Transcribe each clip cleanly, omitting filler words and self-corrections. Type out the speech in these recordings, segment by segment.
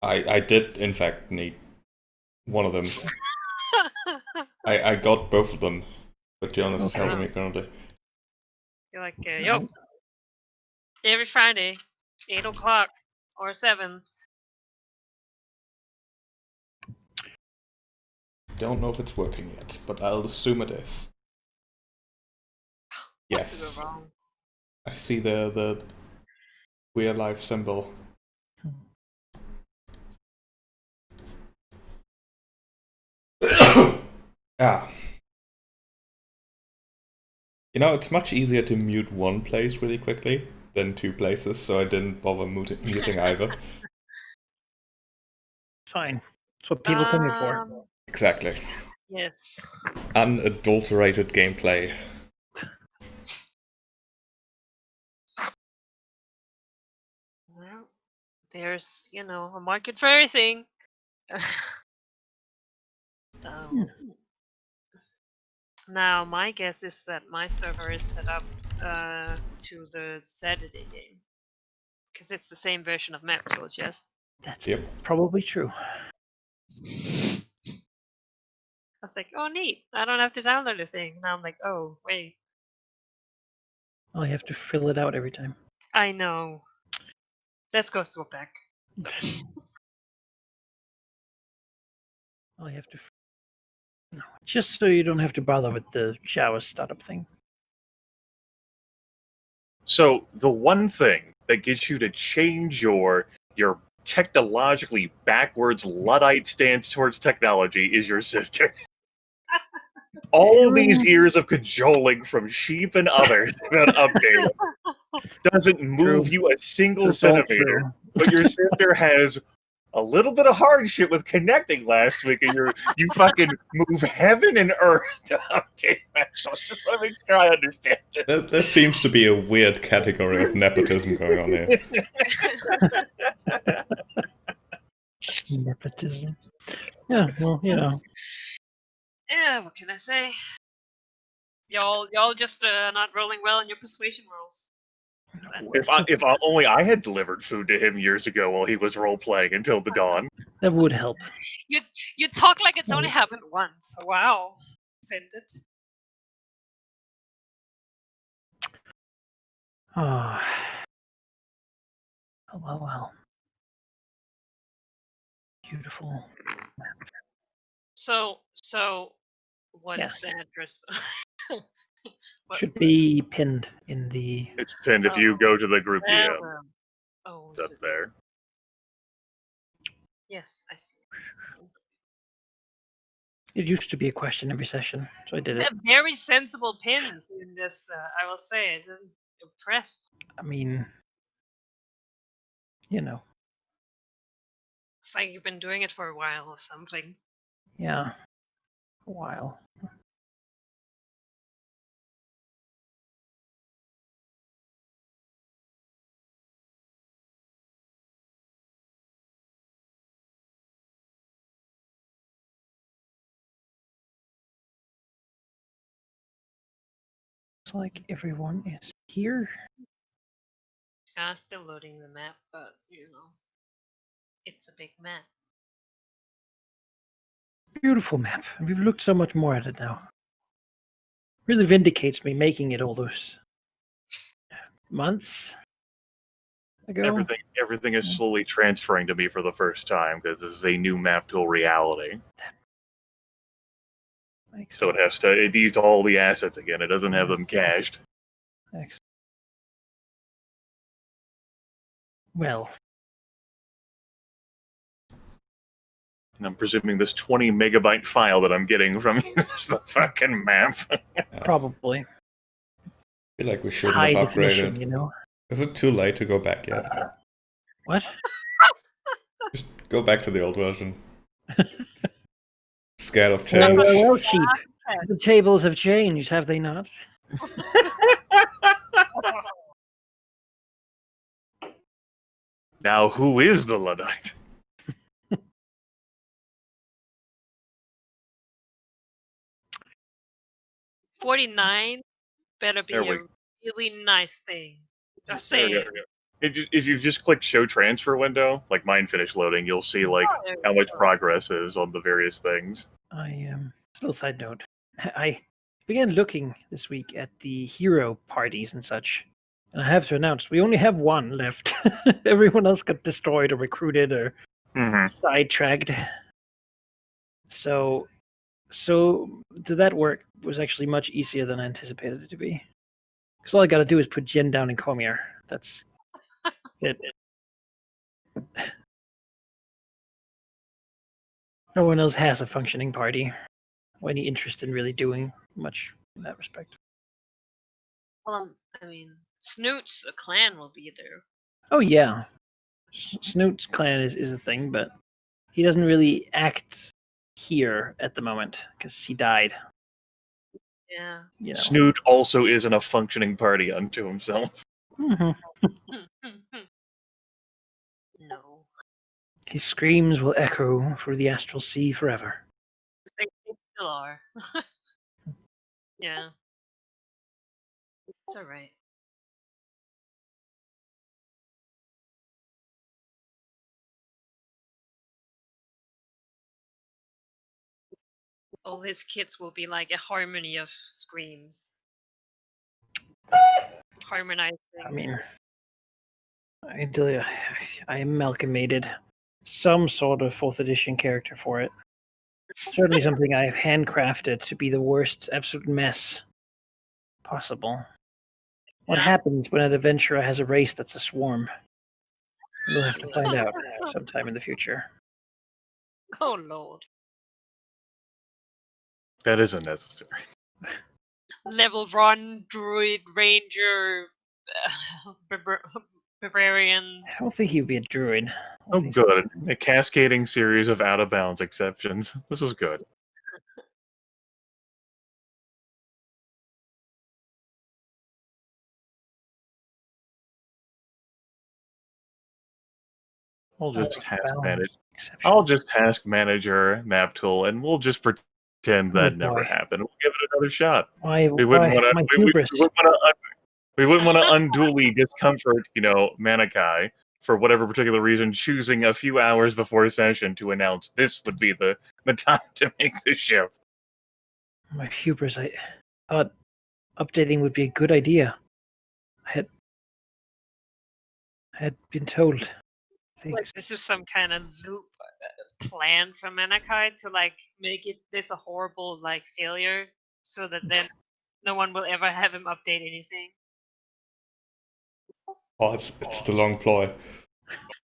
I did, in fact, need one of them. I got both of them, but Jonas is helping me currently. You're like, yo, every Friday, 8 o'clock or 7. Don't know if it's working yet, but I'll assume it is. What could Yes. go wrong? I see the We're Life symbol. Ah. You know, it's much easier to mute one place really quickly than two places, so I didn't bother muting either. Fine. That's what people come here for. Exactly. Yes. Unadulterated gameplay. Well, there's, a market for everything. Now, my guess is that my server is set up to the Saturday game. Because it's the same version of map tools, yes? That's probably true. I was like, oh, neat. I don't have to download the thing. Now I'm like, oh, wait. I have to fill it out every time. I know. Let's go back. I have to. No, just so you don't have to bother with the shower startup thing. So the one thing that gets you to change your technologically backwards Luddite stance towards technology is your sister. All these years of cajoling from Sheep and others about updating doesn't move you a single centimeter, but your sister has a little bit of hardship with connecting last week, and you fucking move heaven and earth to update that. Just let me try to understand it. There seems to be a weird category of nepotism going on here. Nepotism. Yeah, well, Yeah, what can I say? Y'all just not rolling well in your persuasion rolls. If only I had delivered food to him years ago while he was role playing until the dawn. That would help. You talk like it's only happened once. Wow, offended. Oh, well. Beautiful. So, what is the address? Should be pinned in the. It's pinned if you go to the group DM. Oh, it's up there. Yes, I see. It used to be a question every session, so I did it. Very sensible pins in this. I will say, I'm impressed. I mean, It's like you've been doing it for a while or something. Yeah, a while. Looks like everyone is here. Still loading the map, but it's a big map. Beautiful map. We've looked so much more at it now. Really vindicates me making it all those months ago. Everything is slowly transferring to me for the first time because this is a new map tool reality. So it needs all the assets again. It doesn't have them cached. Excellent. Well. And I'm presuming this 20 megabyte file that I'm getting from you is the fucking map. Probably. I feel like we shouldn't High have definition, upgraded. Is it too late to go back yet? What? Just go back to the old version. Scared of change. Well, Sheep. The tables have changed, have they not? Now, who is the Luddite? $49 better be a really nice thing. Just saying. If you just click show transfer window, like mine finished loading, you'll see like there how we much go. progress is on the various things. Little side note. I began looking this week at the hero parties and such. And I have to announce we only have one left. Everyone else got destroyed or recruited or Mhm. sidetracked. So to that work was actually much easier than I anticipated it to be. Because all I gotta do is put Jen down in Comier. That's it. No one else has a functioning party or any interest in really doing much in that respect. Well, I mean, Snoot's a clan will be there. Oh yeah, Snoot's clan is a thing, but he doesn't really act here at the moment because he died. Yeah. You know. Snoot also isn't a functioning party unto himself. Mhm. No. His screams will echo through the astral sea forever. They still are. Yeah. It's alright. All his kids will be like a harmony of screams. Harmonizing. I mean, I amalgamated some sort of 4th edition character for it. Certainly something I have handcrafted to be the worst absolute mess possible. What Yeah. happens when an adventurer has a race that's a swarm? We'll have to find out sometime in the future. Oh lord. That isn't necessary. Level run, druid, ranger, barbarian. I don't think he'd be a druid. I Oh, think good. A cascading series of out of bounds exceptions. This is good. I'll just task manage. I'll just task manager map tool, and we'll just pretend that never boy. happened. We'll give it another shot. Why? We wouldn't want My to. hubris. We wouldn't want to unduly discomfort, Manikai for whatever particular reason, choosing a few hours before session to announce this would be the time to make the shift. My hubris. I thought updating would be a good idea. I had been told things. Like this is some kind of loop plan from Anakai to like make this a horrible like failure, so that then no one will ever have him update anything. Oh, it's the long ploy.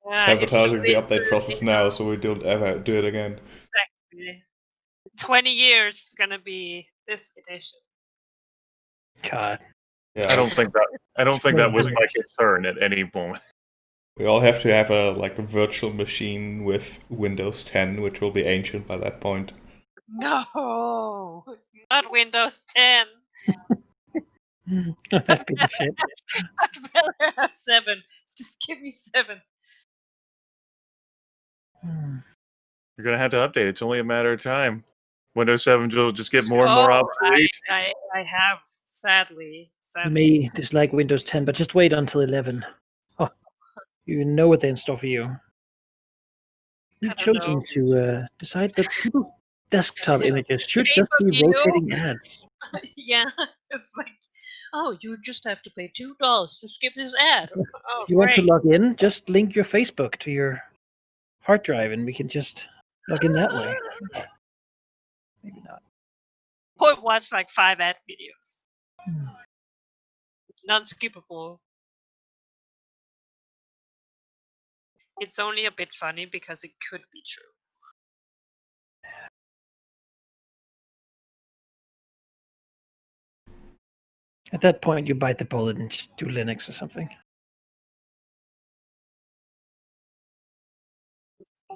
Yeah, Sabotaging the if update process now so we don't ever do it again. exactly 20 years is gonna be this edition. God. Yeah, I don't think that was my concern at any moment. we all have to have a virtual machine with Windows 10, which will be ancient by that point. No, not Windows 10. That'd be the shit. I'd rather have 7. Just give me 7. You're gonna have to update. It's only a matter of time. Windows 7 will just get more and more obsolete. I have, sadly. You may dislike Windows 10, but just wait until 11. Oh, you know what they in store for you. You've chosen to decide that people's desktop images should just be Pay-per-view? rotating ads. Yeah, it's like, oh, you just have to pay $2 to skip this ad. Oh, If you want to great. log in, just link your Facebook to your hard drive and we can just log in that way. Maybe not. Or watch like 5 ad videos. Hmm. Non-skippable. It's only a bit funny because it could be true. At that point, you bite the bullet and just do Linux or something.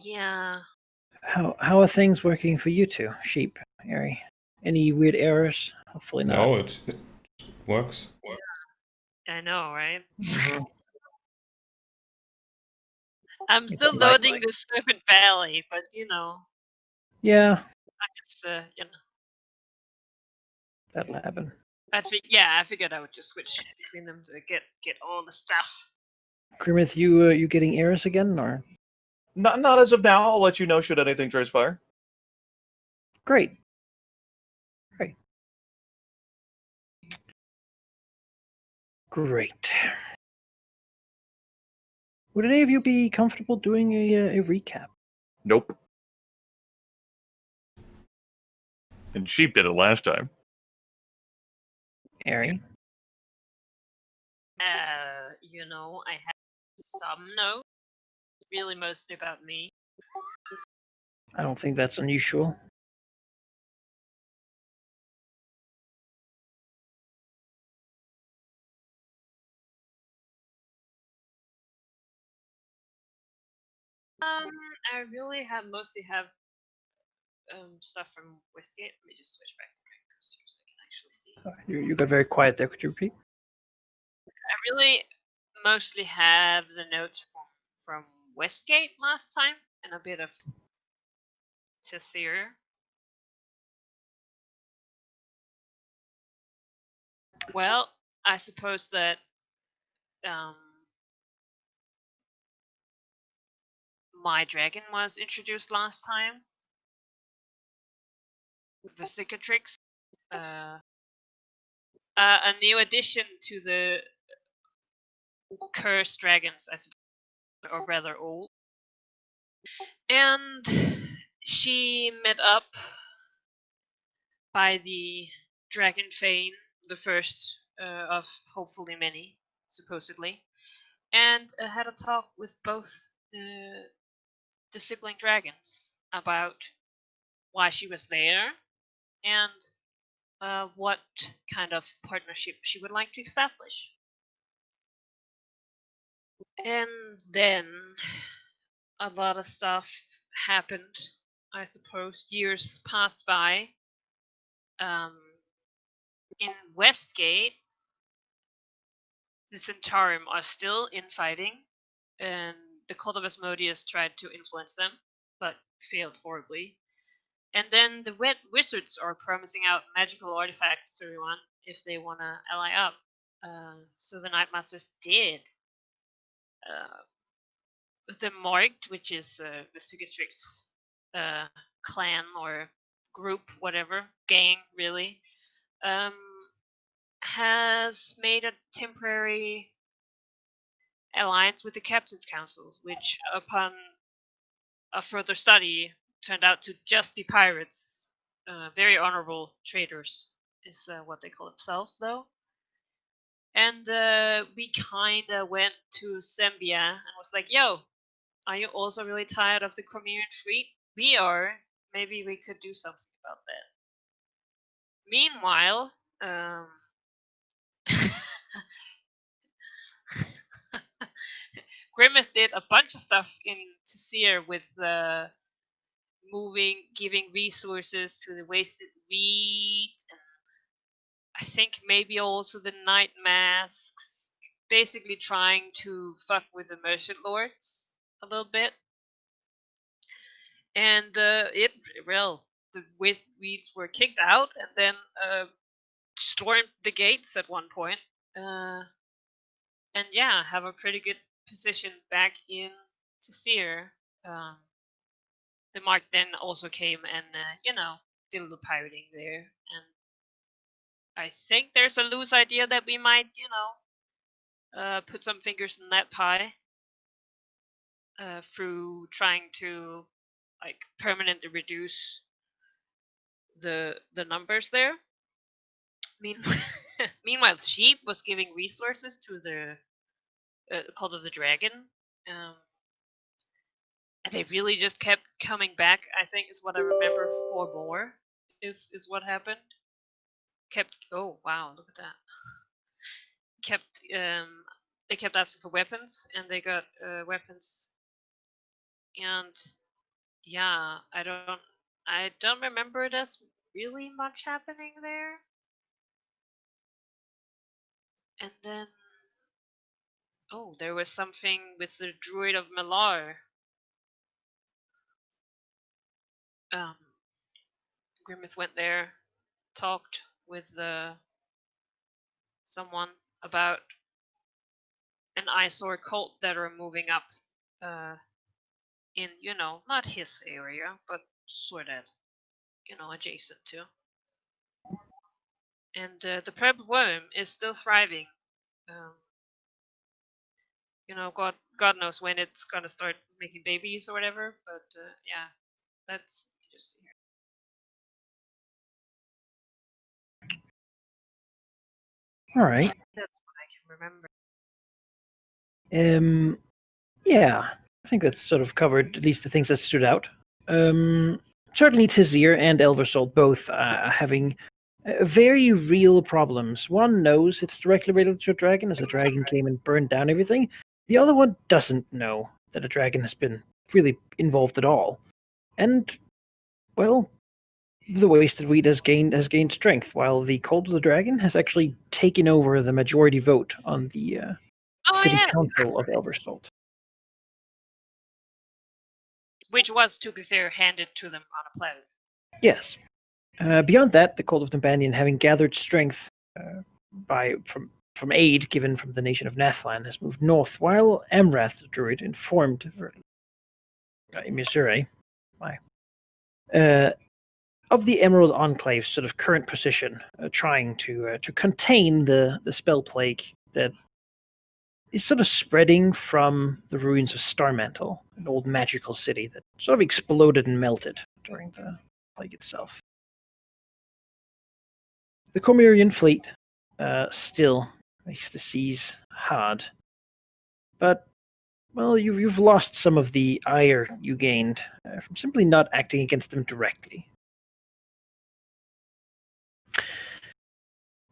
Yeah. How are things working for you two, Sheep, Ari? Any weird errors? Hopefully not. No, it works. I know, right? Mhm. I'm It's still a loading nightmare. the Serpent Valley, but Yeah, I just that'll happen. I figured I would just switch between them to get all the stuff. Grimith, you getting Eris again, or Not as of now. I'll let you know should anything transpire. great? Great. Would any of you be comfortable doing a recap? Nope. And Sheep did it last time. Ari? I have some notes, really mostly about me. I don't think that's unusual. I really mostly have stuff from Westgate. Let me just switch back to my coaster so I can actually see. You got very quiet there. Could you repeat? I really mostly have the notes from Westgate last time and a bit of Tessir. Well, I suppose that my dragon was introduced last time. The cicatrix. A new addition to the cursed dragons, I suppose, or rather old. And she met up by the dragon Fane, the first of hopefully many, supposedly, and had a talk with both the sibling dragons about why she was there and what kind of partnership she would like to establish. And then a lot of stuff happened, I suppose. Years passed by. In Westgate, the Centaurium are still infighting, and the cult of Asmodeus tried to influence them, but failed horribly. And then the wizards are promising out magical artifacts to everyone if they want to ally up. So the Nightmasters did. The Marked, which is the Cicatrix clan or group, whatever, gang, really, has made a temporary alliance with the Captain's Councils, which, upon a further study, turned out to just be pirates. Very honorable traders is what they call themselves, though. And we kind of went to Zambia and was like, yo, are you also really tired of the Cormyrean fleet? We are. Maybe we could do something about that. Meanwhile, Grimmeth did a bunch of stuff in Tessir with giving resources to the wasted wheat, and I think maybe also the night masks. Basically trying to fuck with the merchant lords a little bit. And the wasted weeds were kicked out and then stormed the gates at one point. And yeah, have a pretty good position back in Tessir. The Mark then also came and did a little pirating there, and I think there's a loose idea that we might put some fingers in that pie through trying to permanently reduce the numbers there. Meanwhile, Sheep was giving resources to the Cult of the Dragon. And they really just kept coming back, I think is what I remember, for more is what happened. Oh wow, look at that. They kept asking for weapons, and they got weapons. And yeah, I don't remember there's really much happening there. And then there was something with the Druid of Malar. Grimmeth went there, talked with someone about an eyesore cult that are moving up in, not his area, but sort of, adjacent to. And the prep worm is still thriving. Um, God knows when it's gonna start making babies or whatever. But yeah, that's just here. All right. That's what I can remember. Yeah, I think that's sort of covered at least the things that stood out. Certainly, Tizir and Elversold both having very real problems. One knows it's directly related to a dragon, as a dragon came and burned down everything. The other one doesn't know that a dragon has been really involved at all. And, well, the wasted wheat has gained strength, while the cult of the dragon has actually taken over the majority vote on the city council of Elversold. Which was, to be fair, handed to them on a platter. Yes. Beyond that, the cult of Nabandian, having gathered strength from aid given from the nation of Nathlan, has moved north, while Amrath the druid informed Missouri of the Emerald Enclave's sort of current position, trying to contain the spell plague that is sort of spreading from the ruins of Starmantle, an old magical city that sort of exploded and melted during the plague itself. The Cormyrian fleet still makes the seas hard, but, well, you've lost some of the ire you gained from simply not acting against them directly.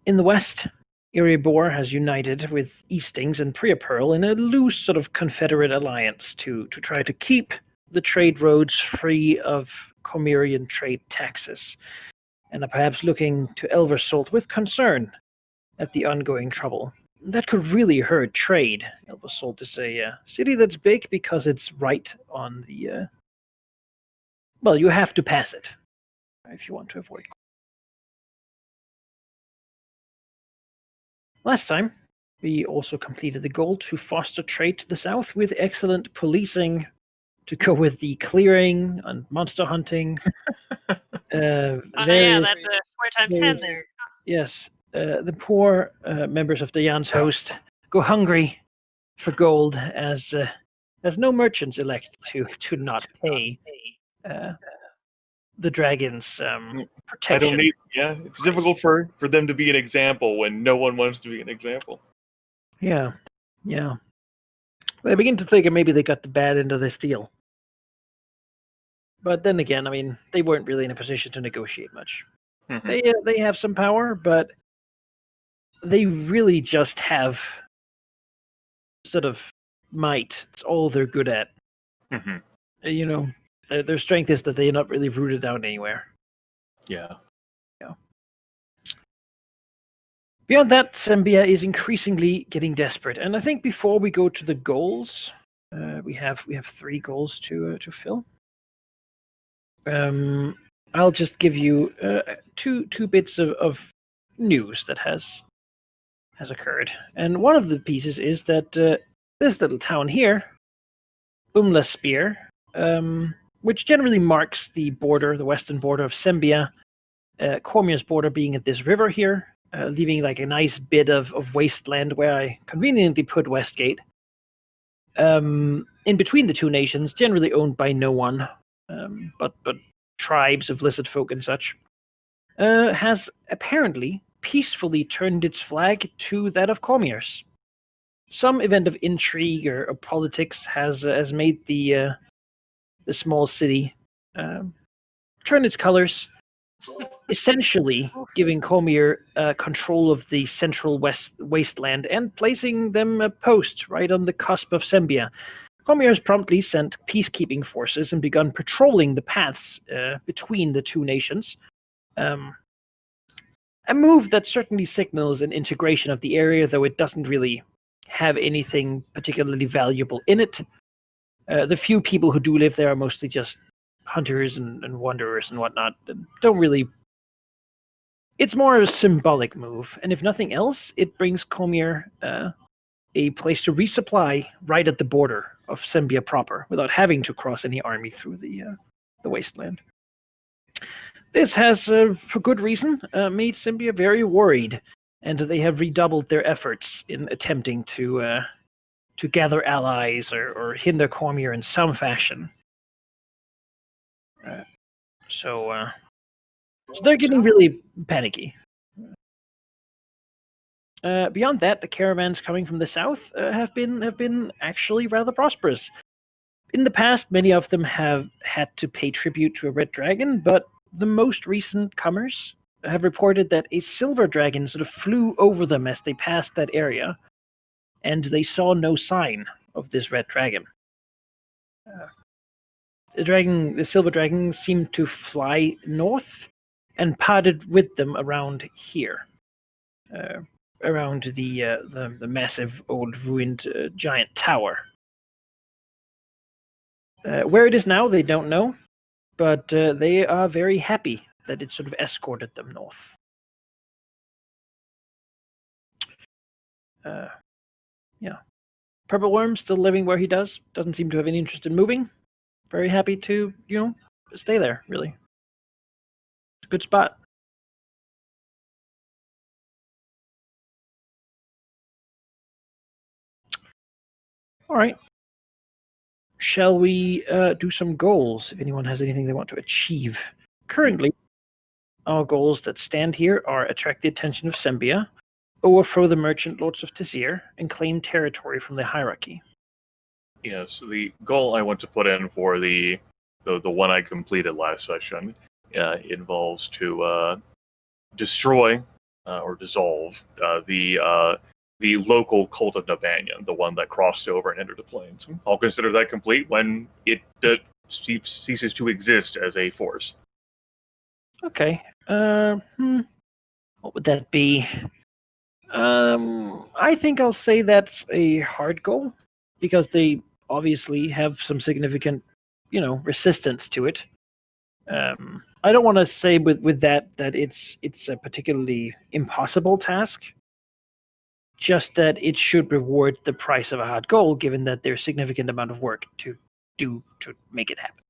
In the west, Erebor has united with Eastings and Priapearl in a loose sort of confederate alliance to try to keep the trade roads free of Cormyrian trade taxes, and are perhaps looking to Elversold with concern at the ongoing trouble. That could really hurt trade. Elversold is a city that's big because it's right on the... well, you have to pass it if you want to avoid. Last time, we also completed the goal to foster trade to the south with excellent policing to go with the clearing and monster hunting. Yeah, that 4x10 there. Yes, the poor members of the Jan's host go hungry for gold as no merchants elect to not pay the dragon's protection. I don't need. Yeah, it's difficult for them to be an example when no one wants to be an example. Yeah. They begin to think maybe they got the bad end of this deal. But then again, I mean, they weren't really in a position to negotiate much. Mm-hmm. They have some power, but they really just have sort of might. It's all they're good at. Mm-hmm. Their strength is that they're not really rooted down anywhere. Yeah. Beyond that, Sembia is increasingly getting desperate, and I think before we go to the goals, we have 3 goals to fill. I'll just give you two bits of news that has occurred, and one of the pieces is that this little town here, Umlaspear, which generally marks the border, the western border of Sembia, Cormyr's border being at this river here, leaving like a nice bit of wasteland where I conveniently put Westgate. In between the two nations, generally owned by no one, but tribes of lizard folk and such, has apparently peacefully turned its flag to that of Cormyr's. Some event of intrigue or politics has made the small city turn its colors, essentially giving Cormyr control of the central wasteland and placing them a post right on the cusp of Sembia. Cormyr has promptly sent peacekeeping forces and begun patrolling the paths between the two nations. A move that certainly signals an integration of the area, though it doesn't really have anything particularly valuable in it. The few people who do live there are mostly just hunters and wanderers and whatnot. Don't really... It's more of a symbolic move, and if nothing else, it brings Cormyr a place to resupply right at the border of Sembia proper, without having to cross any army through the wasteland. This has, for good reason, made Sembia very worried, and they have redoubled their efforts in attempting to gather allies or hinder Cormier in some fashion. So they're getting really panicky. Beyond that, the caravans coming from the south have been actually rather prosperous. In the past, many of them have had to pay tribute to a red dragon, but the most recent comers have reported that a silver dragon sort of flew over them as they passed that area, and they saw no sign of this red dragon. The silver dragon seemed to fly north and potted with them around here, around the massive old ruined giant tower. Where it is now, they don't know, but they are very happy that it sort of escorted them north. Yeah. Purple Worm still living where he doesn't seem to have any interest in moving. Very happy to, stay there, really. It's a good spot. All right. Shall we do some goals, if anyone has anything they want to achieve? Currently, our goals that stand here are attract the attention of Sembia, overthrow the merchant lords of Tizir, and claim territory from the hierarchy. Yes, the goal I want to put in for the one I completed last session involves to destroy or dissolve the local cult of Nabanyan, the one that crossed over and entered the plains. I'll consider that complete when it ceases to exist as a force. Okay. What would that be? I think I'll say that's a hard goal, because they obviously have some significant, resistance to it. I don't want to say with that it's a particularly impossible task. Just that it should reward the price of a hard goal, given that there's significant amount of work to do to make it happen.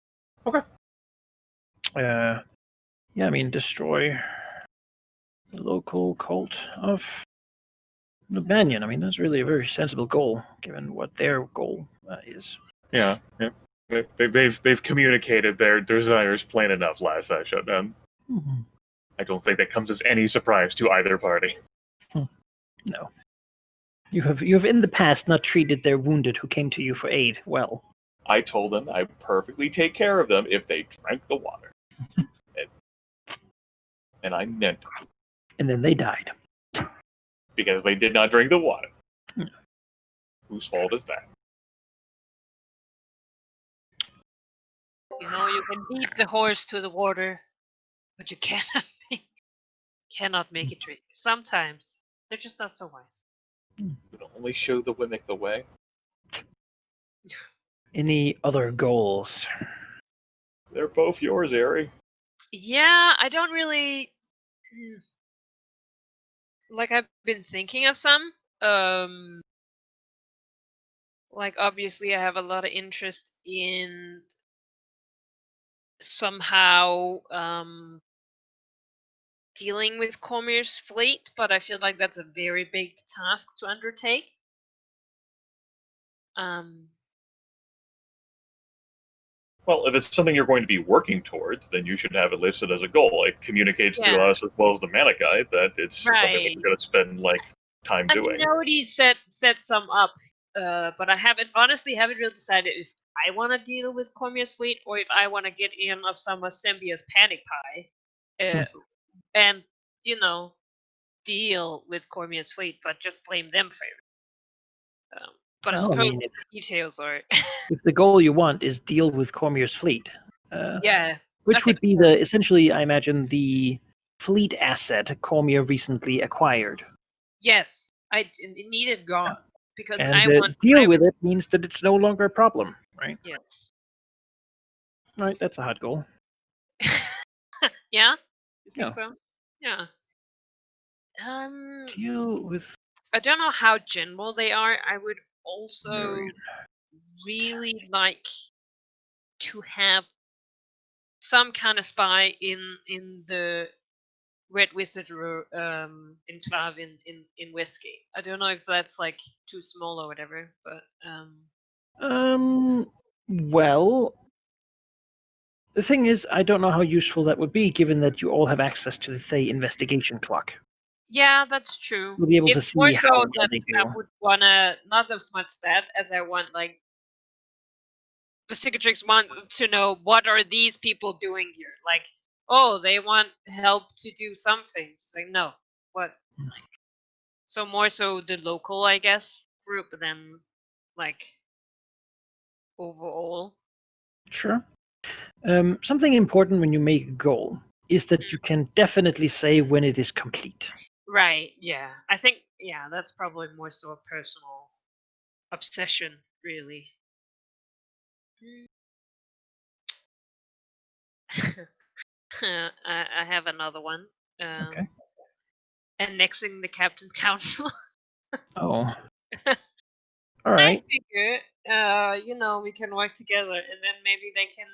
Okay. Yeah, I mean, destroy the local cult of Nabanyan. I mean, that's really a very sensible goal, given what their goal is. Yeah. They've communicated their desires plain enough last session. Mm-hmm. I don't think that comes as any surprise to either party. No. You have in the past not treated their wounded who came to you for aid well. I told them I'd perfectly take care of them if they drank the water. and I meant it. And then they died. Because they did not drink the water. Hmm. Whose fault is that? You can lead the horse to the water, but you cannot make it drink. Sometimes they're just not so wise. You can only show the Wimmick the way. Any other goals? They're both yours, Ari. Yeah, I don't really I've been thinking of some. Obviously I have a lot of interest in somehow dealing with Cormier's fleet, but I feel like that's a very big task to undertake. Well, if it's something you're going to be working towards, then you should have it listed as a goal. It communicates to us as well as the mana guide that it's something that you're going to spend time doing. I already set some up, but I haven't really decided if I want to deal with Cormier's fleet or if I want to get in of some of Sembia's panic pie, and deal with Cormier's fleet, but just blame them for it. But I suppose the details are. If the goal you want is deal with Cormier's fleet, yeah, which would be essentially, I imagine, the fleet asset Cormier recently acquired. Yes, it needed gone because and I want deal with it means that it's no longer a problem, right? Yes. Right, that's a hard goal. Yeah. You think Yeah. so? Yeah. Deal with I don't know how general they are. I would also Very- really like to have some kind of spy in the Red Wizard enclave in Westgate. I don't know if that's like too small or whatever, but Well, the thing is, I don't know how useful that would be, given that you all have access to the Thay investigation clock. yeah, that's true. You'll be able to It's more see how so well that they I do. would wanna not as much that as I want like the Cicatrix want to know what are these people doing here? Like, oh, they want help to do something. It's like, no, what? So more so the local, I guess, group than like overall. Sure. Something important when you make a goal is that you can definitely say when it is complete. Right. Yeah. I think that's probably more so a personal obsession, really. I have another one. Okay. Annexing the captain's council. Oh. All I right. figure, we can work together, and then maybe they can,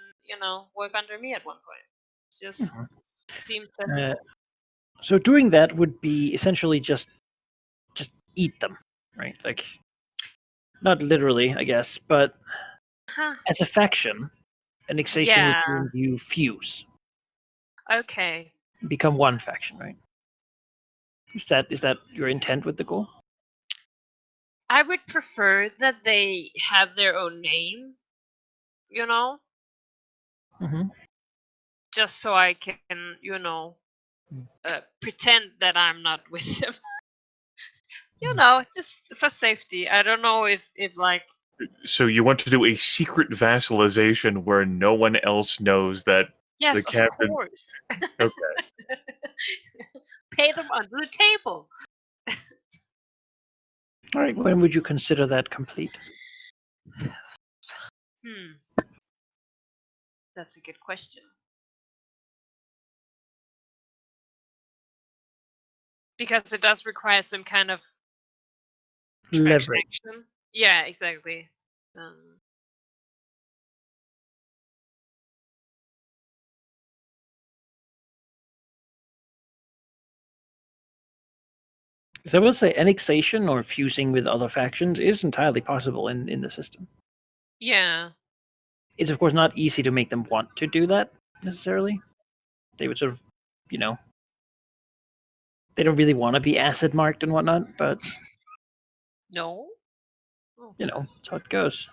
work under me at one point. It just seems sensible. So doing that would be essentially just eat them, right? Like, not literally, I guess, but Huh. as a faction, annexation Yeah. would mean you fuse, Okay. become one faction, right? Is that your intent with the goal? I would prefer that they have their own name, you know, Mm-hmm. just so I can, pretend that I'm not with them. Just for safety. I don't know if like So you want to do a secret vassalization where no one else knows that yes, the of captain. course. Okay. Pay them under the table. All right. When would you consider that complete? That's a good question. Because it does require some kind of Leverage. transaction. Yeah, exactly. So I will say annexation or fusing with other factions is entirely possible in the system. Yeah. It's of course not easy to make them want to do that necessarily. They would sort of, you know, they don't really want to be acid marked and whatnot, but No. Oh. that's how it goes.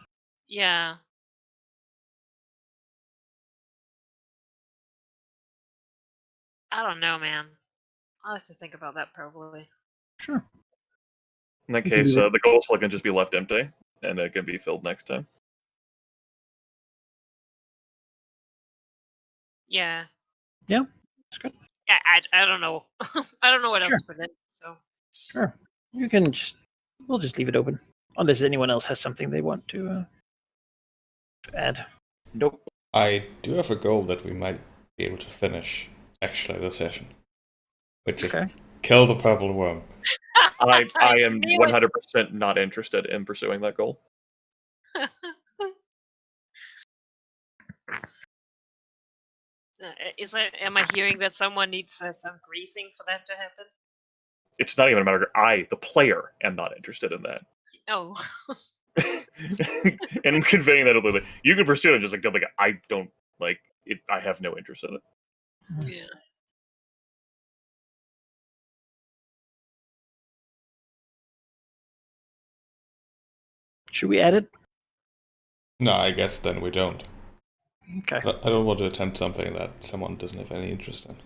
Yeah. I don't know, man. I'll have to think about that probably. Sure. In that You can case, do it. the goal slot can just be left empty, and it can be filled next time. Yeah. Yeah, that's good. Yeah, I don't know. I don't know what Sure. else to put in. So. Sure. We'll just leave it open. Unless anyone else has something they want to add. Nope. I do have a goal that we might be able to finish actually this session, which is Okay. kill the purple worm. I am knew it. 100% not interested in pursuing that goal. Am I hearing that someone needs some greasing for that to happen? It's not even a matter. I, the player, am not interested in that. Oh. And I'm conveying that a little bit. You can pursue it, just like I don't like it. I have no interest in it. Yeah. Should we add it? No, I guess then we don't. Okay. I don't want to attempt something that someone doesn't have any interest in.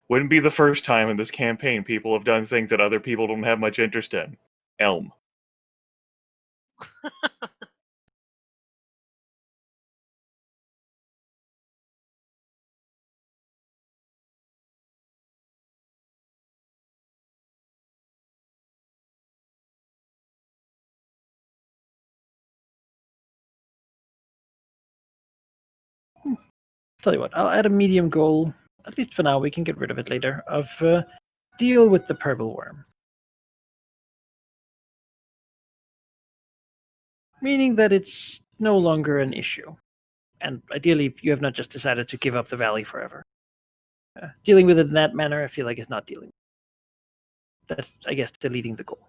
Wouldn't be the first time in this campaign people have done things that other people don't have much interest in. Elm. Tell you what, I'll add a medium goal. At least for now, we can get rid of it later. Of deal with the purple worm. meaning that it's no longer an issue. And ideally, you have not just decided to give up the valley forever. Dealing with it in that manner, I feel like is not dealing. That's, I guess, deleting the goal.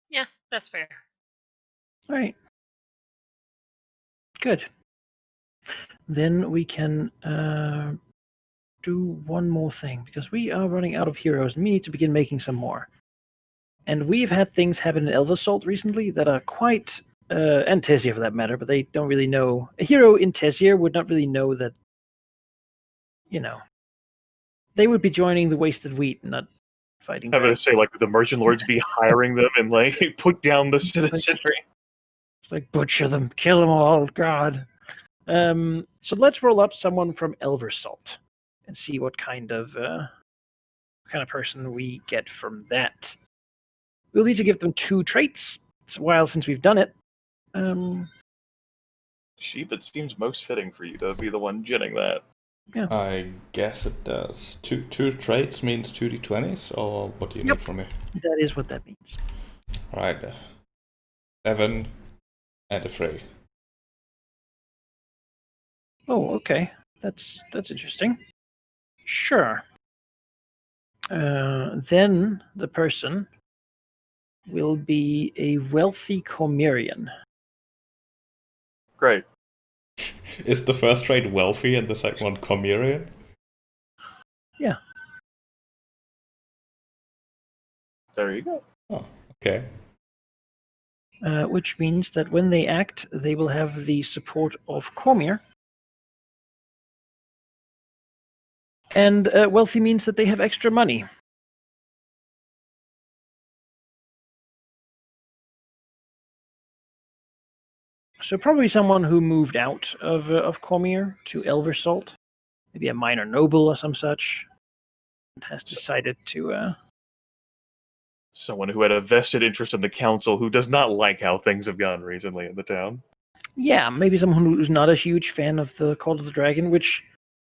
Yeah, that's fair. All right. Good. Then we can do one more thing, because we are running out of heroes, and we need to begin making some more. And we've had things happen in Elversalt recently that are quite, and Tessier for that matter, but they don't really know. A hero in Tessier would not really know that, they would be joining the Wasted Wheat, not fighting I'm going to dragons. say, like, the merchant lords be hiring them and, like, put down the citizenry. It's like, butcher them, kill them all, God. So let's roll up someone from Elversalt and see what kind of person we get from that. We'll need to give them 2 traits. It's a while since we've done it. Sheep, it seems most fitting for you to be the one ginning that. I guess it does. Two traits means 2d20s, or what do you Yep. need from me? That is what that means. Alright. 7 and a 3. Oh, okay. That's interesting. Sure. Then the person will be a wealthy Comerian. Great. Is the first trait wealthy and the second one Comerian? Yeah. There you go. Oh, okay. Which means that when they act, they will have the support of Cormir. And wealthy means that they have extra money. So probably someone who moved out of Cormir to Elversalt, maybe a minor noble or some such, and has decided to. Someone who had a vested interest in the council who does not like how things have gone recently in the town. Yeah, maybe someone who's not a huge fan of the Call of the Dragon, which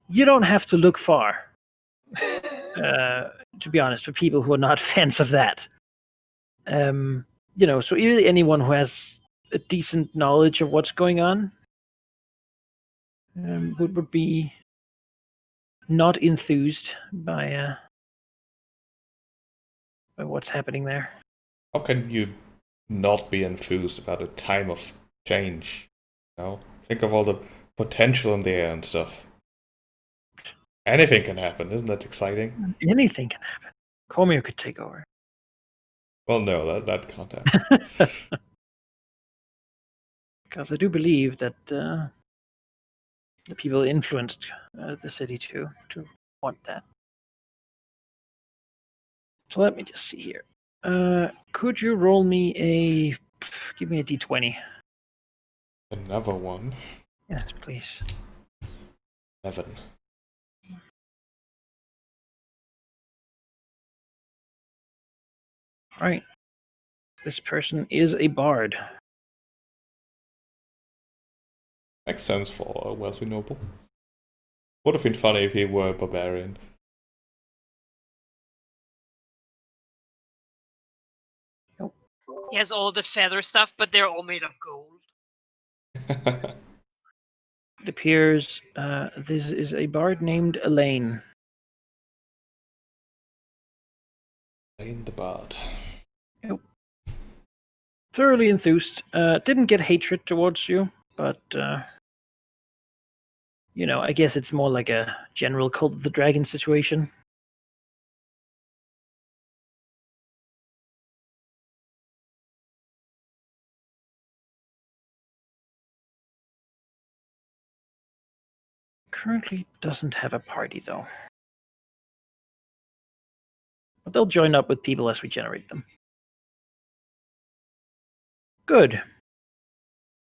you don't have to look far. To be honest, for people who are not fans of that. So really anyone who has a decent knowledge of what's going on would be not enthused by what's happening there. How can you not be enthused about a time of change? Think of all the potential in the air and stuff. Anything can happen, isn't that exciting? Anything can happen. Cormir could take over. Well, no, that can't happen. Because I do believe that the people influenced the city to want that. So let me just see here. Could you roll me give me a d20? Another one. Yes, please. 11. All right. This person is a bard. Makes sense for a wealthy noble. Would have been funny if he were a barbarian. He has all the feather stuff, but they're all made of gold. It appears this is a bard named Elaine. Elaine the Bard. Yep. Thoroughly enthused. Didn't get hatred towards you, but I guess it's more like a general Cult of the Dragon situation. Currently doesn't have a party, though. But they'll join up with people as we generate them. Good.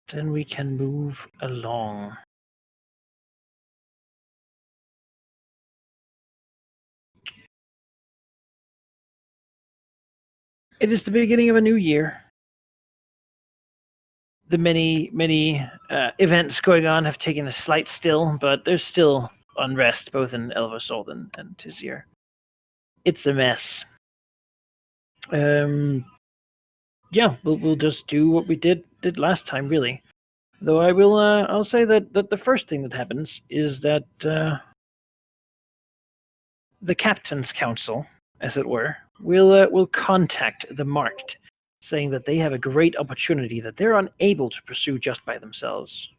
Then we can move along. It is the beginning of a new year. The many events going on have taken a slight still, but there's still unrest both in Elversalt and Tisier. It's a mess. Yeah, we'll just do what we did last time, really. Though I'll say that the first thing that happens is that the captain's council, as it were, will contact the marked, saying that they have a great opportunity that they're unable to pursue just by themselves.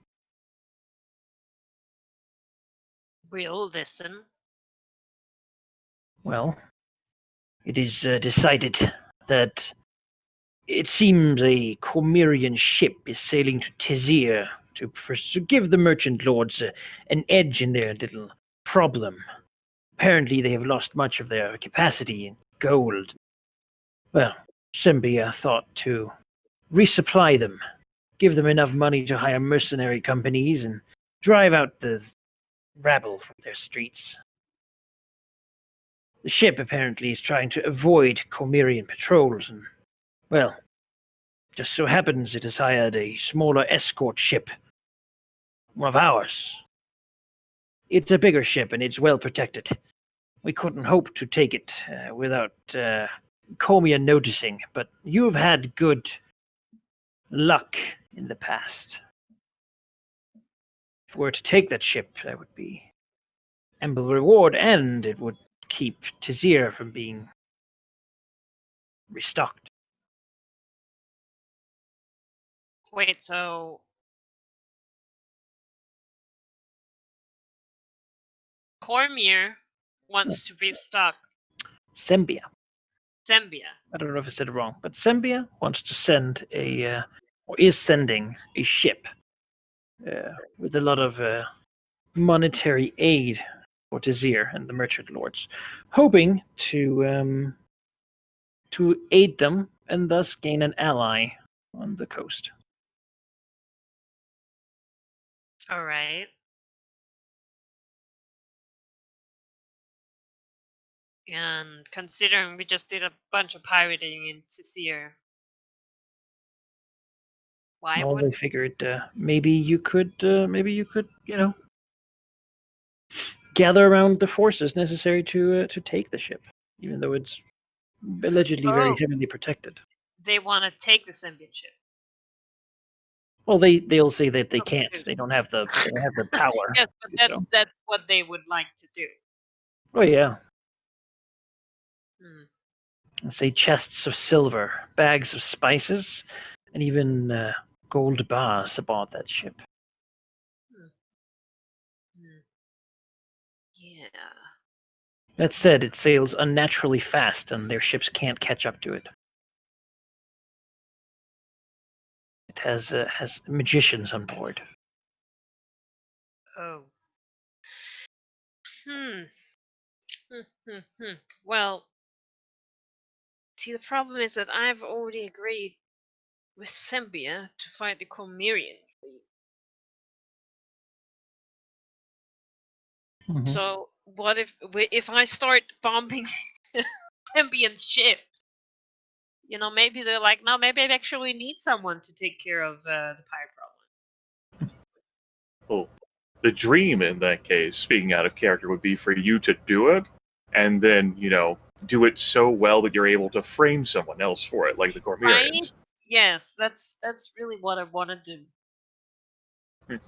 We'll listen. Well, it is decided that it seems a Cormyrian ship is sailing to Tizir to give the merchant lords an edge in their little problem. Apparently, they have lost much of their capacity in gold. Well, Sembia thought to resupply them, give them enough money to hire mercenary companies, and drive out the rabble from their streets. The ship apparently is trying to avoid Cormyrian patrols, and, well, just so happens it has hired a smaller escort ship, one of ours. It's a bigger ship and it's well protected. We couldn't hope to take it without Comia noticing, but you've had good luck in the past. If we were to take that ship, that would be ample reward, and it would keep Tizir from being restocked. Wait, so Cormier wants to restock Sembia. Zambia. I don't know if I said it wrong, but Sembia wants to send or is sending a ship with a lot of monetary aid for Tizir and the merchant lords, hoping to aid them and thus gain an ally on the coast. All right. And considering we just did a bunch of pirating in Sicir, why Well, would they figured maybe you could, gather around the forces necessary to take the ship, even though it's allegedly very heavily protected. they want to take the Symbian ship? Well, they'll say that they Oh, can't. dude. They don't have the power. Yes, but to do so. that's what they would like to do. Oh yeah. Hmm. Say chests of silver, bags of spices, and even gold bars aboard that ship. Hmm. Yeah. That said, it sails unnaturally fast, and their ships can't catch up to it. It has magicians on board. Oh. Well, see, the problem is that I've already agreed with Sembia to fight the Cormyrian fleet. Mhm. So what if I start bombing Sembian ships? You know, maybe they're like, no, maybe I actually need someone to take care of the pirate problem. Well, the dream in that case, speaking out of character, would be for you to do it, and then, do it so well that you're able to frame someone else for it, like the Cormyrians. Right? Yes, that's really what I want to do.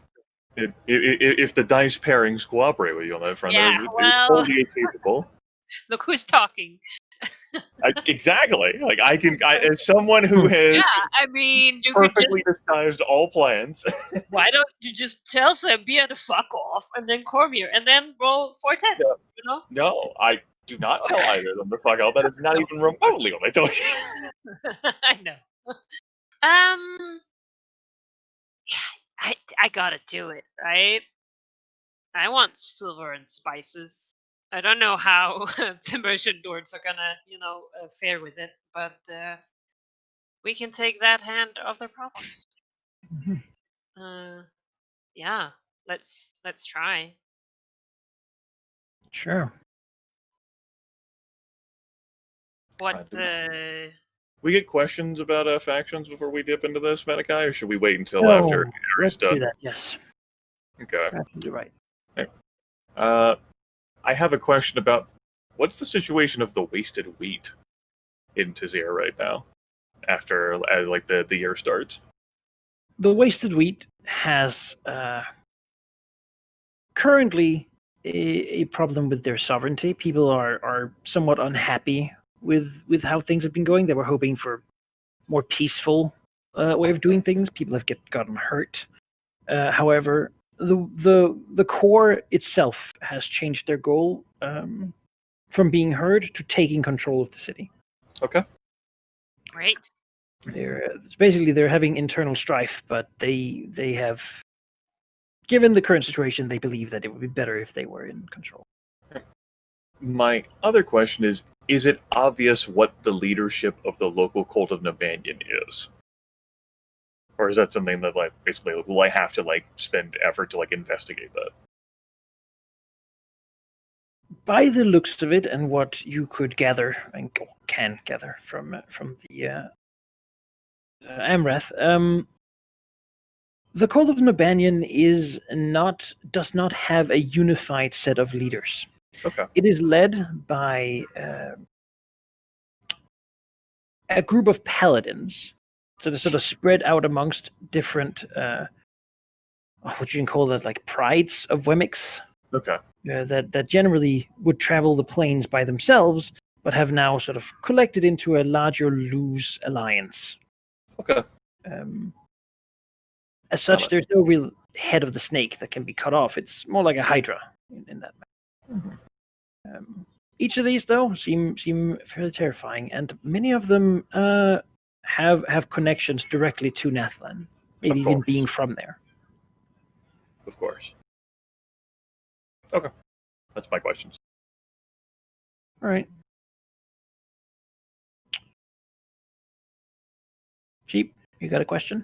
If the dice pairings cooperate with you on that front, Yeah, it's well, totally capable. look who's talking. Exactly. Like as someone who has Yeah, I mean, you could perfectly disguised all plans. why don't you just tell Sembia to fuck off, and then Cormier, and then roll 4 10s, Yeah. you know? No, I do not tell either of them to fuck off. That is not even remotely what I told you. I know. I gotta do it, right? I want silver and spices. I don't know how the merchant lords are gonna, fare with it, but we can take that hand of their problems. Mhm. Yeah, let's try. Sure. What We get questions about factions before we dip into this, Medikai, or should we wait until No, after Ares let's done? do that. Yes, Okay. absolutely right. I have a question about what's the situation of the wasted wheat? in Tazir right now, after as like the year starts? The Wasted Wheat has currently a problem with their sovereignty. People are somewhat unhappy with how things have been going. They were hoping for more peaceful way of doing things. People have gotten hurt. However, the core itself has changed their goal from being heard to taking control of the city. Okay. Great. They're having internal strife, but they have, given the current situation, they believe that it would be better if they were in control. My other question is it obvious what the leadership of the local cult of Nabanyan is? Or is that something that, like, basically, will I have to, like, spend effort to, like, investigate that? By the looks of it, and what you could gather and can gather from the Amrath, the cult of Nabanyan does not have a unified set of leaders. Okay. It is led by a group of paladins, so they're sort of spread out amongst different, what you can call that, like prides of Wemmicks. Okay. That generally would travel the plains by themselves, but have now sort of collected into a larger loose alliance. Okay. As such, there's no real head of the snake that can be cut off. It's more like a hydra in that way. Mm-hmm. Each of these, though, seem fairly terrifying, and many of them have connections directly to Nathlan, maybe even being from there. Of course. Okay. That's my questions. All right. Sheep, you got a question?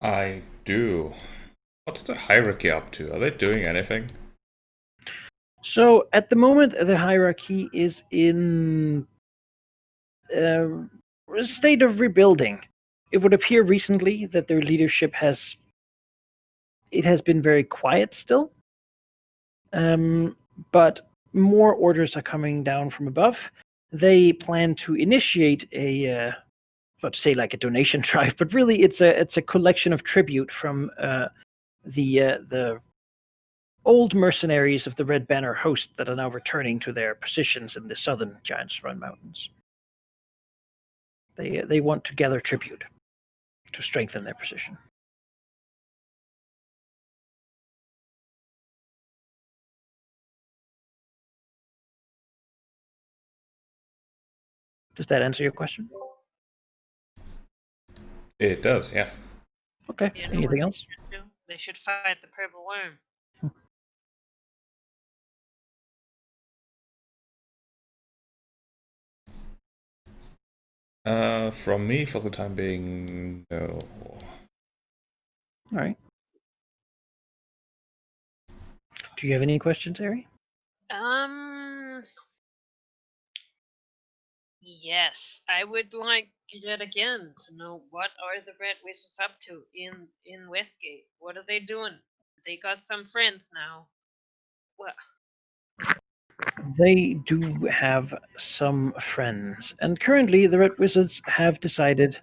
I do. What's the hierarchy up to? Are they doing anything? So at the moment, the hierarchy is in a state of rebuilding. It would appear recently that their leadership has been very quiet still, but more orders are coming down from above. They plan to initiate let's say like a donation drive, but really it's a collection of tribute from the old mercenaries of the Red Banner host that are now returning to their positions in the southern Giants Run Mountains. They want to gather tribute to strengthen their position. Does that answer your question? It does, yeah. Okay. You know Anything what else? they should do? They should fight the purple worm. From me, for the time being, no. All right. Do you have any questions, Ari? Yes, I would like yet again to know what are the Red Wizards up to in Westgate. What are they doing? They got some friends now. Well, They do have some friends, and currently the Red Wizards have decided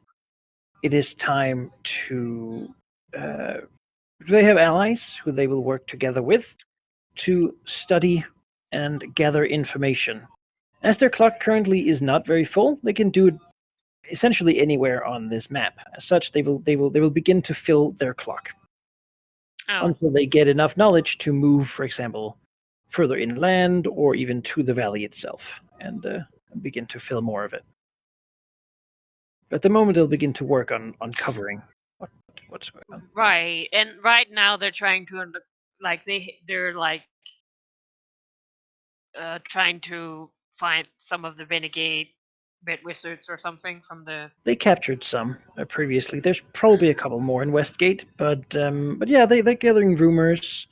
it is time to. They have allies who they will work together with to study and gather information. As their clock currently is not very full, they can do it essentially anywhere on this map. As such, they will begin to fill their clock until they get enough knowledge to move, for example, further inland or even to the valley itself, and begin to fill more of it. At the moment, they'll begin to work on uncovering what's going on. right, and right now they're trying to they're trying to find some of the renegade Red Wizards or something from the. They captured some previously. There's probably a couple more in Westgate, but yeah, they're gathering rumors,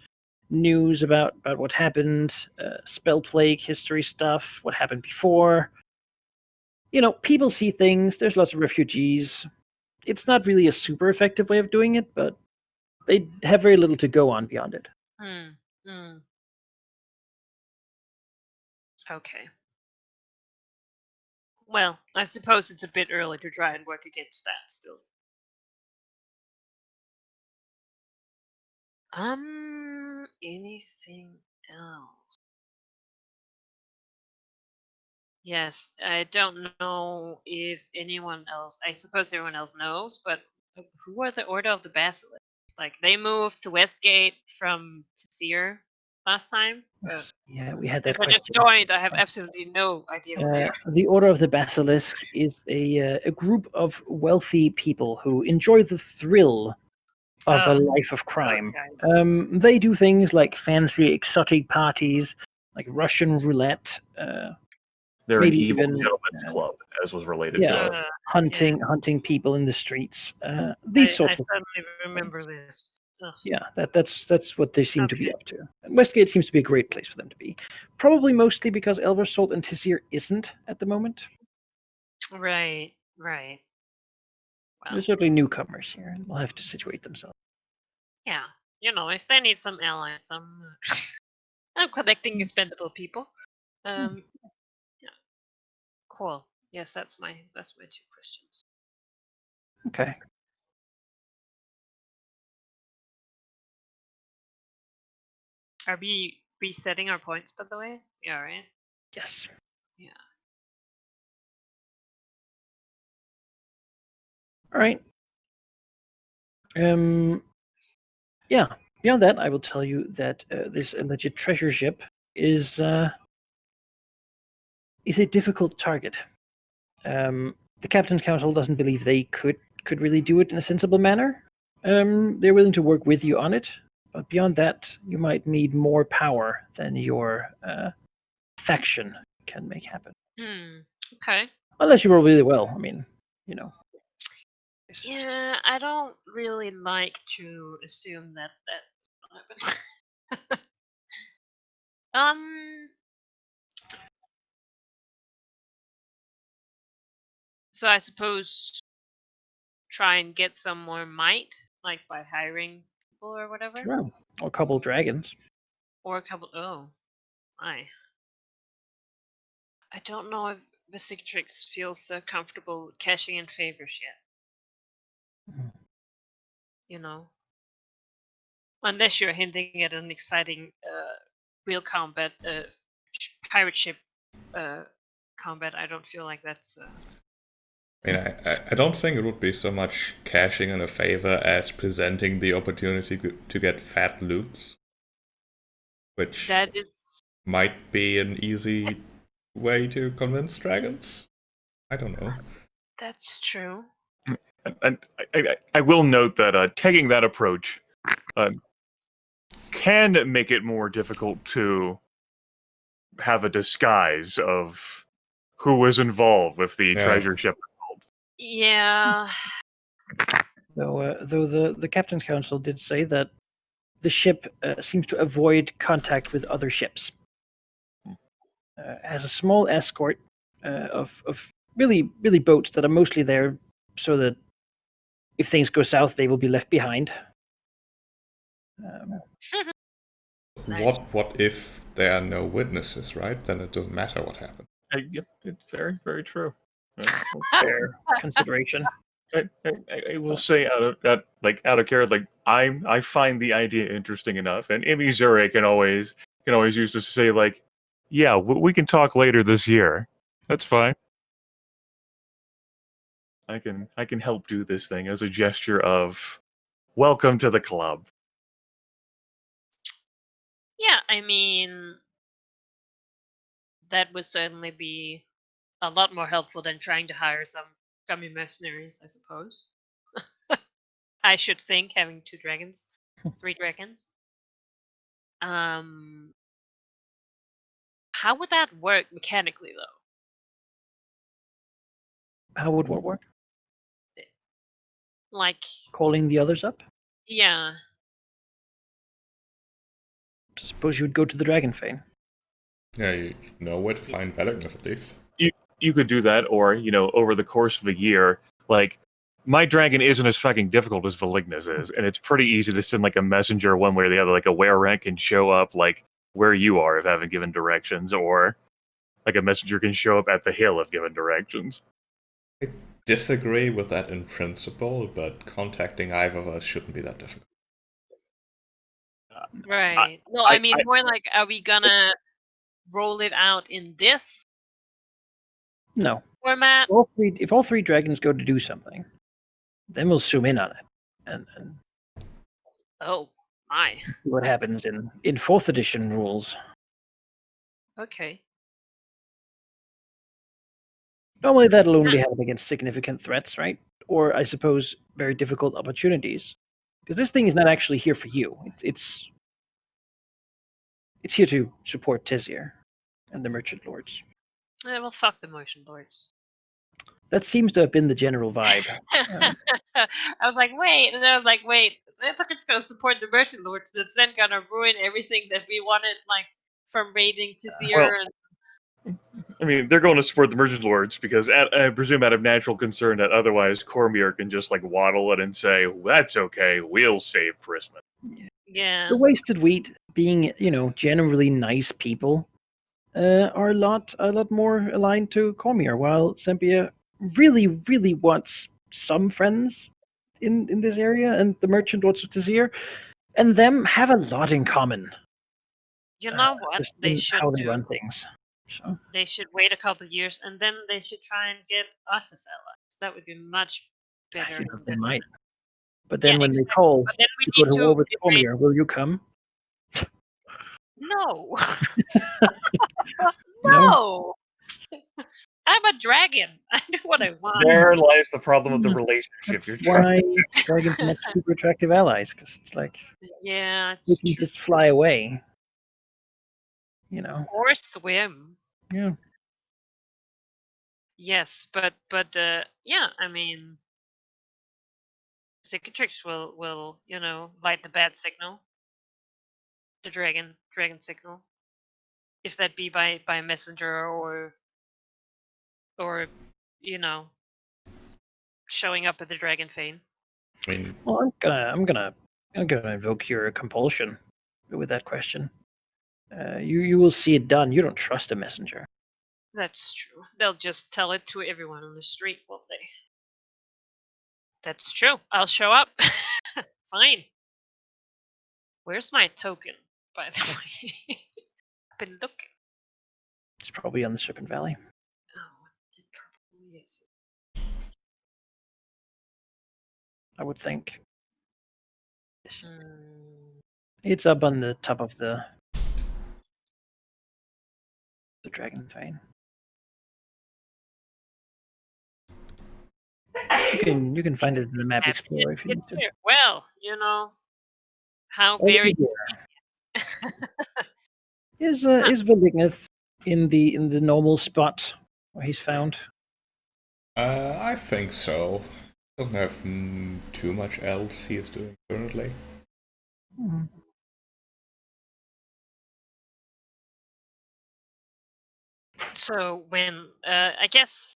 news about what happened, spell plague history stuff, what happened before. You know, people see things. There's lots of refugees. It's not really a super effective way of doing it, but they have very little to go on beyond it. Okay. Well, I suppose it's a bit early to try and work against that still. Anything else? Yes, I don't know if anyone else. I suppose everyone else knows, but who are the Order of the Basilisk? Like they moved to Westgate from Tizir last time. Yeah, we had Since that I just question. joined, I have absolutely no idea who they are. The Order of the Basilisk is a group of wealthy people who enjoy the thrill of a Oh, life of crime. okay. They do things like fancy exotic parties, like Russian roulette, They're maybe an evil even gentleman's club, as was related yeah, to it. hunting people in the streets. These I sorts of suddenly remember this. Ugh. yeah, that's what they seem to be Okay. up to. And Westgate seems to be a great place for them to be. Probably mostly because Elversalt and Tissir isn't at the moment. Right. Well, They're certainly newcomers here, and they'll have to situate themselves. yeah. If they need some allies, I'm collecting expendable people. Yeah. Cool. Yes, that's my 2 questions. Okay. Are we resetting our points, by the way? Yeah, right? Yes. Yeah. All right. Yeah. Beyond that, I will tell you that this alleged treasure ship is a difficult target. The Captain's Council doesn't believe they could really do it in a sensible manner. They're willing to work with you on it, but beyond that, you might need more power than your faction can make happen. Okay. Unless you roll really well. I mean, you know. Yeah, I don't really like to assume that will happen. So I suppose try and get some more might, like by hiring people or whatever, Sure. Or a couple dragons. or a couple. Oh, my. I don't know if Visitrix feels so comfortable cashing in favors yet. Mhm. You know, unless you're hinting at an exciting real combat, pirate ship combat. I don't feel like that's. I mean, I don't think it would be so much cashing in a favor as presenting the opportunity to get fat loots, which That is. might be an easy way to convince dragons. I don't know. That's true. And I will note that taking that approach can make it more difficult to have a disguise of who was involved with the Yeah. treasure ship. Yeah. Though the Captain's Council did say that the ship seems to avoid contact with other ships. Has a small escort of really boats that are mostly there so that if things go south, they will be left behind. Nice. What if there are no witnesses, right? Then it doesn't matter what happened. Yep, it's very, very true. Fair consideration. I will say out of character, I find the idea interesting enough, and Imi Zure can always use this to say yeah, we can talk later this year. That's fine. I can help do this thing as a gesture of welcome to the club. Yeah, I mean, that would certainly be a lot more helpful than trying to hire some dummy mercenaries, I suppose. I should think, having 2 dragons, 3 dragons. How would that work mechanically, though? How would what work? Like, Calling the others up? yeah. Suppose you would go to the Dragon Fane. Yeah, you know where to find Velignus at least. You could do that, or over the course of a year, my dragon isn't as fucking difficult as Velignus is, and it's pretty easy to send a messenger one way or the other, a wear rank can show up where you are if I haven't given directions, or Like a messenger can show up at the hill if given directions. I disagree with that in principle, but contacting either of us shouldn't be that difficult. Right. No, I mean more like, are we gonna roll it out in this No. format? If all three dragons go to do something, then we'll zoom in on it and Oh my. see what happens in 4th edition rules. Okay. Normally that'll only happen against significant threats, right? Or I suppose very difficult opportunities. Because this thing is not actually here for you. It's here to support Tizier and the Merchant Lords. Yeah, well, fuck the Motion Lords. That seems to have been the general vibe. I was like, wait, and then I was like, wait, it's gonna support the Merchant Lords. That's then gonna ruin everything that we wanted, like from raiding Tizier and. I mean, they're going to support the Merchant Lords because, I presume, out of natural concern that otherwise Cormier can just like waddle it and say, well, "That's okay, we'll save Christmas." Yeah. The Wasted Wheat, being generally nice people, are a lot more aligned to Cormier, while Sempia really, really wants some friends in this area, and the Merchant Lords of Tizier and them have a lot in common. You know what Just they in should how they do? run things. So They should wait a couple years and then they should try and get us as allies. That would be much better. they might. But then Yeah, when exactly. they call But then we to go need to to war with iterate- Cormier, will you come? No. No? No. I'm a dragon. I know what I want. There lies the problem of the relationship. That's You're trying. why dragons are not super attractive allies, because it's like Yeah, they it's can true. just fly away. Or swim. Yeah. Yes, but yeah, I mean, Cicatrix will light the bad signal, the dragon signal, if that be by messenger or showing up at the dragon fane. I mean, Well, I'm gonna invoke your compulsion with that question. You will see it done. You don't trust a messenger. That's true. They'll just tell it to everyone on the street, won't they? That's true. I'll show up. Fine. Where's my token, by the way? I've been looking. It's probably on the Serpent Valley. Oh, it probably is. I would think. Hmm. It's up on the top of the Dragon Fane. You can find it in the map explorer if you need to. Well, how Oh, very. Is Valignith in the normal spot where he's found? I think so. Doesn't have too much else he is doing currently. Hmm. So when I guess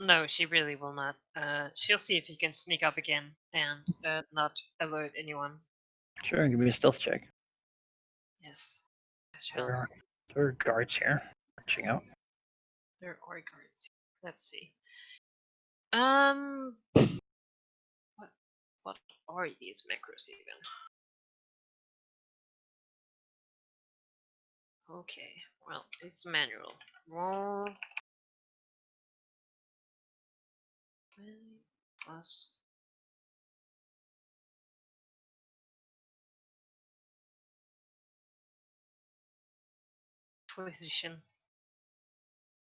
no, she really will not. She'll see if he can sneak up again and not alert anyone. Sure, give me a stealth check. Yes. Sure. There are guards here, marching out. There are guards. Let's see. What are these macros even? Okay, well, it's manual. Roll plus position.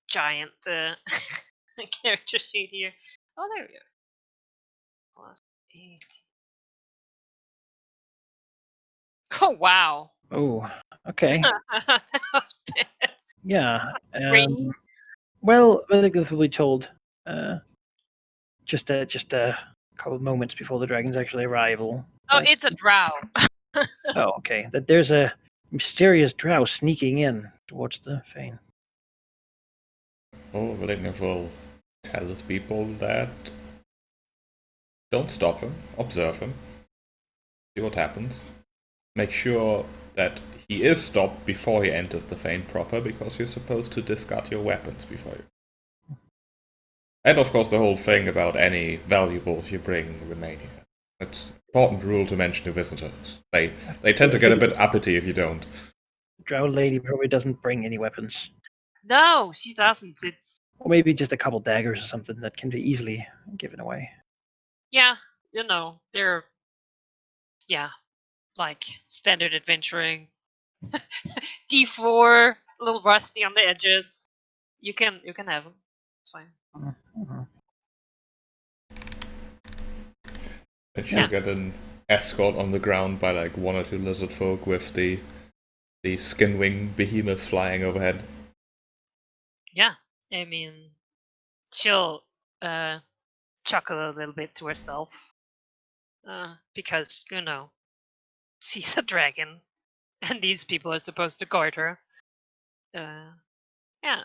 Giant character sheet here. Oh, there we go. Plus 8. Oh, wow. Oh, okay. That was bad. Yeah. Ring? Well, Valignith will be told just a couple of moments before the dragons actually arrive. It's a drow. Oh, okay. That there's a mysterious drow sneaking in towards the Fane. Oh, Valignant will tell his people that don't stop him, observe him, see what happens. Make sure that he is stopped before he enters the Fane proper, because you're supposed to discard your weapons before you. And of course the whole thing about any valuables you bring remain here. It's an important rule to mention to visitors. They tend to get a bit uppity if you don't. Drow lady probably doesn't bring any weapons. No, she doesn't. It's Or maybe just a couple daggers or something that can be easily given away. yeah, they're like standard adventuring. D4, a little rusty on the edges. You can have them. It's fine. Mm-hmm. And she'll get an escort on the ground by like one or two lizard folk with the skin-wing behemoths flying overhead. Yeah, I mean, she'll chuckle a little bit to herself because she's a dragon, and these people are supposed to guard her. Yeah.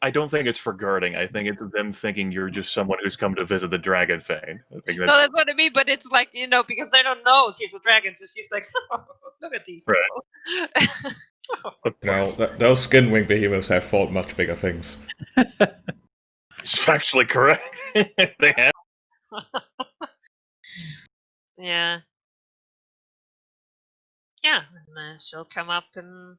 I don't think it's for guarding. I think it's them thinking you're just someone who's come to visit the Dragon Fane. I think No, that's that's what I mean. But it's like because they don't know she's a dragon, so she's like, oh, look at these Right. people. of course. Those skin-wing behemoths have fought much bigger things. It's factually correct. They have. Yeah. Yeah, and she'll come up and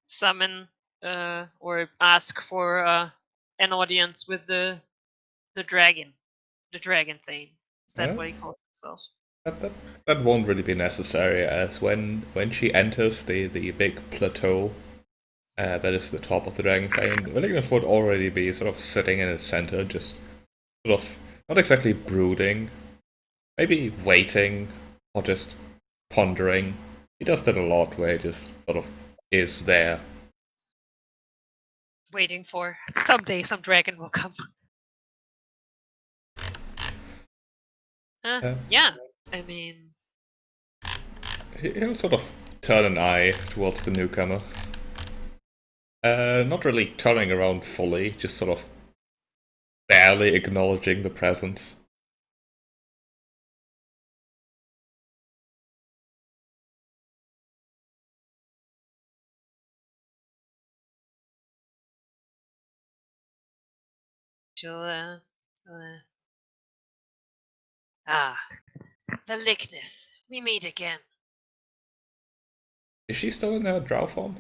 summon or ask for an audience with the dragon, the dragon thing. Is that what he calls himself? That won't really be necessary, as when she enters the big plateau that is the top of the Dragon Fane, Willingness would already be sort of sitting in its center, just sort of not exactly brooding, maybe waiting or just pondering. He does that a lot, where he just sort of is there. Waiting for someday some dragon will come. Yeah, I mean, He'll sort of turn an eye towards the newcomer. Not really turning around fully, just sort of barely acknowledging the presence. she'll the likeness. We meet again. Is she still in her drow form?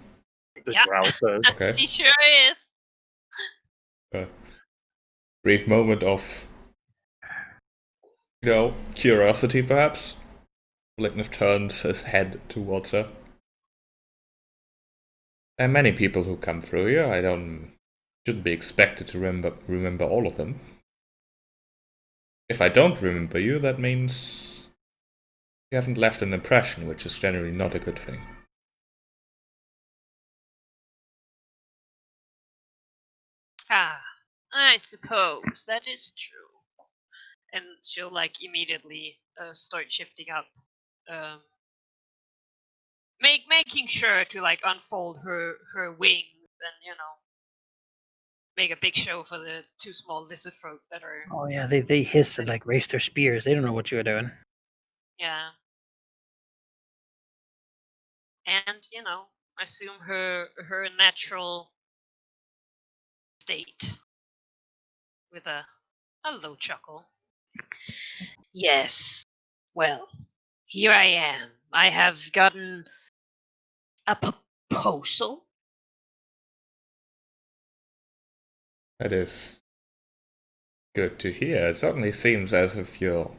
The Yeah. Drow says. Okay. She sure is. Brief moment of, curiosity perhaps. Lignif turns his head towards her. There are many people who come through here. I shouldn't be expected to remember all of them. If I don't remember you, that means you haven't left an impression, which is generally not a good thing. I suppose that is true. And she'll immediately start shifting up, making sure to unfold her wings and make a big show for the two small lizard folk that are. Oh yeah, they hiss and raise their spears. They don't know what you're doing. Yeah. And assume her natural state with a low chuckle. Yes. Well, here I am. I have gotten a proposal. That is good to hear. It certainly seems as if your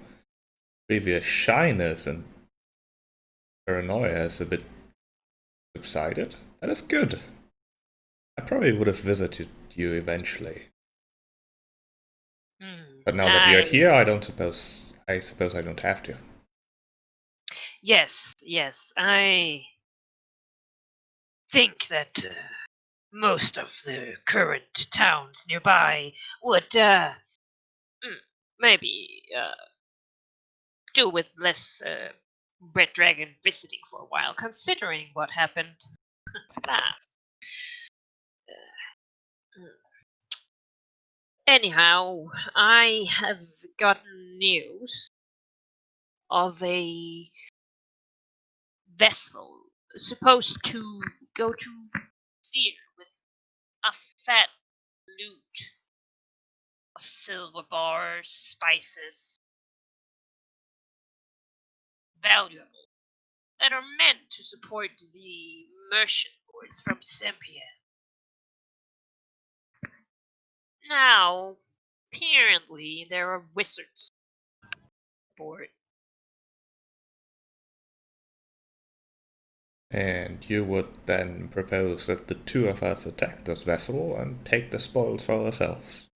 previous shyness and paranoia has a bit subsided. That is good. I probably would have visited you eventually. But now that you're here, I suppose I don't have to. Yes, I think that most of the current towns nearby would maybe do with less red dragon visiting for a while, considering what happened last. Anyhow, I have gotten news of a vessel supposed to go to sea with a fat loot of silver bars, spices, valuable, that are meant to support the merchant boards from Sempia. Now, apparently, there are wizards aboard. And you would then propose that the two of us attack this vessel and take the spoils for ourselves.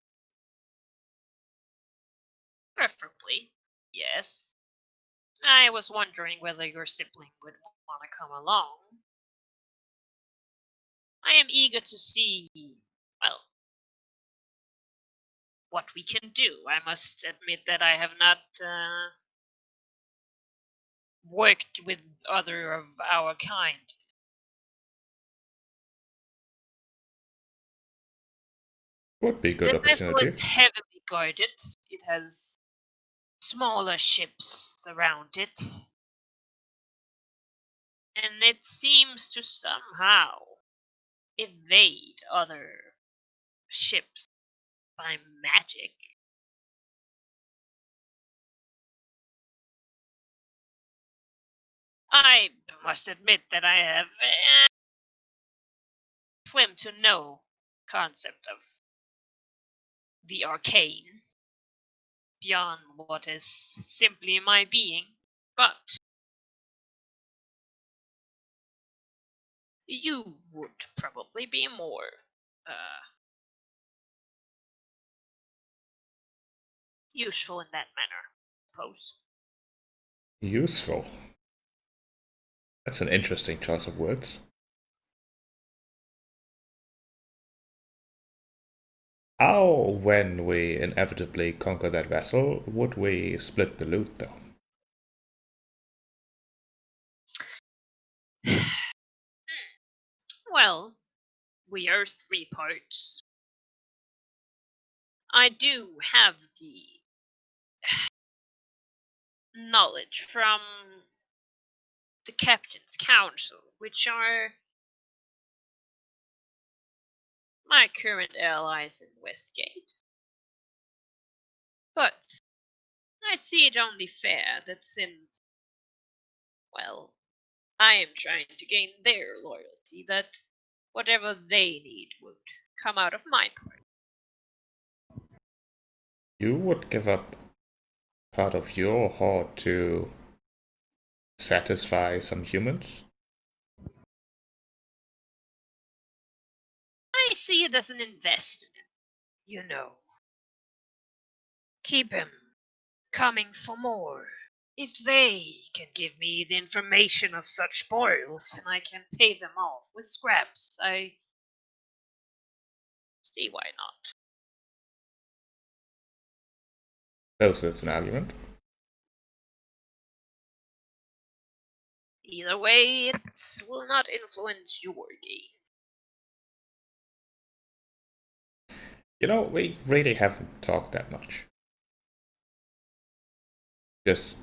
Preferably, yes. I was wondering whether your sibling would want to come along. I am eager to see, well, what we can do. I must admit that I have not worked with other of our kind. Would be a good The vessel opportunity. is heavily guarded. It has smaller ships around it. And it seems to somehow evade other ships by magic. I must admit that I have slim to no concept of the arcane beyond what is simply my being, but you would probably be more useful in that manner, I suppose. Useful. That's an interesting choice of words. How, when we inevitably conquer that vessel, would we split the loot, though? Well, we are 3 parts. I do have the knowledge from the Captain's Council, which are my current allies in Westgate. But I see it only fair that since, well, I am trying to gain their loyalty, that whatever they need would come out of my part. You would give up part of your hoard to satisfy some humans? I see it as an investment, you know. Keep him coming for more. If they can give me the information of such spoils, and I can pay them off with scraps, I see why not. Suppose that's an argument. Either way, it will not influence your game. You know, we really haven't talked that much. Just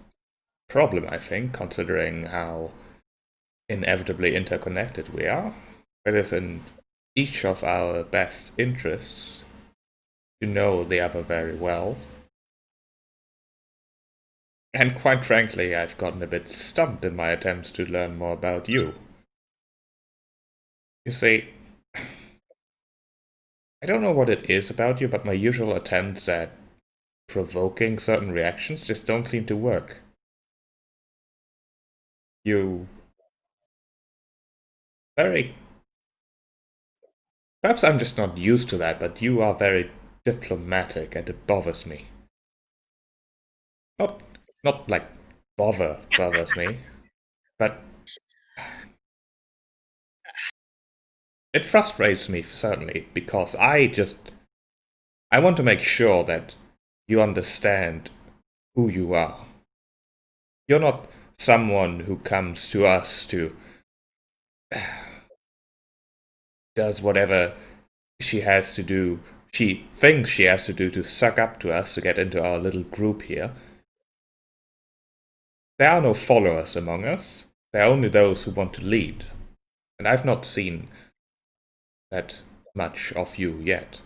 problem, I think, considering how inevitably interconnected we are. It is in each of our best interests to know the other very well. And quite frankly, I've gotten a bit stumped in my attempts to learn more about you. You see, I don't know what it is about you, but my usual attempts at provoking certain reactions just don't seem to work. You very... Perhaps I'm just not used to that, but you are very diplomatic and it bothers me. Not like bothers me, but it frustrates me certainly because I want to make sure that you understand who you are. You're not someone who comes to us to does whatever she has to do, she thinks she has to do to suck up to us to get into our little group here. There are no followers among us. There are only those who want to lead. And I've not seen that much of you yet.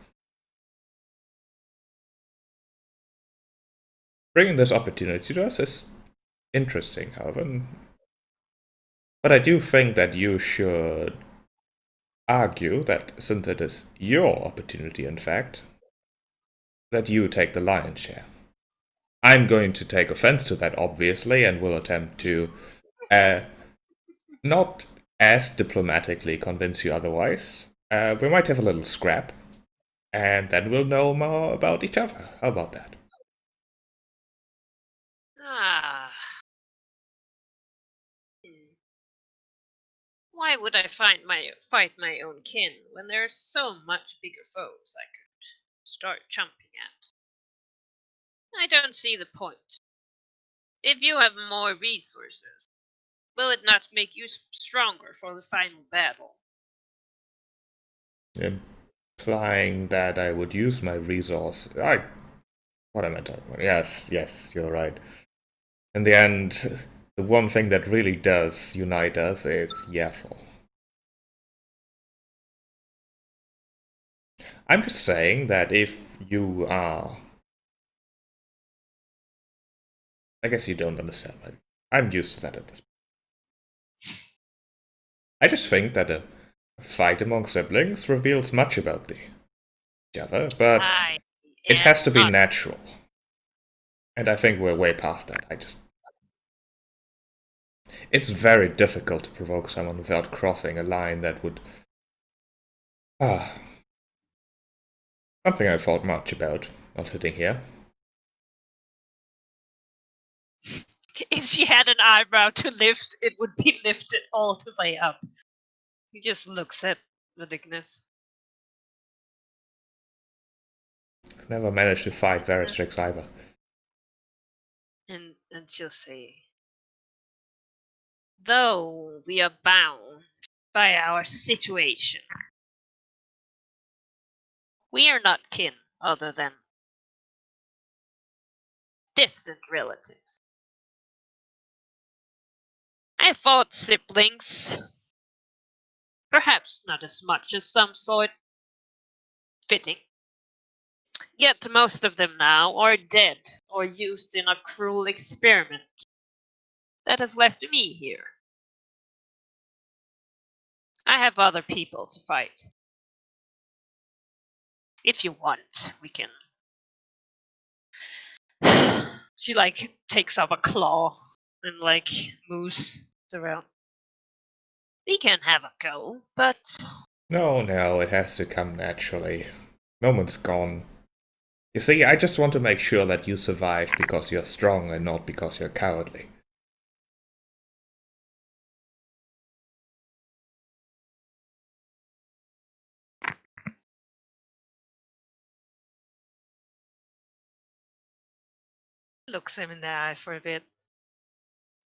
Bringing this opportunity to us is interesting, however. But I do think that you should argue that since it is your opportunity, in fact, that you take the lion's share. I'm going to take offense to that, obviously, and will attempt to not as diplomatically convince you otherwise. We might have a little scrap, and then we'll know more about each other. How about that? Ah. Why would I fight my own kin when there are so much bigger foes I could start jumping at? I don't see the point. If you have more resources, will it not make you stronger for the final battle? Implying that I would use my resource. What am I talking about? Yes, you're right. In the end, the one thing that really does unite us is Yaffle. I'm just saying that if you are... I guess you don't understand. I'm used to that at this point. I just think that a fight among siblings reveals much about each other, but it has to be natural. And I think we're way past that. It's very difficult to provoke someone without crossing a line that would... Something I thought much about while sitting here. If she had an eyebrow to lift, it would be lifted all the way up. He just looks at ridiculous. I've never managed to fight Veristrix either. And she'll say, though we are bound by our situation, we are not kin other than distant relatives. I thought siblings, perhaps not as much as some thought fitting. Yet most of them now are dead or used in a cruel experiment that has left me here. I have other people to fight. If you want, we can. She takes up a claw and moves around. We can have a go, but No, it has to come naturally. Moment's gone. You see, I just want to make sure that you survive because you're strong and not because you're cowardly. looks him in the eye for a bit,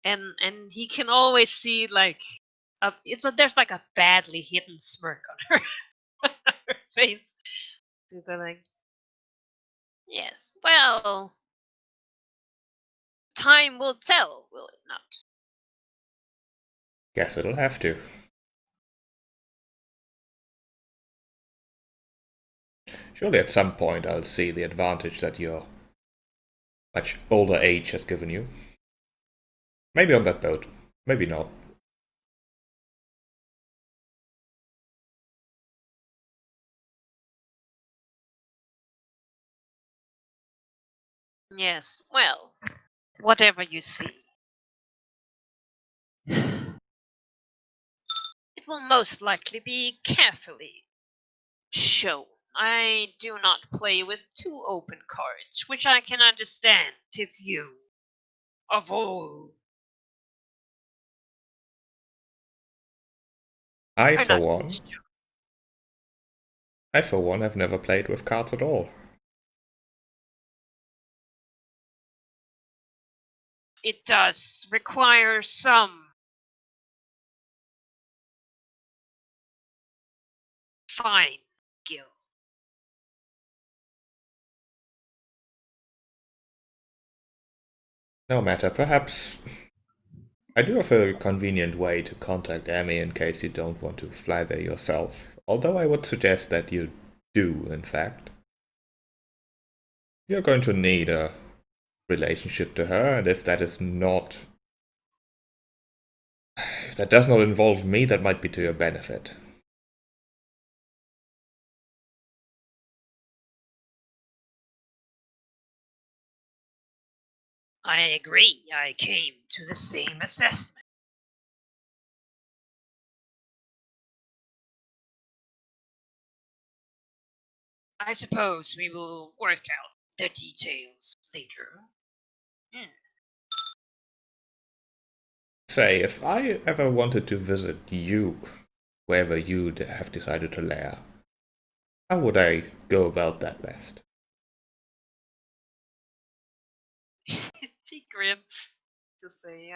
and he can always see there's a badly hidden smirk on her face. To the yes, well, time will tell, will it not? Guess it'll have to. Surely at some point I'll see the advantage that your much older age has given you. Maybe on that boat. Maybe not. Yes, well, whatever you see. It will most likely be carefully shown. I do not play with too open cards, which I can understand if you, of all, I, are for not one, used to. have never played with cards at all. It does require some fine skill. No matter, perhaps I do have a convenient way to contact Emmy in case you don't want to fly there yourself. Although I would suggest that you do, in fact. You're going to need a relationship to her, and if that is not... If that does not involve me, that might be to your benefit. I agree. I came to the same assessment. I suppose we will work out the details later. Say, if I ever wanted to visit you, wherever you'd have decided to lair, how would I go about that best? She grins to say,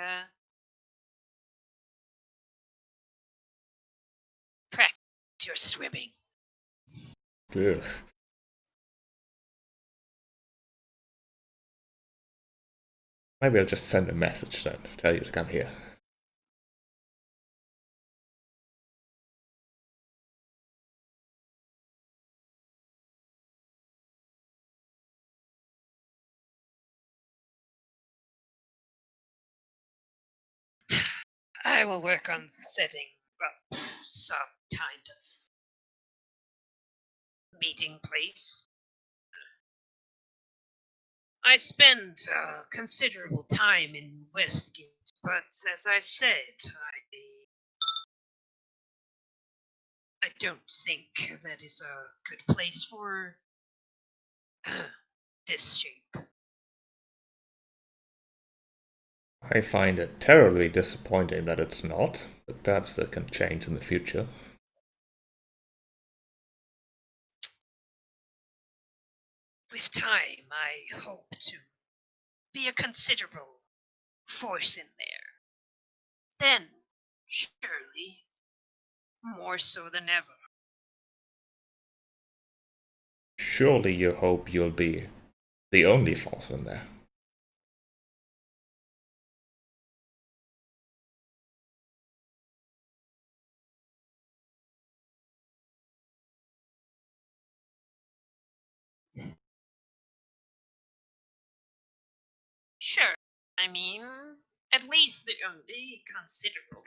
practice your swimming. Ugh. Maybe I'll just send a message then, tell you to come here. I will work on setting up some kind of meeting place. I spent considerable time in Westgate, but as I said, I don't think that is a good place for this shape. I find it terribly disappointing that it's not, but perhaps that can change in the future. With time, I hope to be a considerable force in there. Then, surely, more so than ever. Surely you hope you'll be the only force in there. Sure, I mean, at least the only considerable.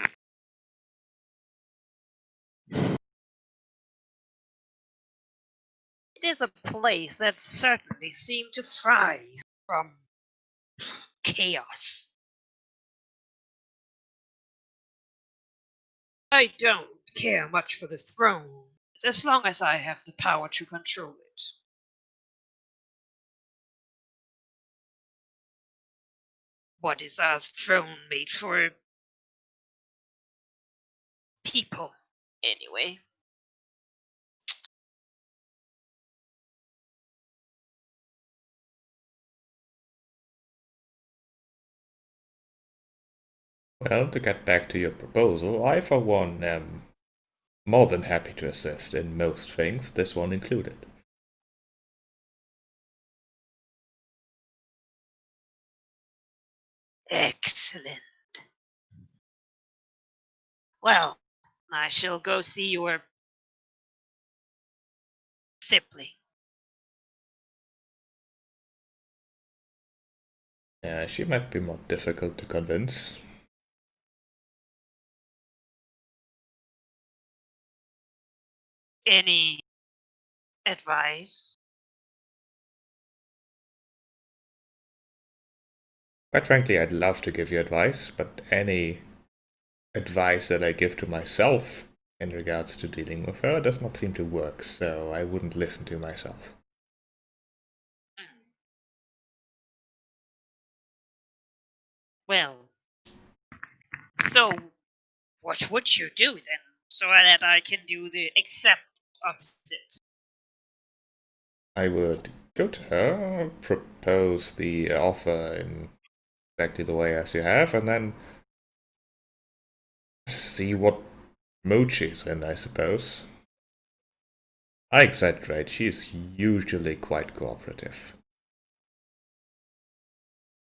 It is a place that certainly seemed to thrive from chaos. I don't care much for the throne, as long as I have the power to control it. What is a throne made for? People, anyway. Well, to get back to your proposal, I for one am more than happy to assist in most things, this one included. Excellent. Well, I shall go see your sibling. Yeah, she might be more difficult to convince. Any advice? Quite frankly, I'd love to give you advice, but any advice that I give to myself in regards to dealing with her does not seem to work, so I wouldn't listen to myself. Well, so what would you do then, so that I can do the exact opposite? I would go to her, propose the offer in exactly the way as you have, and then see what mood she's in, I suppose. I exaggerate, she is usually quite cooperative.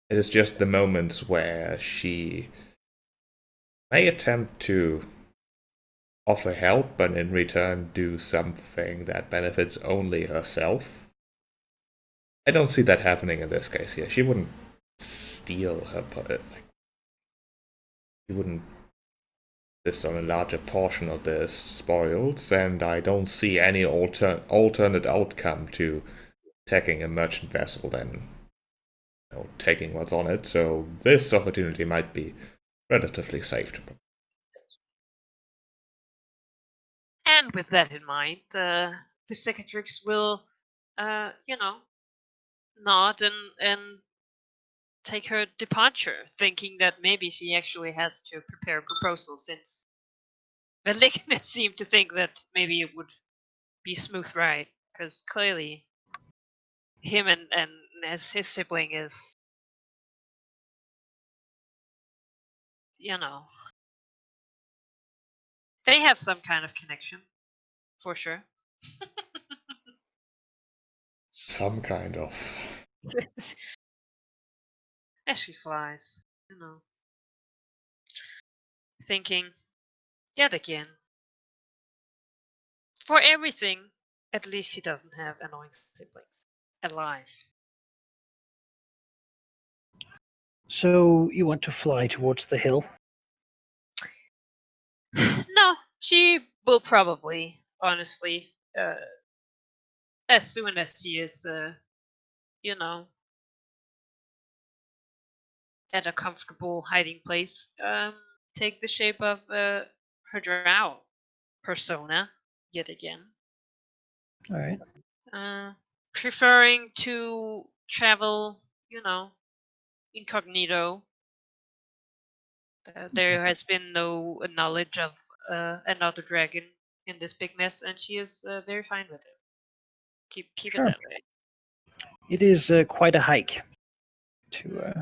It is just the moments where she may attempt to offer help, but in return do something that benefits only herself. I don't see that happening in this case here. She wouldn't steal her she wouldn't insist on a larger portion of the spoils, and I don't see any alternate outcome to attacking a merchant vessel than taking what's on it. So this opportunity might be relatively safe to. And with that in mind, the Cicatrix will, nod and take her departure, thinking that maybe she actually has to prepare a proposal, since Malignant seemed to think that maybe it would be smooth ride, because clearly him and his sibling is, they have some kind of connection, for sure. Some kind of. As she flies, thinking, yet again, for everything, at least she doesn't have annoying siblings alive. So you want to fly towards the hill? No, she will probably, honestly, as soon as she is, at a comfortable hiding place, take the shape of her drow persona yet again. All right. Preferring to travel, incognito. There has been no knowledge of another dragon in this big mess, and she is very fine with it. Keep Sure. it that way. It is quite a hike to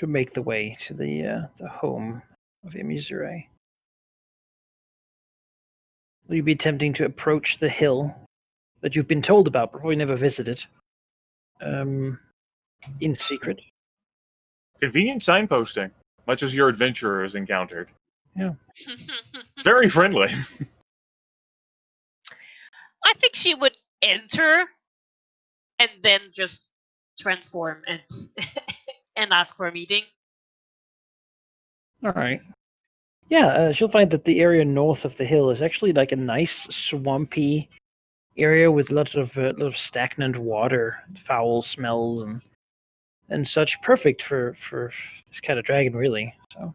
make the way to the home of Imizure. Will you be attempting to approach the hill that you've been told about before you never visited, in secret? Convenient signposting, much as your adventurer has encountered. Yeah. Very friendly. I think she would enter and then just transform and and ask for a meeting. All right. Yeah, she'll find that the area north of the hill is actually like a nice swampy area with lots of stagnant water, foul smells, and such. Perfect for this kind of dragon, really. So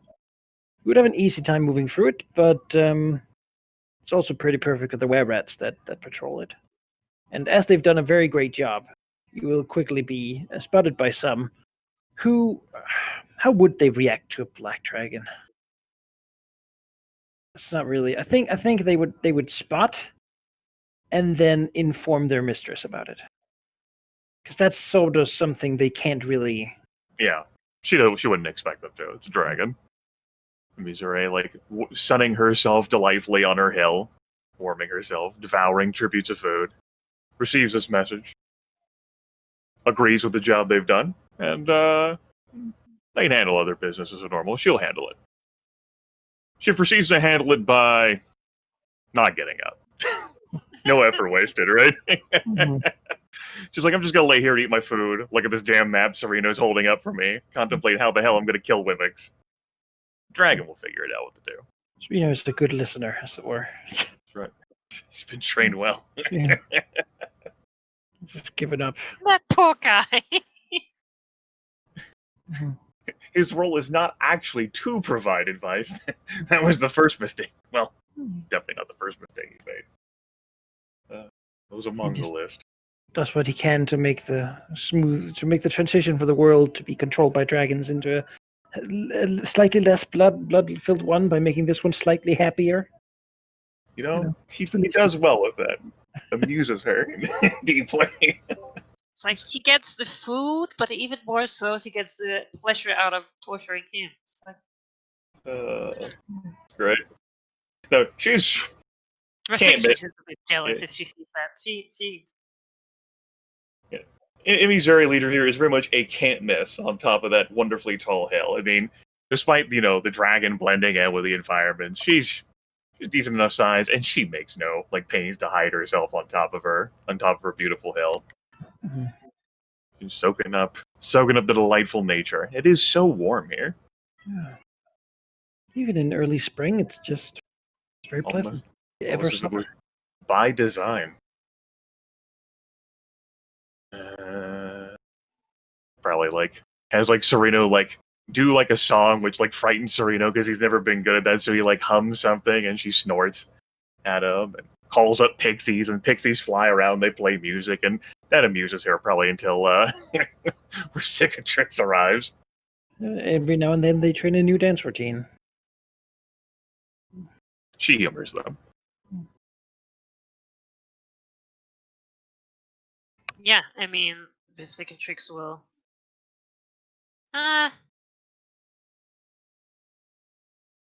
you would have an easy time moving through it, but it's also pretty perfect with the were-rats that patrol it. And as they've done a very great job, you will quickly be spotted by some who. How would they react to a black dragon? It's not really. I think they would spot and then inform their mistress about it, because that's sort of something they can't really. Yeah, she wouldn't expect them to. It's a dragon. Misere, sunning herself delightfully on her hill, warming herself, devouring tributes of food, receives this message, agrees with the job they've done, and they handle other business as normal. She'll handle it. She proceeds to handle it by not getting up. No effort wasted, right? Mhm. She's like, I'm just going to lay here and eat my food, look at this damn map Serena's holding up for me, contemplate how the hell I'm going to kill Wimix. Dragon will figure it out what to do. It's a good listener, as it were. That's right. He's been trained well. Yeah. Just give it up. That poor guy. Mhm. His role is not actually to provide advice. That was the first mistake. Well, definitely not the first mistake he made. It was among the list. Does what he can to make the transition for the world to be controlled by dragons into a slightly less blood-filled one by making this one slightly happier. He does well with that. Amuses her deeply. It's like she gets the food, but even more so, she gets the pleasure out of torturing him. It's like, Great. No, she's Cicatrix is a bit jealous if she sees that. She. Missouri leader here is very much a can't miss on top of that wonderfully tall hill. I mean, despite the dragon blending in with the environment, she's decent enough size, and she makes no pains to hide herself on top of her beautiful hill. Mhm. She's soaking up the delightful nature. It is so warm here. Yeah. Even in early spring, it's very pleasant. Ever Almost as if it was summer. by design. Probably has Sereno do a song which frightens Sereno because he's never been good at that, so he hums something and she snorts at him and calls up pixies, and pixies fly around, they play music, and that amuses her probably until where Cicatrix arrives. Every now and then they train a new dance routine. She humors them. Yeah, I mean, the Cicatrix will.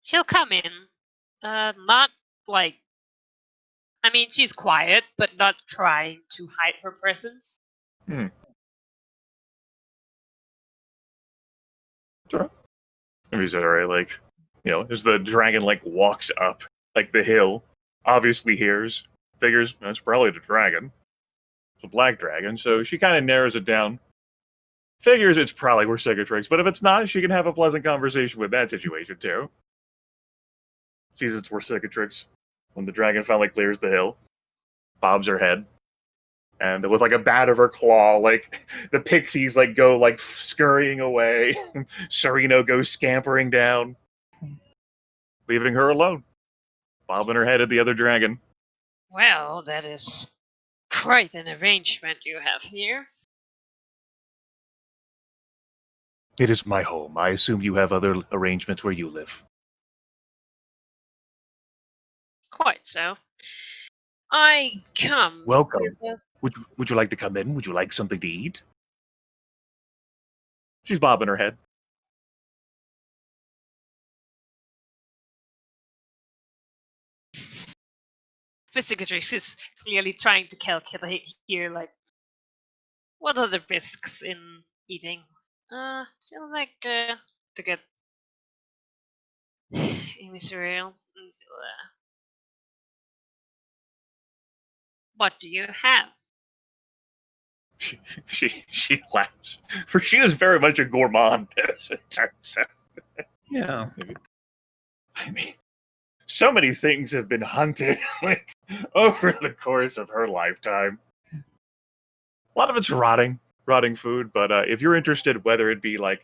She'll come in. Not like. I mean, she's quiet, but not trying to hide her presence. Sure. He's alright, as the dragon walks up the hill, obviously figures that's probably the dragon. It's a black dragon, so she kind of narrows it down. Figures it's probably where Cicatrix, but if it's not, she can have a pleasant conversation with that situation too. Sees it's where Cicatrix. When the dragon finally clears the hill, bobs her head, and with a bat of her claw, the pixies go scurrying away. Sereno goes scampering down, leaving her alone, bobbing her head at the other dragon. Well, that is quite an arrangement you have here. It is my home. I assume you have other arrangements where you live. Quite so. I come. Welcome. with Would you like to come in? Would you like something to eat? She's bobbing her head. Cicatrix is clearly trying to calculate here, what are the risks in eating? So to get immaterial. What do you have? She laughs, for she is very much a gourmand, as it turns out. Yeah. I mean, so many things have been hunted over the course of her lifetime. A lot of it's rotting food, but if you're interested, whether it be if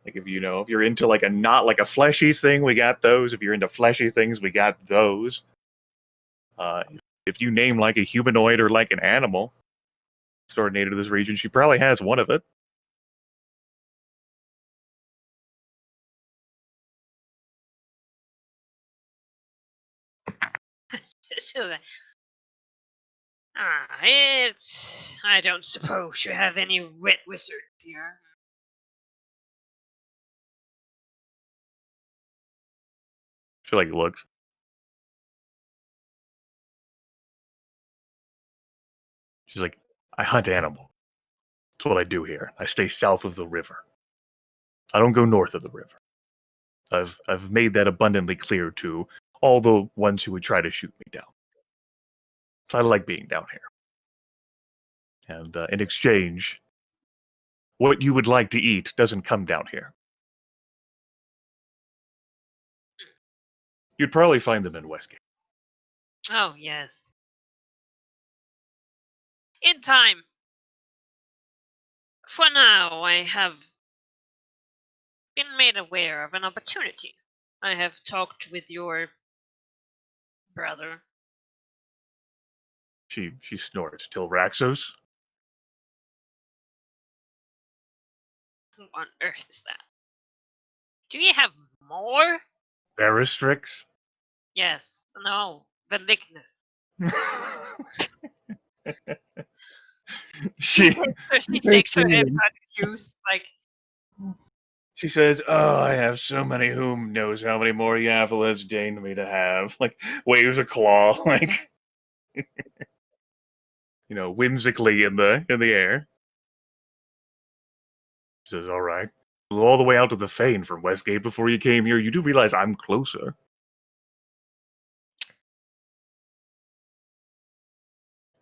if you're into a not a fleshy thing, we got those. If you're into fleshy things, we got those. If you name a humanoid or an animal, sort of native to this region, she probably has one of it. I don't suppose you have any wet wizards here. She looks. She's like, I hunt animal. That's what I do here. I stay south of the river. I don't go north of the river. I've made that abundantly clear to all the ones who would try to shoot me down. So I like being down here. And in exchange, what you would like to eat doesn't come down here. You'd probably find them in Westgate. Oh, yes. In time. For now, I have been made aware of an opportunity. I have talked with your brother. She snorts. Tilraxos? Who on earth is that? Do you have more? Baristrix? Yes. No. Benignus. she She takes her excuse, She says, "Oh, I have so many. Whom knows how many more Yaffle has deigned me to have?" Waves a claw, whimsically in the air. She says, "All right, flew all the way out to the Fane from Westgate before you came here. You do realize I'm closer.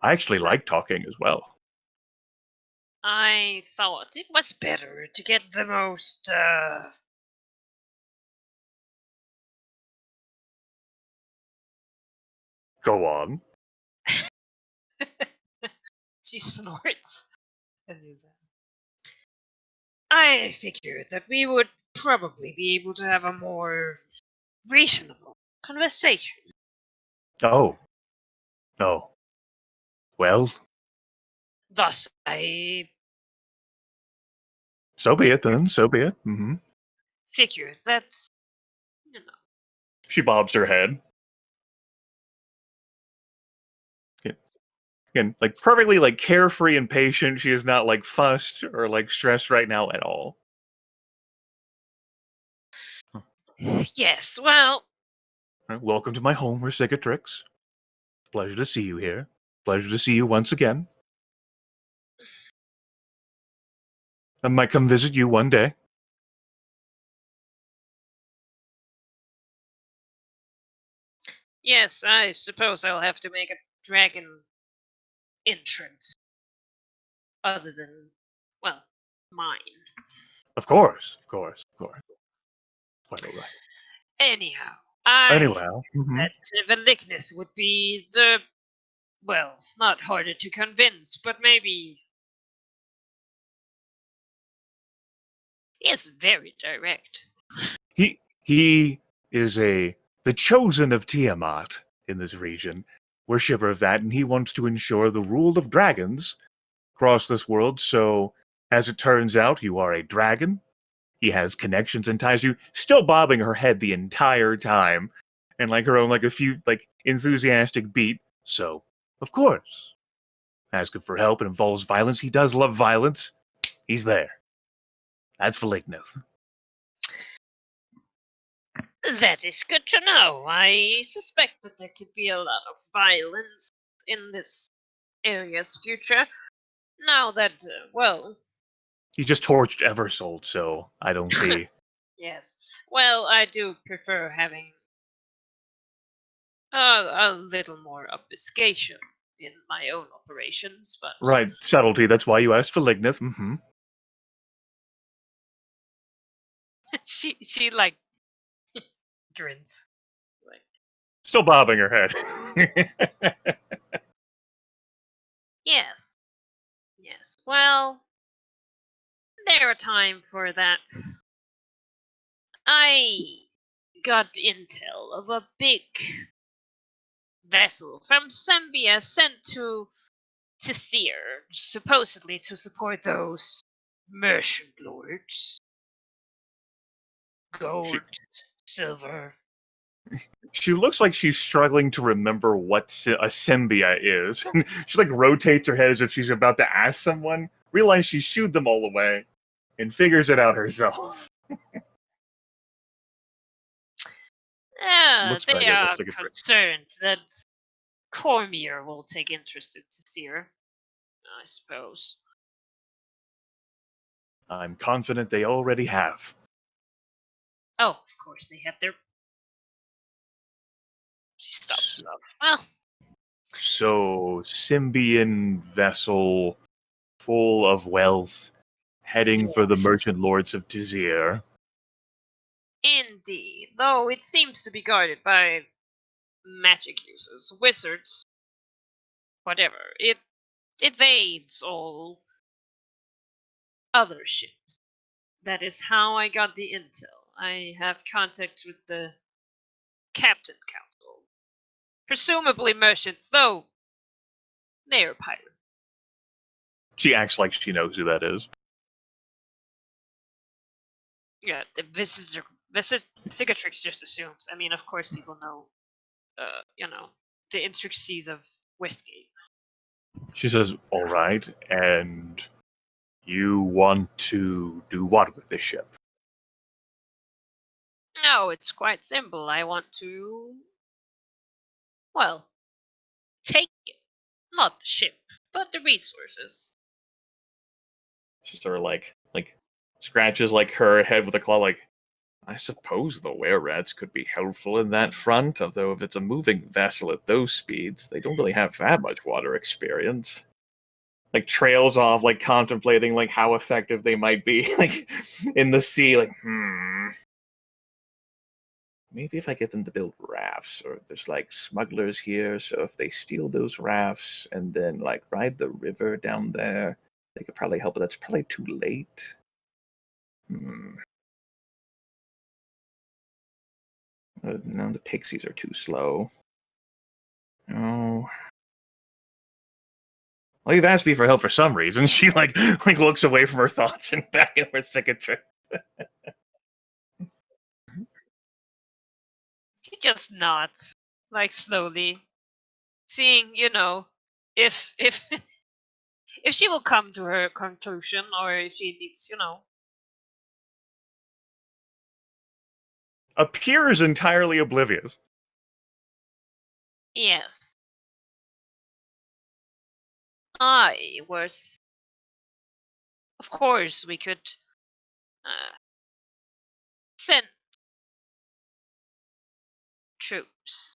I actually like talking as well. I thought it was better to get the most, Go on. She snorts. I figured that we would probably be able to have a more reasonable conversation. Oh. Oh. Well, Thus, I so be it then. So be it. Mm-hmm. figured that, you know, She bobs her head. Again, like perfectly like carefree and patient. She is not like fussed or like stressed right now at all. yes, well, Right, welcome to my home, Resigatrix. Pleasure to see you here. Pleasure to see you once again. I might come visit you one day. yes, I suppose I'll have to make a dragon entrance. Other than, well, mine. Of course. Quite all right. Anyhow, I Anyway, that Velignus would be the, well, not harder to convince, but maybe he is very direct. he is the chosen of Tiamat in this region, worshipper of that, and he wants to ensure the rule of dragons across this world. So, as it turns out, you are a dragon. He has connections and ties. You still bobbing her head the entire time, and like her own like a few like enthusiastic beat. So, of course, asking for help. It involves violence. He does love violence. He's there. That's Velignith. That is good to know. I suspect that there could be a lot of violence in this area's future. Now that, well, He just torched Eversold, so I don't see. yes. Well, I do prefer having a little more obfuscation in my own operations, but Right, subtlety. That's why you asked for Lignith. Mm-hmm. she like grins. Like, Still bobbing her head. yes. Yes. Well, there are time for that. I got intel of a big vessel from Zambia sent to Tisir, supposedly to support those merchant lords. Gold, silver. She looks like she's struggling to remember what a symbia is. She like rotates her head as if she's about to ask someone, realize she shooed them all away, and figures it out herself. Looks They very are looks like a trick. concerned that Cormier will take interest in Tisir, I suppose. I'm confident they already have. Oh, of course, they have their. She stops up. Well, So, Symbian vessel full of wealth, heading for the yes. merchant lords of Tizir. Indeed, though it seems to be guarded by magic users, wizards, whatever. It evades all other ships. That is how I got the intel. I have contact with the Captain Council. Presumably merchants, though they are pirates. She acts like she knows who that is. Yeah, Cicatrix just assumes. I mean, of course, people know, the intricacies of Westgate. She says, all right, and you want to do what with this ship? No, it's quite simple. I want to, well, take it. Not the ship, but the resources. She sort of like scratches like her head with a claw, like, I suppose the were-rats could be helpful in that front, although if it's a moving vessel at those speeds, they don't really have that much water experience. Like, trails off, like, contemplating, like, how effective they might be, like, in the sea, like, maybe if I get them to build rafts, or there's, like, smugglers here, so if they steal those rafts and then, like, ride the river down there, they could probably help, but that's probably too late. No, the pixies are too slow. Oh. Well, you've asked me for help for some reason. She like looks away from her thoughts and back in her cicatrice. She just nods, like slowly, seeing, if if she will come to her conclusion or if she needs, Appears entirely oblivious. Yes. I was. Of course, we could send troops.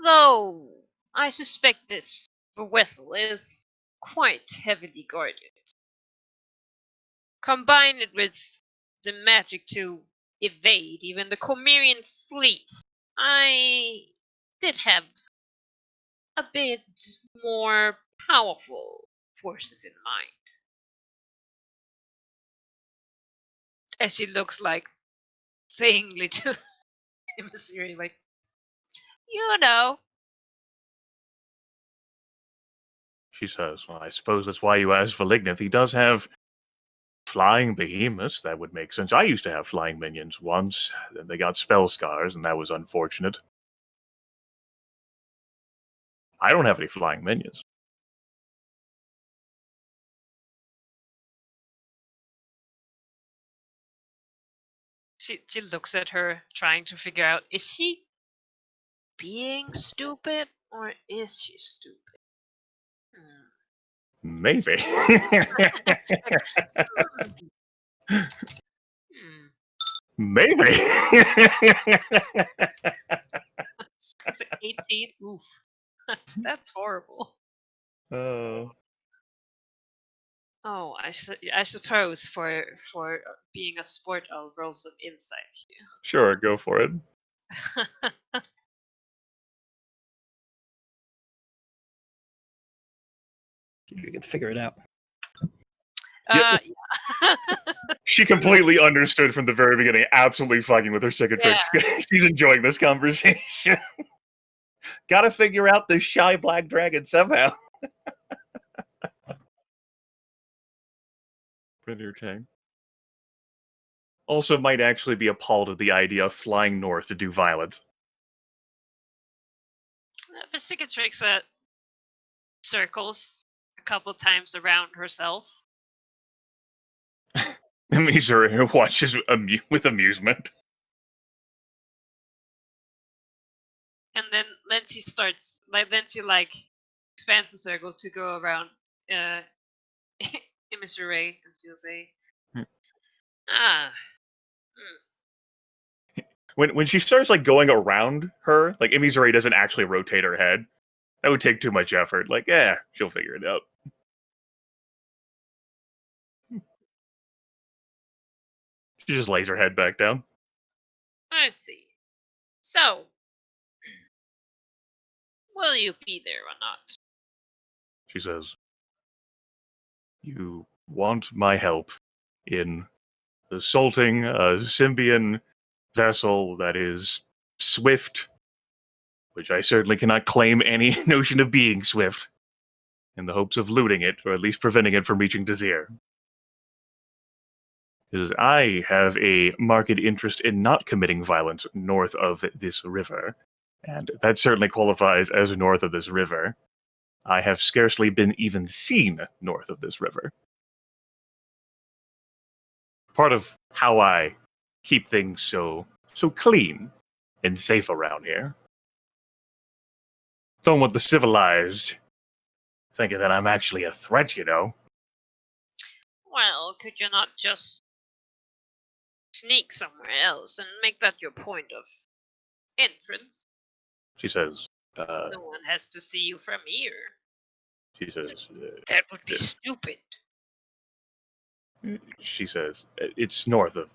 Though, I suspect this vessel is quite heavily guarded. Combine it with the magic to evade even the Comerian fleet. I did have a bit more powerful forces in mind. As she looks like sayingly to Emissary, like, you know. She says, well, I suppose that's why you asked for Lignith. He does have flying behemoths. That would make sense. I used to have flying minions once. Then they got spell scars, and that was unfortunate. I don't have any flying minions. She looks at her, trying to figure out, is she being stupid or is she stupid? Maybe. Maybe. 18? Oof. That's horrible. Oh. Oh, I suppose for being a sport, I'll roll some insight Sure, go for it. here. You can figure it out. Yeah. She completely understood from the very beginning, absolutely fucking with her cicatrix. She's enjoying this conversation. Gotta figure out this shy black dragon somehow. Pretty tang. Also might actually be appalled at the idea of flying north to do violence. Cicatrix circles a couple times around herself. Missouri watches with amusement. And then she starts, expands the circle to go around Emissary, and she'll say, When she starts like going around her, like Emissary doesn't actually rotate her head. That would take too much effort. Like, she'll figure it out. She just lays her head back down. I see. So, will you be there or not? She says, you want my help in assaulting a Symbian vessel that is swift, which I certainly cannot claim any notion of being swift, in the hopes of looting it, or at least preventing it from reaching Dazir. Because I have a marked interest in not committing violence north of this river, and that certainly qualifies as north of this river. I have scarcely been even seen north of this river. Part of how I keep things so clean and safe around here. Don't want the civilized thinking that I'm actually a threat, you know. Well, could you not just sneak somewhere else and make that your point of entrance. She says, No one has to see you from here. she says, That would be yeah. stupid. She says, it's north of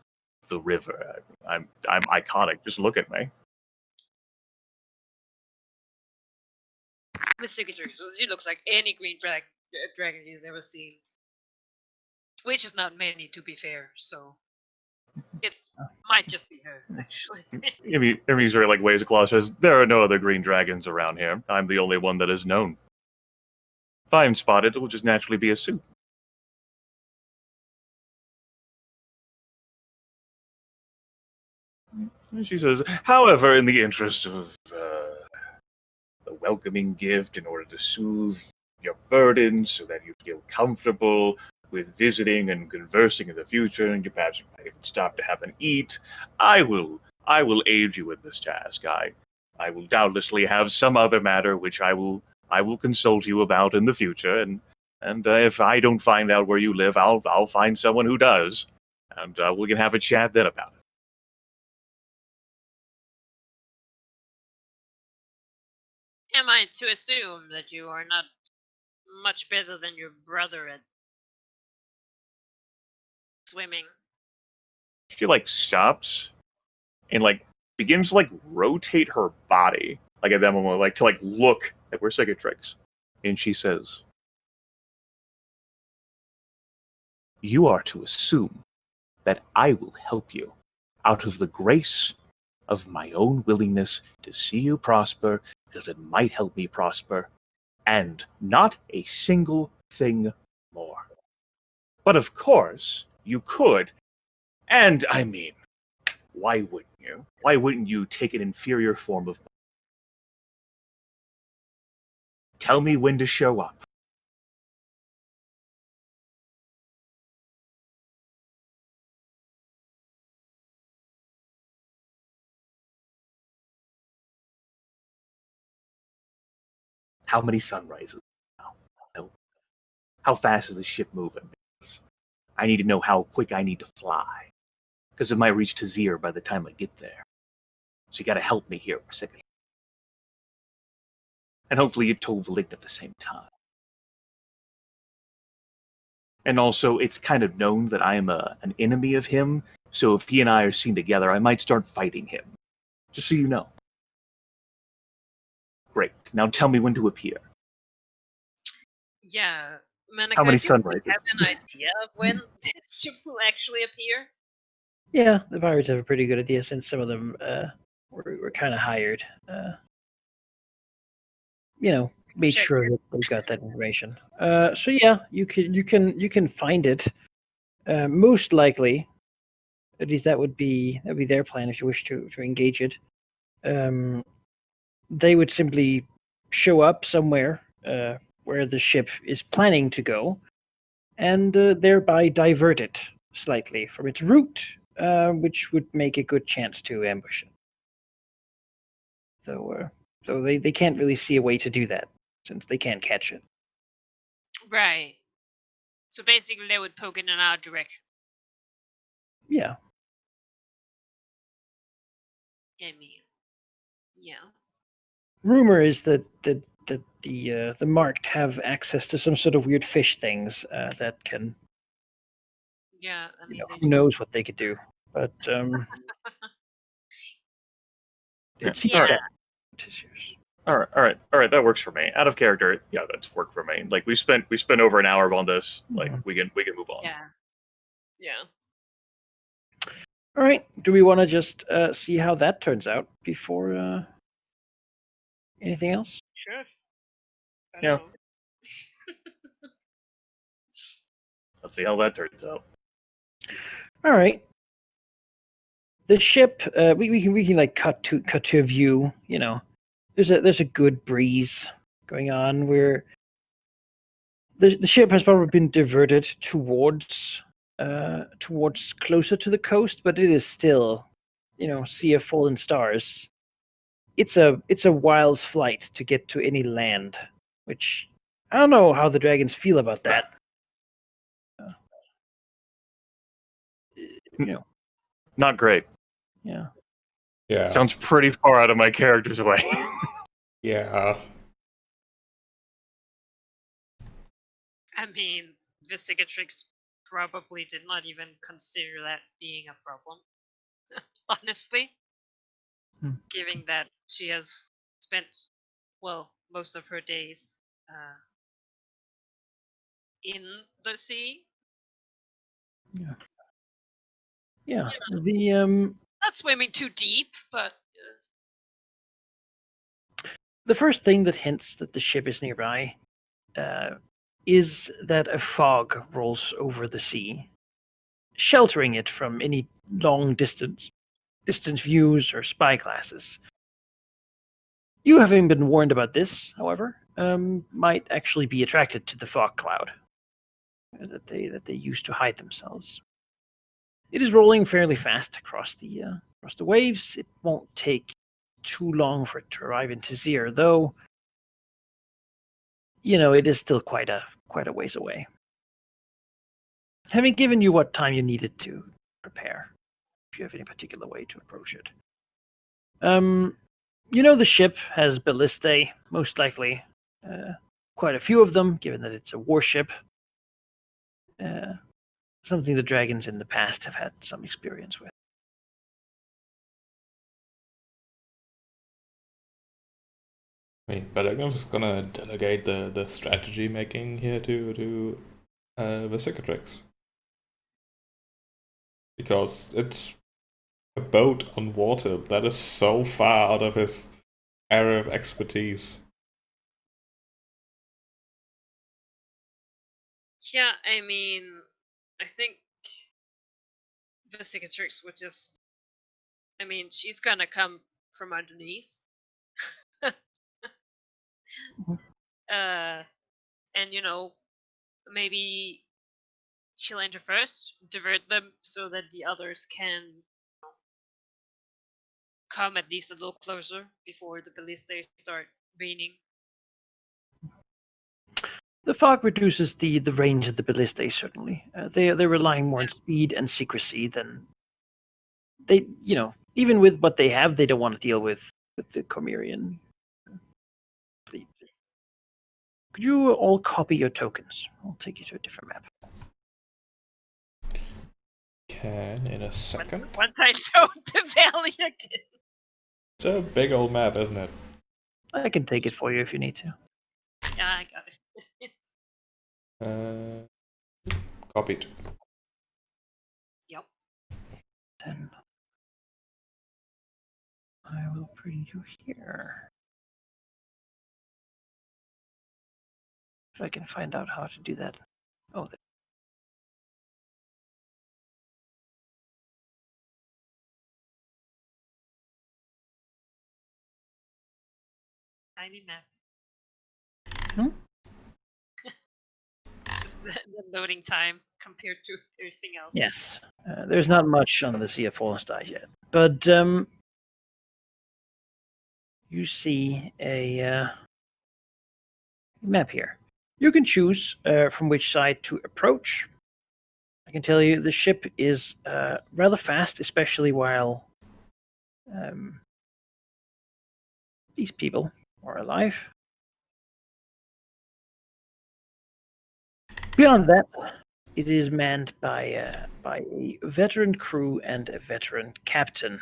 the river. I'm iconic. Just look at me. Miss Signature, so she looks like any green dragon she's ever seen. Which is not many, to be fair, so it's might just be her, actually. Amy sort of like waves a claw, says, there are no other green dragons around here. I'm the only one that is known. If I am spotted, it will just naturally be a suit. And she says, however, in the interest of a welcoming gift, in order to soothe your burdens so that you feel comfortable with visiting and conversing in the future, and you perhaps might even stop to have an eat, I will aid you in this task. I will doubtlessly have some other matter which I will consult you about in the future, and if I don't find out where you live, I'll find someone who does, and we can have a chat then about it. Am I to assume that you are not much better than your brother at swimming? She like stops and like begins to like rotate her body like at that moment, like to like look at where Cicatrix, and she says, "You are to assume that I will help you out of the grace of my own willingness to see you prosper, because it might help me prosper, and not a single thing more. But of course, you could, and I mean, why wouldn't you? Why wouldn't you take an inferior form of... Tell me when to show up." How many sunrises now? How fast is the ship moving? Because I need to know how quick I need to fly. Because it might reach Tazir by the time I get there. So you gotta help me here for a second. And hopefully you told Valign at the same time. And also, it's kind of known that I am an enemy of him, so if he and I are seen together, I might start fighting him. Just so you know. Great. Now tell me when to appear. Yeah, Manaka, How many do you sunrises? have an idea of when this ship will actually appear? Yeah, the pirates have a pretty good idea since some of them were kind of hired. Made Check sure that they got that information. So yeah, you can find it. Most likely, at least that would be their plan if you wish to engage it. They would simply show up somewhere where the ship is planning to go, and thereby divert it slightly from its route, which would make a good chance to ambush it. So they can't really see a way to do that since they can't catch it. Right. So basically, they would poke it in our direction. Yeah. I mean, yeah. Rumor is that the marked have access to some sort of weird fish things that can, Yeah, I mean, they who knows what they could do, but it seems Yeah. that it is yours. All right. That works for me. Out of character, yeah, that's work for me. Like we spent over an hour on this. Like Mhm. we can move on. Yeah. Yeah. All right. Do we want to just see how that turns out before anything else? Sure. I Yeah. know. Let's see how that turns out. All right. The ship, we can like cut to a view. There's a good breeze going on where the ship has probably been diverted towards closer to the coast, but it is still, sea of fallen stars. It's a while's flight to get to any land, which I don't know how the dragons feel about that. You know, Not great. Yeah. Yeah. Sounds pretty far out of my character's way. Yeah. I mean, the cicatrix probably did not even consider that being a problem. Honestly, given that she has spent, well, most of her days in the sea. Yeah. The Not swimming too deep, but the first thing that hints that the ship is nearby is that a fog rolls over the sea, sheltering it from any long distance views or spy glasses. You, having been warned about this, however, might actually be attracted to the fog cloud that they use to hide themselves. It is rolling fairly fast across the waves. It won't take too long for it to arrive in Tizir, though. It is still quite a ways away. Having given you what time you needed to prepare, if you have any particular way to approach it. The ship has ballistae, most likely quite a few of them, given that it's a warship. Something the dragons in the past have had some experience with. I mean, but I'm just gonna delegate the strategy making here to the cicatrix. Because it's a boat on water. That is so far out of his area of expertise. yeah, I mean, I think the cicatrix would just. I mean, she's gonna come from underneath. And maybe she'll enter first, divert them so that the others can come at least a little closer before the ballistae start raining. The fog reduces the range of the ballistae, certainly. They're relying more on speed and secrecy than they, even with what they have, they don't want to deal with the Cormyrian fleet. Could you all copy your tokens? I'll take you to a different map. Can in a second. Once I showed the valley again. It's a big old map, isn't it? I can take it for you if you need to. Yeah, I got it. Copied. Yep. Then I will bring you here. If I can find out how to do that. Oh, there. Tiny map. Hmm? Just the loading time compared to everything else. Yes. There's not much on the Sea of Fallen Stars yet. But you see a map here. You can choose from which side to approach. I can tell you the ship is rather fast, especially while these people are alive. Beyond that, it is manned by a veteran crew and a veteran captain,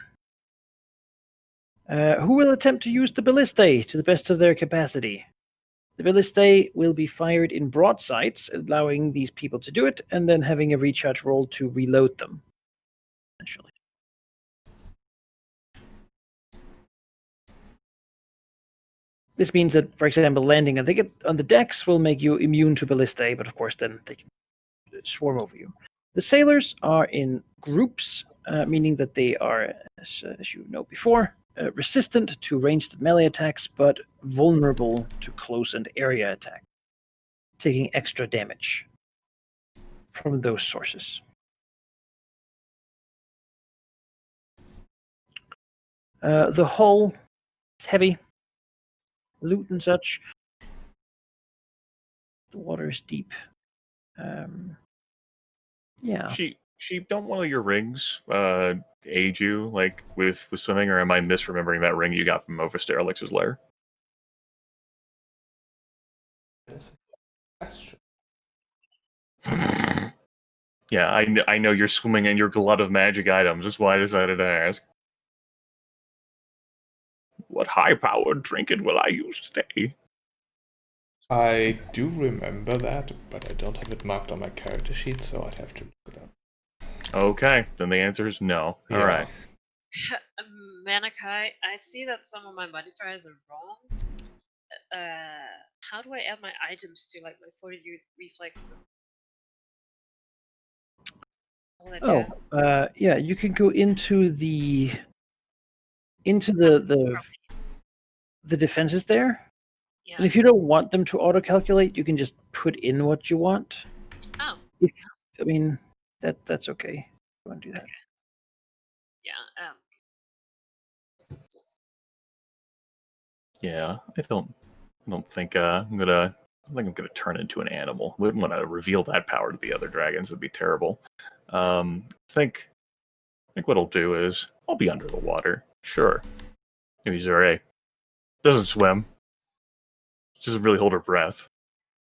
who will attempt to use the ballistae to the best of their capacity. The ballistae will be fired in broadsides, allowing these people to do it, and then having a recharge roll to reload them. Essentially. This means that, for example, landing on the decks will make you immune to ballistae, but of course then they can swarm over you. The sailors are in groups, meaning that they are, as you know before, resistant to ranged melee attacks, but vulnerable to close and area attack, taking extra damage from those sources. The hull is heavy, loot and such. The water is deep. Yeah. She Sheep, don't one of your rings aid you, like, with swimming, or am I misremembering that ring you got from over Sterlix's lair? Question. Yeah, I know you're swimming in your glut of magic items. That's why I decided to ask. What high-powered trinket will I use today? I do remember that, but I don't have it marked on my character sheet, so I'd have to look it up. Okay, then the answer is no. Yeah. All right. Manakai, I see that some of my modifiers are wrong. How do I add my items to like my 40 reflex? All that jazz? Yeah, you can go into the defenses there. Yeah. And if you don't want them to auto-calculate, you can just put in what you want. Oh. I mean, that's okay. You want to do that? Okay. Yeah. Yeah, I don't think I'm gonna. I think I'm gonna turn into an animal. Wouldn't want to reveal that power to the other dragons. It'd be terrible. I think what I'll do is I'll be under the water. Sure. Maybe Zure doesn't swim. She doesn't really hold her breath.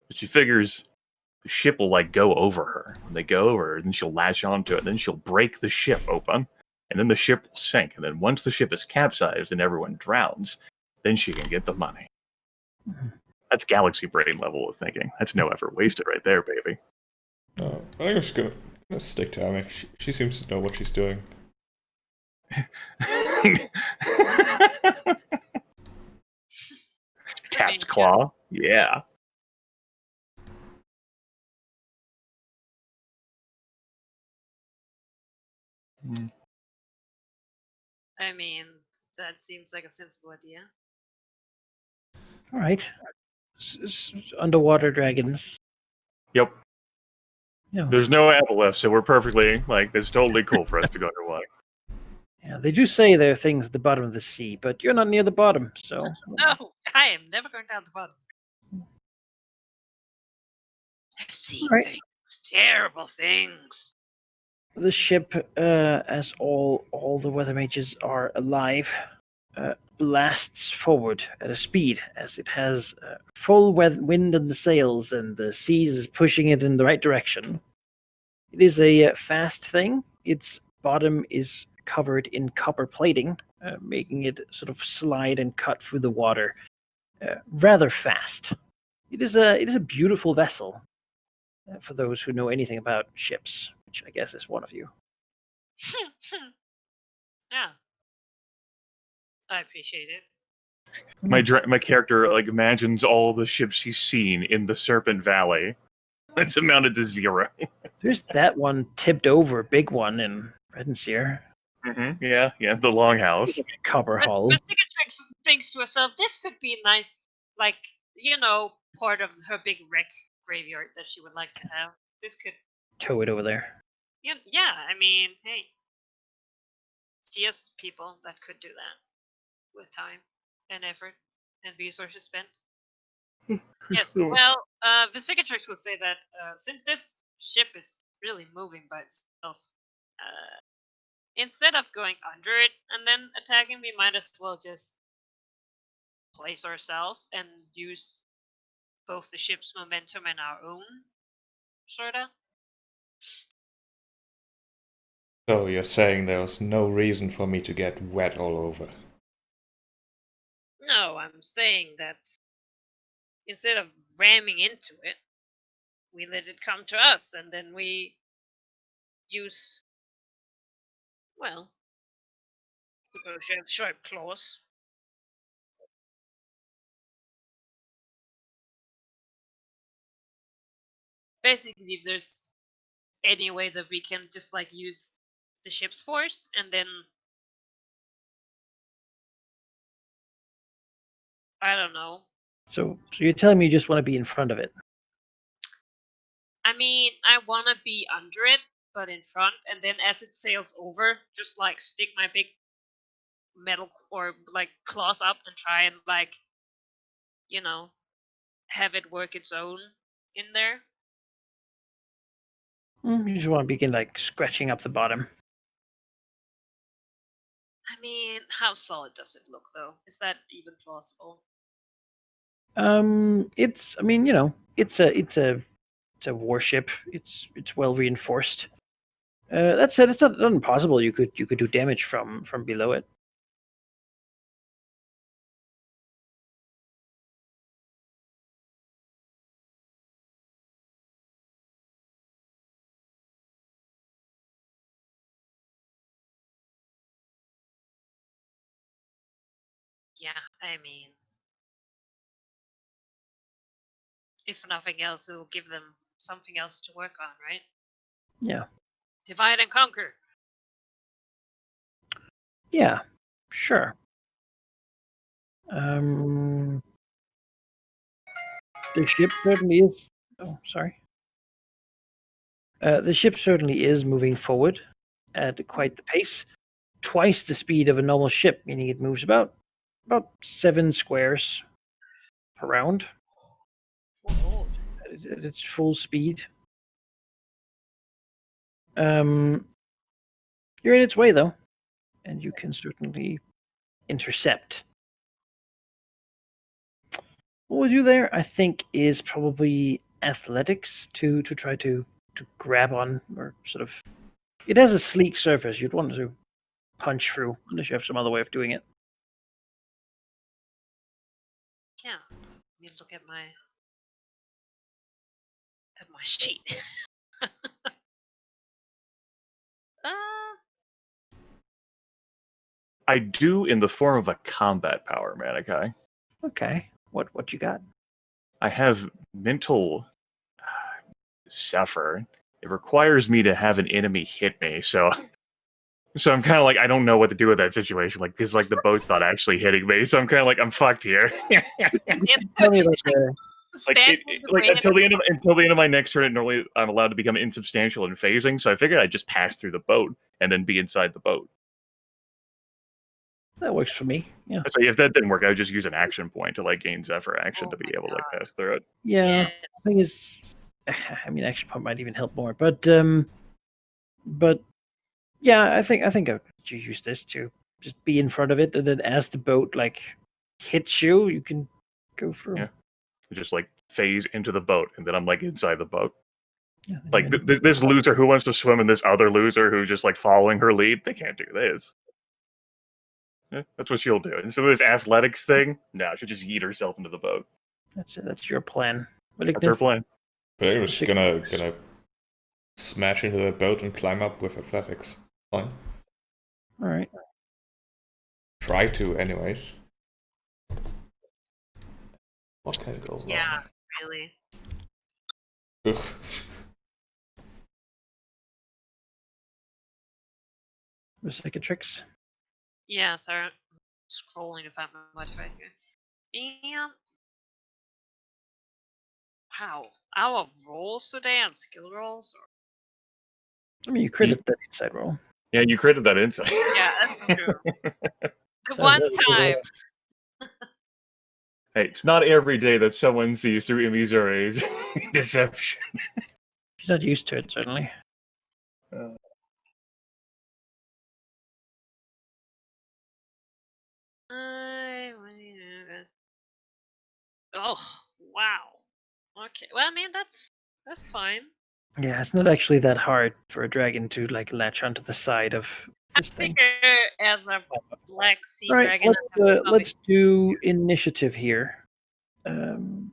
But she figures the ship will like go over her. When they go over her, then she'll latch onto it. Then she'll break the ship open, and then the ship will sink. And then once the ship is capsized and everyone drowns, then she can get the money. That's galaxy brain level of thinking. That's no effort wasted right there, baby. I think I'm just gonna stick to Amy. She seems to know what she's doing. Taps claw. Yeah. I mean, that seems like a sensible idea. All right. Underwater dragons. Yep. No. There's no aboleth, so we're perfectly like it's totally cool for us to go underwater. Yeah, they do say there are things at the bottom of the sea, but you're not near the bottom, so. No, I am never going down the bottom. I've seen Right. things, terrible things. The ship, as all the weather mages are alive, blasts forward at a speed as it has full wind in the sails and the seas is pushing it in the right direction. It is a fast thing. Its bottom is covered in copper plating, making it sort of slide and cut through the water rather fast. It is a beautiful vessel for those who know anything about ships, which I guess is one of you. Yeah, I appreciate it. My character like imagines all the ships he's seen in the Serpent Valley. It's amounted to 0. There's that one tipped over, big one in Redenseer. Yeah, the longhouse. Copper hull. But Cicatrix thinks to herself, this could be nice, like, part of her big wreck graveyard that she would like to have. This could... Tow it over there. Yeah, I mean, hey. CS people that could do that. With time and effort and resources spent. Yes, well, the Cicatrix will say that since this ship is really moving by itself, instead of going under it and then attacking, we might as well just place ourselves and use both the ship's momentum and our own, sorta. So you're saying there's no reason for me to get wet all over? No, I'm saying that instead of ramming into it, we let it come to us and then we use, well, suppose you have sharp claws. Basically, if there's any way that we can just like use the ship's force and then I don't know. So you're telling me you just want to be in front of it? I mean, I want to be under it, but in front, and then as it sails over, just like stick my big metal or like claws up and try and like, have it work its own in there. You just want to begin like scratching up the bottom. I mean, how solid does it look, though? Is that even plausible? It's. I mean, you know, it's a warship. It's well reinforced. That said, it's not impossible. You could do damage from below it. Yeah, I mean, if nothing else, it'll give them something else to work on, right? Yeah. Divide and conquer. Yeah. Sure. The ship certainly is. Oh, sorry. The ship certainly is moving forward at quite the pace, twice the speed of a normal ship, meaning it moves about 7 squares per round Oh, at its full speed. You're in its way though, and you can certainly intercept. What we'll do there, I think, is probably athletics to try to grab on, or sort of. It has a sleek surface. You'd want to punch through, unless you have some other way of doing it. yeah. Let me look at my sheet. I do in the form of a combat power, Manikai. Okay. What you got? I have mental Zephyr. It requires me to have an enemy hit me, so I'm kind of like, I don't know what to do with that situation. Like, because like the boat's not actually hitting me, so I'm kind of like, I'm fucked here. Tell me like Until the end of my next turn, normally I'm allowed to become insubstantial and phasing. So I figured I'd just pass through the boat and then be inside the boat. that works for me. Yeah. So if that didn't work, I would just use an action point to like gain Zephyr action to be able to like pass through it. Yeah. The thing is, I mean, action point might even help more, but yeah, I think you use this to just be in front of it, and then as the boat like hits you, you can go through. Yeah. Just like phase into the boat, and then I'm like inside the boat. Yeah, Like this loser who wants to swim and this other loser who's just like following her lead, they can't do this. Yeah, that's what she'll do. And so this athletics thing, no, she'll just yeet herself into the boat. That's it. That's your plan. That's her plan. But I was gonna smash into the boat and climb up with athletics. Fine. All right. Try to, anyways. What can go wrong? Yeah, really. Ugh. The second tricks. Yeah, sorry. I'm scrolling to find my modifier here. And how? Our rolls today on skill rolls? Or... I mean, you critted that inside roll. Yeah, you critted that insight. Yeah, that's true. The one time. Hey, it's not every day that someone sees through Imizuri's deception. She's not used to it, certainly. Oh, wow. Okay. Well, I mean, that's fine. Yeah, it's not actually that hard for a dragon to like latch onto the side of this I thing. figure as a black sea All right, dragon, let's do initiative here, and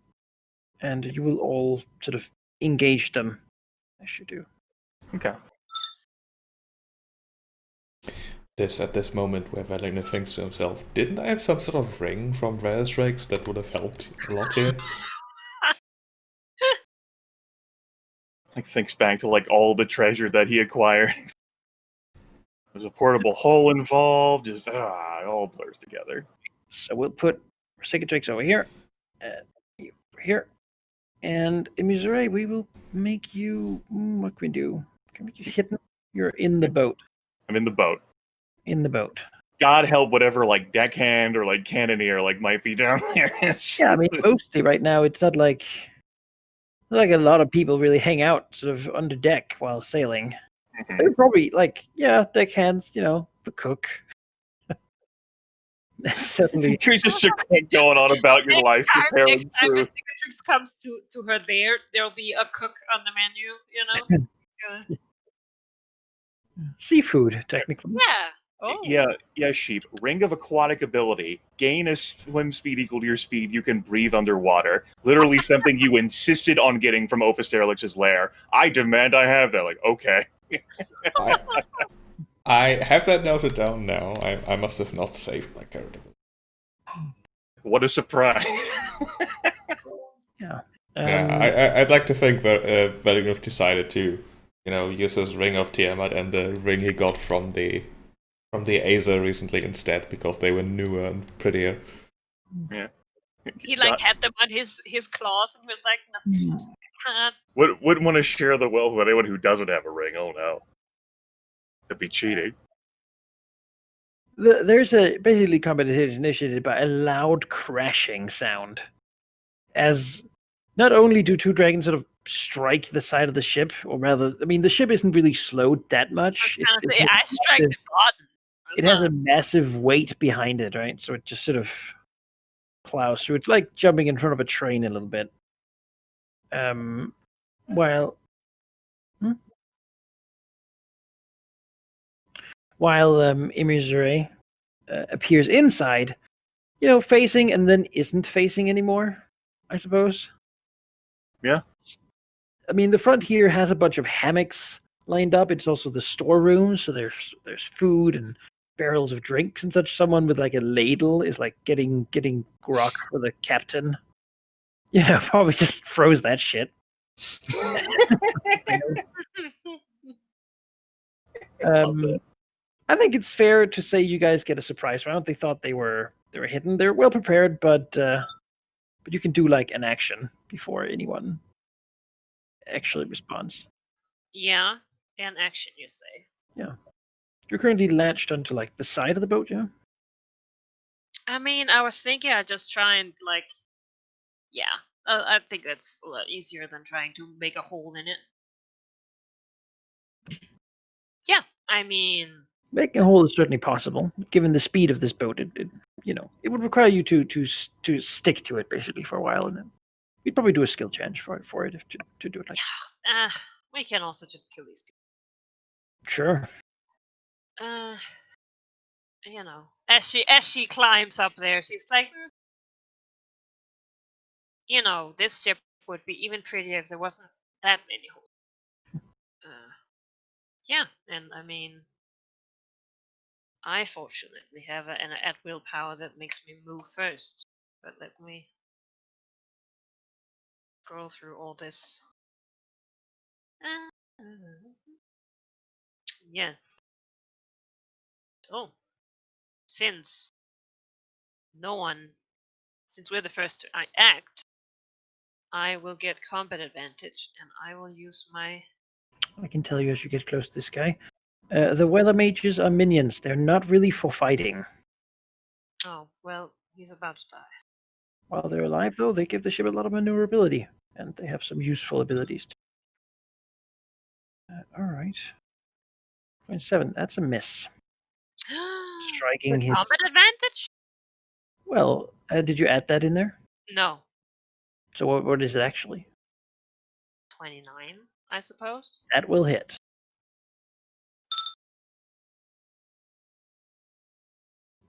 you will all sort of engage them as you do. Okay. At this moment where Valentin thinks to himself, didn't I have some sort of ring from Valstrax that would have helped a lot here? Like thinks back to like all the treasure that he acquired. There's a portable hole involved. Just it all blurs together. So we'll put Cicatrix over here, and you over here, and Imizure, we will make you. What can we do? Can we make you hidden? You're in the boat. I'm in the boat. In the boat. God help whatever like deckhand or like cannoneer like might be down there. Yeah, I mean, mostly right now it's not like Like a lot of people really hang out sort of under deck while sailing. Mhm. They're probably like, yeah, deckhands, the cook. Certainly. You're just going on about your life, preparing Next time food. Miss comes to her there'll be a cook on the menu, Seafood, technically. Yeah. Oh. Yeah, sheep. Ring of aquatic ability. Gain a swim speed equal to your speed. You can breathe underwater. Literally something you insisted on getting from Ophisterlix's lair. I demand I have that. Like, okay. I have that noted down now. I must have not saved my character. What a surprise. Yeah. I'd like to think that Veligov decided to, use his Ring of Tiamat and the ring he got from the Azer recently instead, because they were newer and prettier. Yeah. He had them on his claws and was like, no, I can't. Wouldn't want to share the wealth with anyone who doesn't have a ring. Oh no. That'd be cheating. There's a basically combat is initiated by a loud crashing sound. As not only do two dragons sort of strike the side of the ship, or rather, I mean, the ship isn't really slowed that much. I strike the button. It has a massive weight behind it, right? So it just sort of plows through. It's like jumping in front of a train a little bit. While Imizure appears inside, facing and then isn't facing anymore, I suppose. Yeah. I mean, the front here has a bunch of hammocks lined up. It's also the storeroom, so there's food and barrels of drinks and such. Someone with like a ladle is like getting grog for the captain. Probably just froze that shit. I think it's fair to say you guys get a surprise round. They thought they were hidden. They're well prepared, but you can do like an action before anyone actually responds. Yeah, an action, you say. Yeah. You're currently latched onto like the side of the boat, yeah? I mean, I was thinking I'd just try and I think that's a lot easier than trying to make a hole in it. Yeah, I mean, making a hole is certainly possible, given the speed of this boat. It would require you to stick to it basically for a while, and then we'd probably do a skill change for it to do it like. We can also just kill these people. Sure. As she climbs up there, she's like, this ship would be even prettier if there wasn't that many holes. Yeah, and I mean, I fortunately have an at-will power that makes me move first. But let me scroll through all this. Yes. Oh, since we're the first to act, I will get combat advantage, and I will use my. I can tell you as you get close to this guy. The weather mages are minions. They're not really for fighting. Oh, well, he's about to die. While they're alive, though, they give the ship a lot of maneuverability, and they have some useful abilities. All right. 27. That's a miss. Striking his combat advantage? Well, did you add that in there? No. So what is it actually? 29, I suppose. That will hit.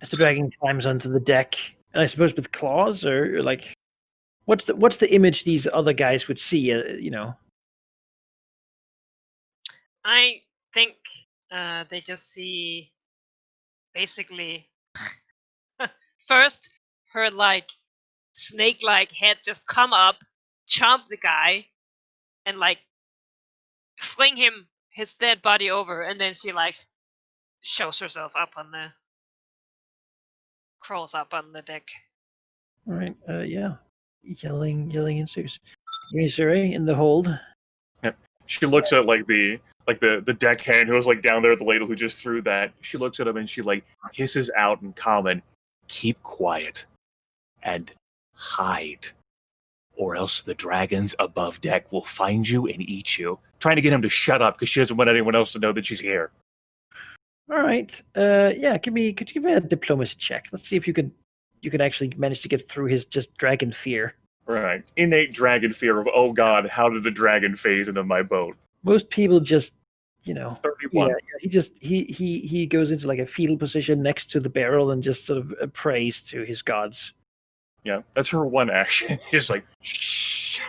As the dragon climbs onto the deck, and I suppose with claws, or like, what's the image these other guys would see? I think they just see basically first her like snake-like head just come up, chomp the guy, and like fling his dead body over, and then she like shows herself crawls up on the deck. All right. Yeah. Yelling ensues. Missouri in the hold. Yep. She looks at like the deckhand who was like down there at the ladle who just threw that. She looks at him and she like hisses out in common, "Keep quiet and hide." or else the dragons above deck will find you and eat you. Trying to get him to shut up because she doesn't want anyone else to know that she's here. All right. Yeah. Could you give me a diplomacy check? Let's see if you can actually manage to get through his just dragon fear. Right. Innate dragon fear of, oh god, how did the dragon phase into my boat? Most people just, 31. he goes into like a fetal position next to the barrel and just sort of prays to his gods. Yeah, that's her one action. Just like, shh.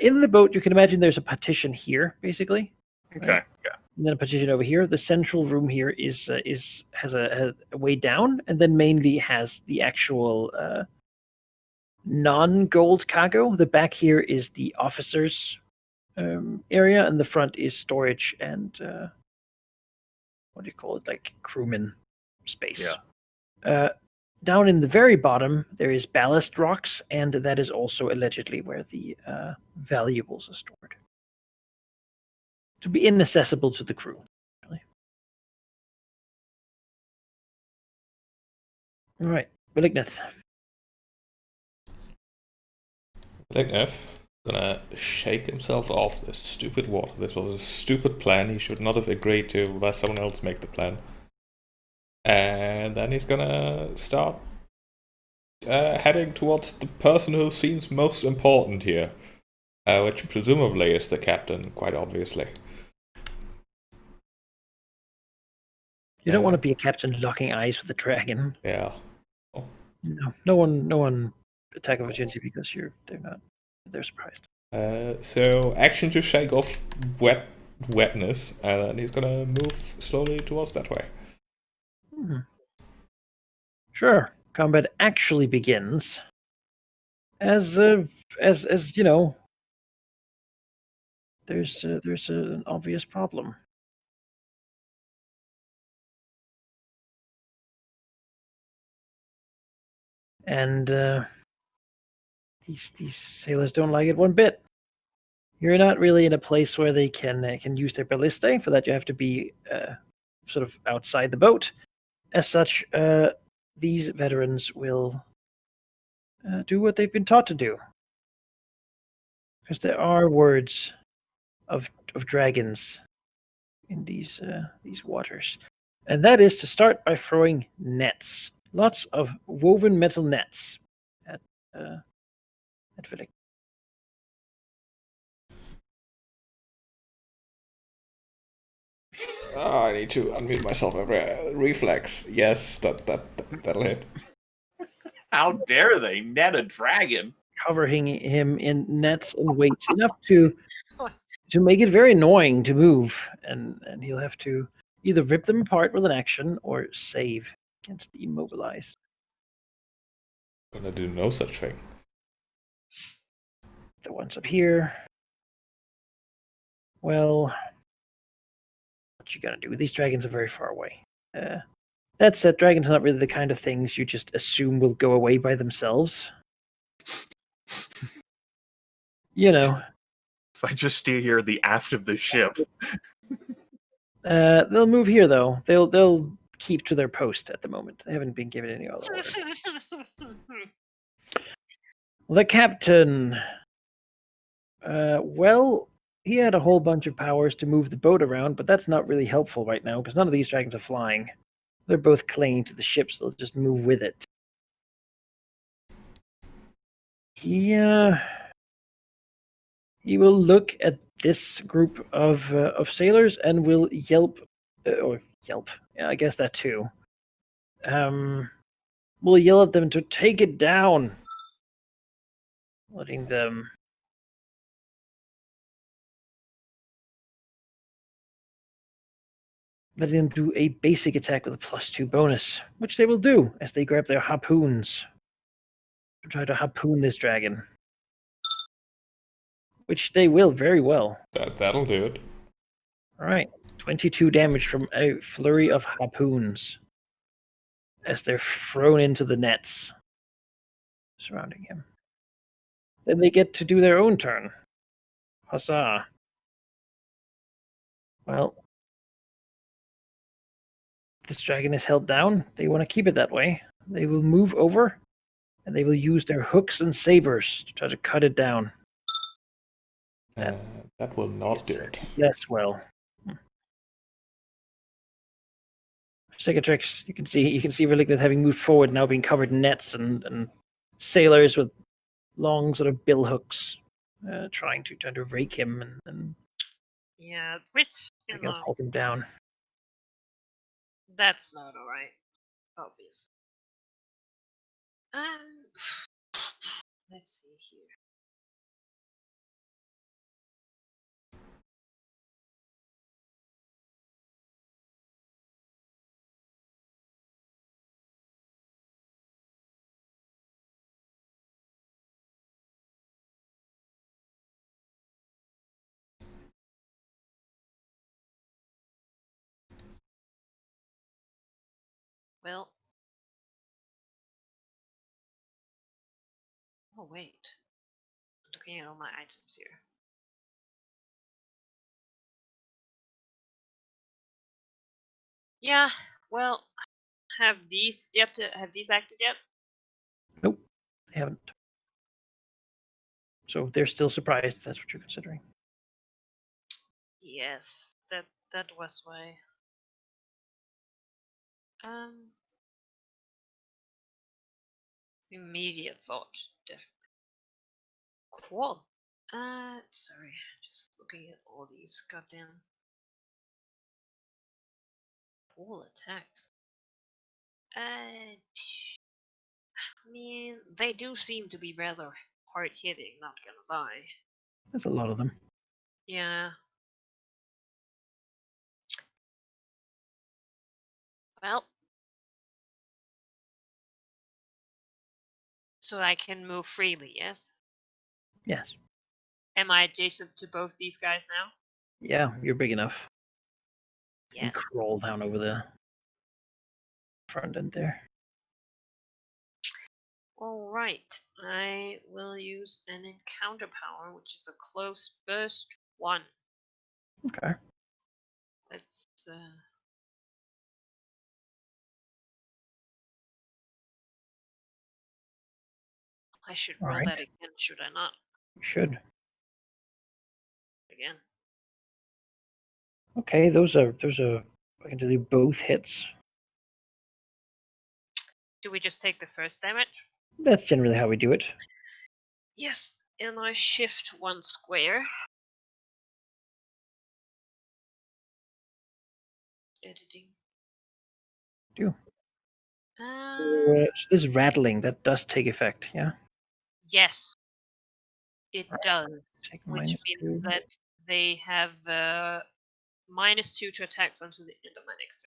In the boat, you can imagine there's a partition here, basically. Okay. Right. Yeah. And then a partition over here. The central room here has a way down, and then mainly has the actual non-gold cargo. The back here is the officers' area, and the front is storage and what do you call it, like crewman space. Yeah. Down in the very bottom, there is ballast rocks, and that is also allegedly where the valuables are stored. To be inaccessible to the crew. Really. All right, Maligneth. Maligneth gonna shake himself off this stupid water. This was a stupid plan. He should not have agreed to let someone else make the plan. And then he's gonna start heading towards the person who seems most important here, which presumably is the captain, quite obviously. You don't want to be a captain locking eyes with a dragon. Yeah. No one attack of opportunity because they're surprised. So action to shake off wetness, and then he's gonna move slowly towards that way. Sure. Combat actually begins as you know. There's an obvious problem. And these sailors don't like it one bit. You're not really in a place where they can use their ballistae. For that, you have to be sort of outside the boat. As such, these veterans will do what they've been taught to do. Because there are words of dragons in these waters, and that is to start by throwing nets. Lots of woven metal nets at Philip. Oh, I need to unmute myself every reflex. Yes, that'll hit. How dare they net a dragon? Covering him in nets and weights enough to make it very annoying to move, and he'll have to either rip them apart with an action or save against the immobilized. Gonna do no such thing. The ones up here. Well, what you gonna do? These dragons are very far away. That said, dragons are not really the kind of things you just assume will go away by themselves. You know. If I just stay here at the aft of the ship. They'll move here though. They'll keep to their post at the moment. They haven't been given any other order. The captain. Well, he had a whole bunch of powers to move the boat around, but that's not really helpful right now because none of these dragons are flying. They're both clinging to the ship, so they'll just move with it. He will look at this group of sailors and will yelp. Yeah, I guess that too. We'll yell at them to take it down, letting them do a basic attack with a +2 bonus, which they will do as they grab their harpoons to try to harpoon this dragon. Which they will very well. That'll do it. Alright. 22 damage from a flurry of harpoons as they're thrown into the nets surrounding him. Then they get to do their own turn. Huzzah. Well, this dragon is held down. They want to keep it that way. They will move over and they will use their hooks and sabers to try to cut it down. That will not do it. Less well. Cicatrix, you can see Relicted having moved forward, now being covered in nets and sailors with long sort of bill hooks, trying to rake him and Yeah, which, hold him down. that's not alright, obviously. Let's see here. Well. Oh, wait. I'm looking at all my items here. Yeah, well, have these acted yet? Nope, they haven't. So they're still surprised if that's what you're considering. Yes, that was why. Immediate thought, definitely. Cool. Sorry, just looking at all these goddamn pool attacks. I mean, they do seem to be rather hard hitting, not gonna lie. That's a lot of them. Yeah. Well. So I can move freely, yes? Yes. Am I adjacent to both these guys now? Yeah, you're big enough. Yes. You can crawl down over the front end there. Alright, I will use an encounter power, which is a close burst 1. Okay. Let's I should roll that again, should I not? You should. Again. Okay, those are I can do both hits. Do we just take the first damage? That's generally how we do it. Yes, and I shift 1 square. Editing. Do. So this rattling, that does take effect, yeah? Yes, it does. Which means -2. that they have -2 to attacks until the end of my next turn.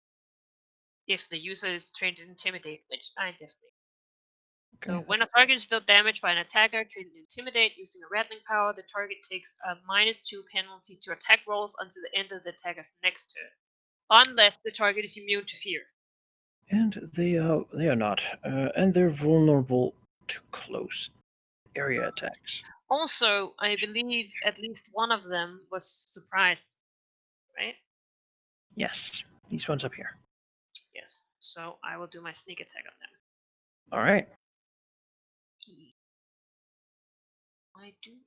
If the user is trained to intimidate, which I definitely. Okay. So when a target is dealt damage by an attacker trained to intimidate using a rattling power, the target takes a -2 penalty to attack rolls until the end of the attacker's next turn, unless the target is immune to fear. And they are not, and they're vulnerable to close area attacks. Also, I believe at least one of them was surprised, right? Yes, these ones up here. Yes. So I will do my sneak attack on them. All right. I do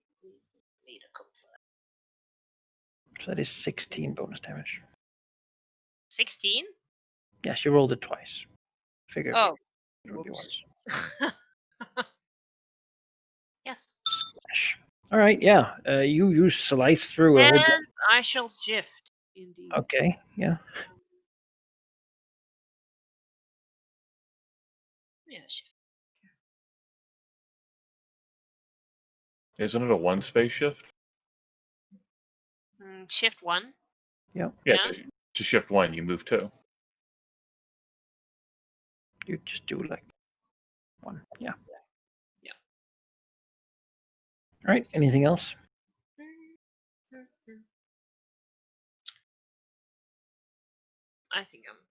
need a code for that. So that is 16 bonus damage. 16? Yes, you rolled it twice. Figure. Oh. It would be once. Yes. All right, yeah. You slice through a whole bunch. And I shall shift, indeed. Okay, yeah. Yeah, shift. Isn't it a 1 space shift? Shift 1. Yep. Yeah. To shift 1, you move 2. You just do like 1. Yeah. Yeah. All right. Anything else? I think I'm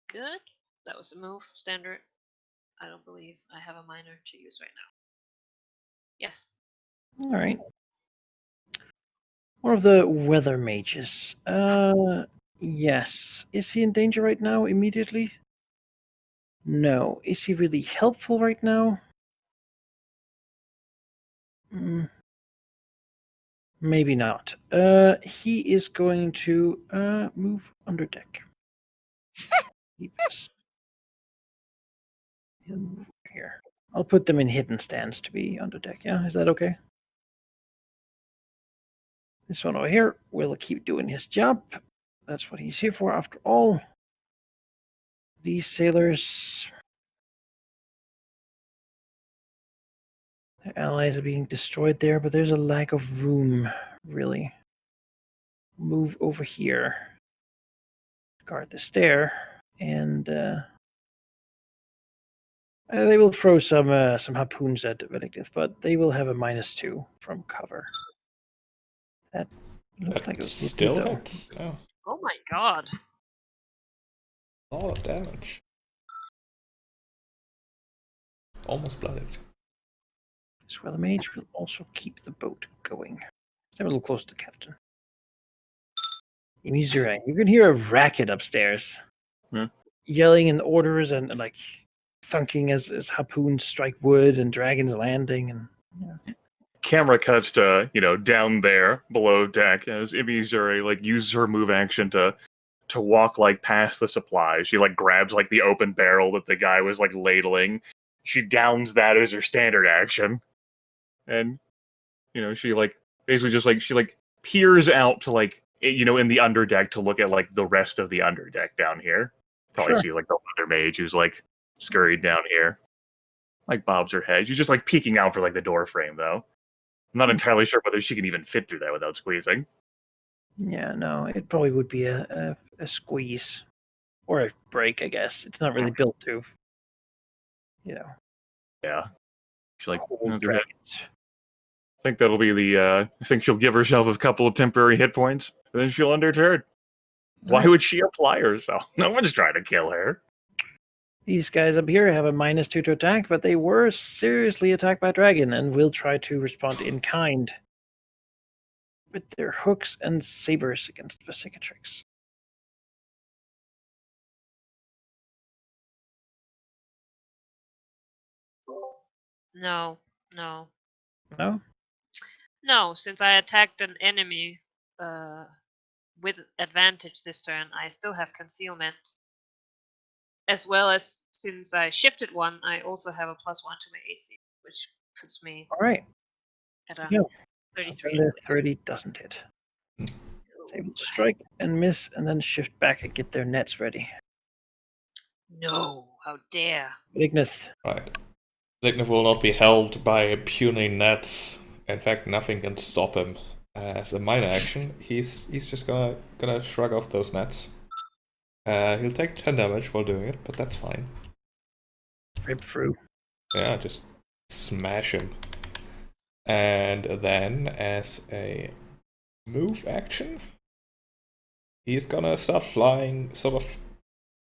good. That was a move, standard. I don't believe I have a minor to use right now. Yes. All right. One of the weather mages. Yes. Is he in danger right now? Immediately? No. Is he really helpful right now? Maybe not. He is going to move under deck. Yes. He'll move here. I'll put them in hidden stands to be under deck. Yeah, is that okay? This one over here will keep doing his job. That's what he's here for, after all. These sailors, their allies are being destroyed there, but there's a lack of room, really. Move over here. Guard the stair, and they will throw some harpoons at Velictus, but they will have a -2 from cover. That looks like it was still though. hits. Oh, Oh my god. a lot of damage. Almost blooded. Swell Mage will also keep the boat going. Stay a little close to the captain. Missouri, you can hear a racket upstairs. Yelling in orders and like thunking as harpoons strike wood and dragons landing and Camera cuts to, down there below deck as Missouri uses her move action to walk past the supplies. She grabs the open barrel that the guy was ladling. She downs that as her standard action. And she basically just she peers out to in the underdeck to look at the rest of the underdeck down here. Probably see the other mage who's scurried down here. Bobs her head. She's just peeking out for the door frame though. I'm not entirely sure whether she can even fit through that without squeezing. Yeah, no, it probably would be a squeeze or a break, I guess. It's not really built to, Yeah. She's hold under head. dragons. I think that'll be the. I think she'll give herself a couple of temporary hit points, and then she'll underturn. Why would she apply herself? No one's trying to kill her. These guys up here have a -2 to attack, but they were seriously attacked by a dragon and will try to respond in kind with their hooks and sabers against the cicatrix. No. No? No, since I attacked an enemy with advantage this turn, I still have concealment. As well as since I shifted one, I also have a +1 to my AC, which puts me All right. at a Yeah. 33. 30 doesn't hit. They will strike and miss and then shift back and get their nets ready. No, how dare. Ignis. Right. Lignith will not be held by puny nets. In fact, nothing can stop him. As a minor action, he's just gonna shrug off those nets. He'll take 10 damage while doing it, but that's fine. Rip through. Yeah, just smash him. And then, as a move action, he's gonna start flying sort of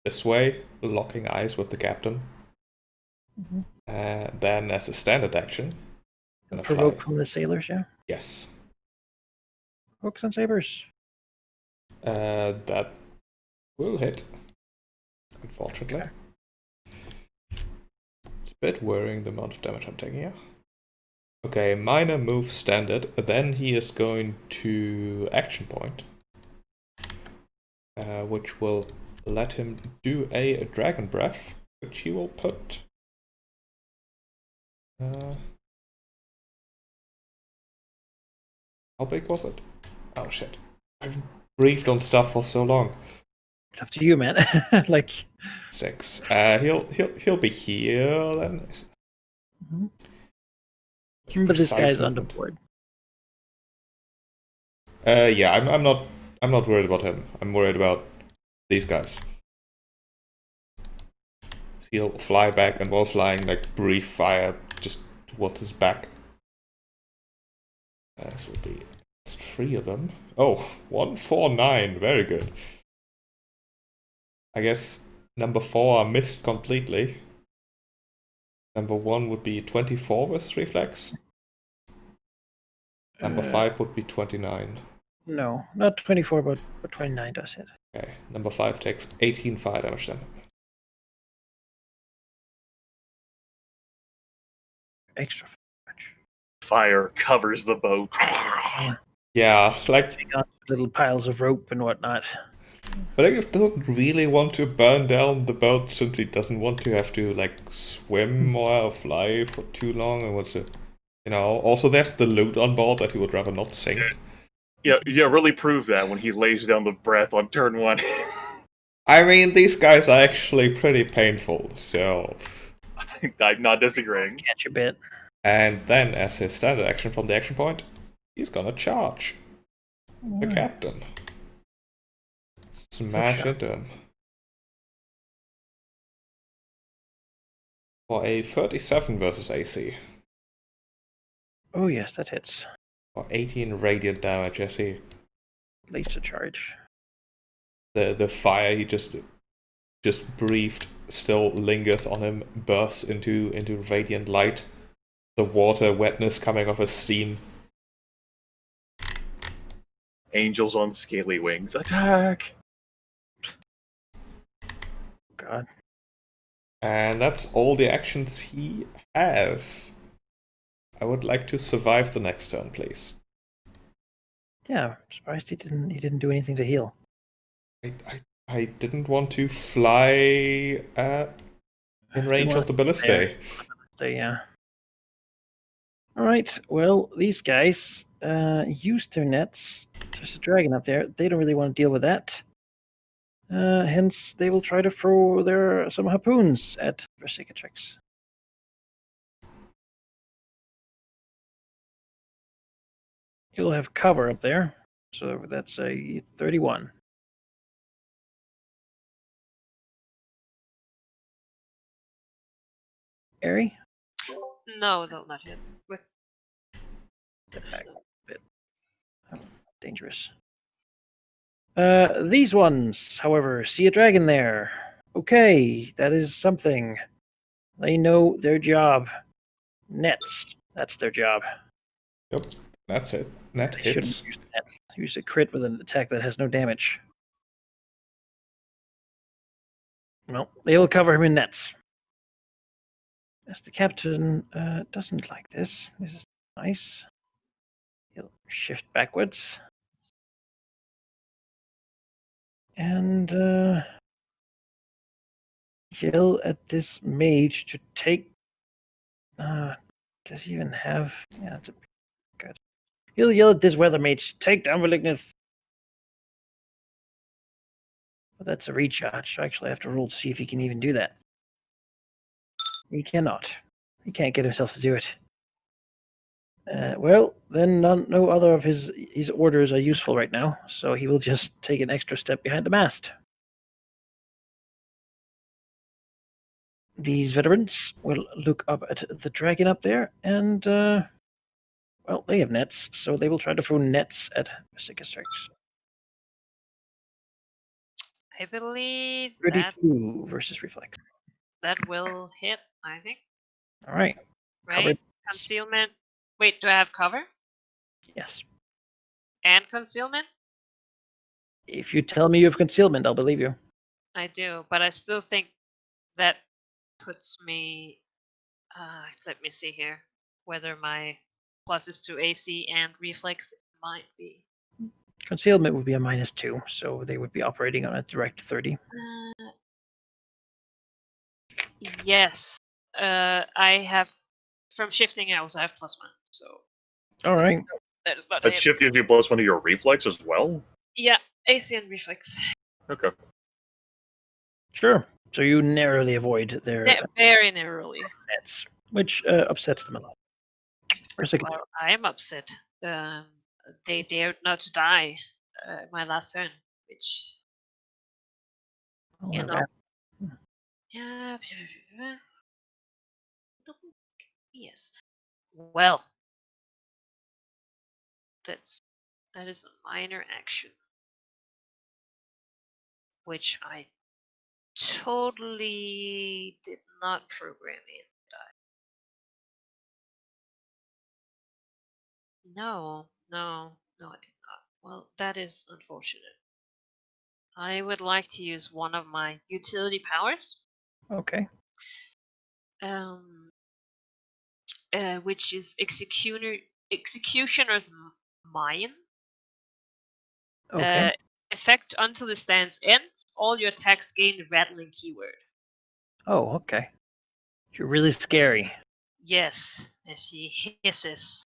this way, locking eyes with the captain. Then, as a standard action, Provoke from the sailors, yeah? Yes. Hooks and sabers. That will hit, unfortunately. Okay. It's a bit worrying the amount of damage I'm taking here. Okay, minor move standard. Then he is going to action point, which will let him do a dragon breath, which he will put. How big was it? Oh shit! I've breathed on stuff for so long. It's up to you, man. 6. He'll be here then. But this guy's on the board. Yeah, I'm not worried about him. I'm worried about these guys. He'll fly back and while flying, breathe fire just towards his back. This will be 3 of them. Oh, 1, 4, 9. Very good. I guess number 4 are missed completely. Number 1 would be 24 with reflex. Number 5 would be 29. No, not 24, but 29 does hit. Okay, number 5 takes 18 fire damage then. Extra damage. Fire covers the boat. Yeah, like On little piles of rope and whatnot. I think he doesn't really want to burn down the boat since he doesn't want to have to like swim or fly for too long and wants to, Also, there's the loot on board that he would rather not sink. Yeah, really prove that when he lays down the breath on turn 1. I mean, these guys are actually pretty painful, so. I'm not disagreeing. Catch a bit. And then, as his standard action from the action point, he's gonna charge the captain. Smash into him. For a 37 versus AC. Oh yes, that hits. For 18 radiant damage as he. Laser charge. The fire he just breathed still lingers on him, bursts into radiant light. The water wetness coming off his skin. Angels on scaly wings. Attack! God. And that's all the actions he has. I would like to survive the next turn, please. Yeah, I'm surprised he didn't do anything to heal. I didn't want to fly in range of the ballista. So yeah. Alright, well, these guys use their nets. There's a dragon up there. They don't really want to deal with that. Hence, they will try to throw some harpoons at Versicatrix. You'll have cover up there, so that's a 31. Airy? No, they'll not hit. With Step back a bit. Dangerous. These ones, however, see a dragon there. Okay, that is something. They know their job. Nets. That's their job. Yep, that's it. Net They hits. shouldn't use nets. Use a crit with an attack that has no damage. Well, they will cover him in nets. As the captain doesn't like this. This is nice. He'll shift backwards. And yell at this mage to take. Does he even have? Yeah, it's a good. He'll yell at this weather mage, take down Malignith. But that's a recharge, so I actually have to roll to see if he can even do that. He cannot. He can't get himself to do it. Well, then no other of his orders are useful right now, so he will just take an extra step behind the mast. These veterans will look up at the dragon up there, and well, they have nets, so they will try to throw nets at Versicatrix. I believe 32 versus reflex. that will hit, I think. All right. Right? Covered. Concealment. Wait, do I have cover? Yes. And concealment? If you tell me you have concealment, I'll believe you. I do, but I still think that puts me. Let me see here. Whether my pluses to AC and reflex might be. Concealment would be a -2, so they would be operating on a direct 30. Yes. I have. From shifting, I also have +1, so. All right. That is not That it. shift gives you +1 to your reflex as well? Yeah, AC and reflex. Okay. Sure. So you narrowly avoid their Very narrowly. nets, which upsets them a lot. Well, I am upset. They dared not to die my last turn, which you know. Yeah. Yes. Well, that is a minor action, which I totally did not program in. No, I did not. Well, that is unfortunate. I would like to use one of my utility powers. Okay. which is Executioner's Mine. Okay. Effect until the stance ends, all your attacks gain the rattling keyword. Oh, okay. You're really scary. Yes, as he hisses.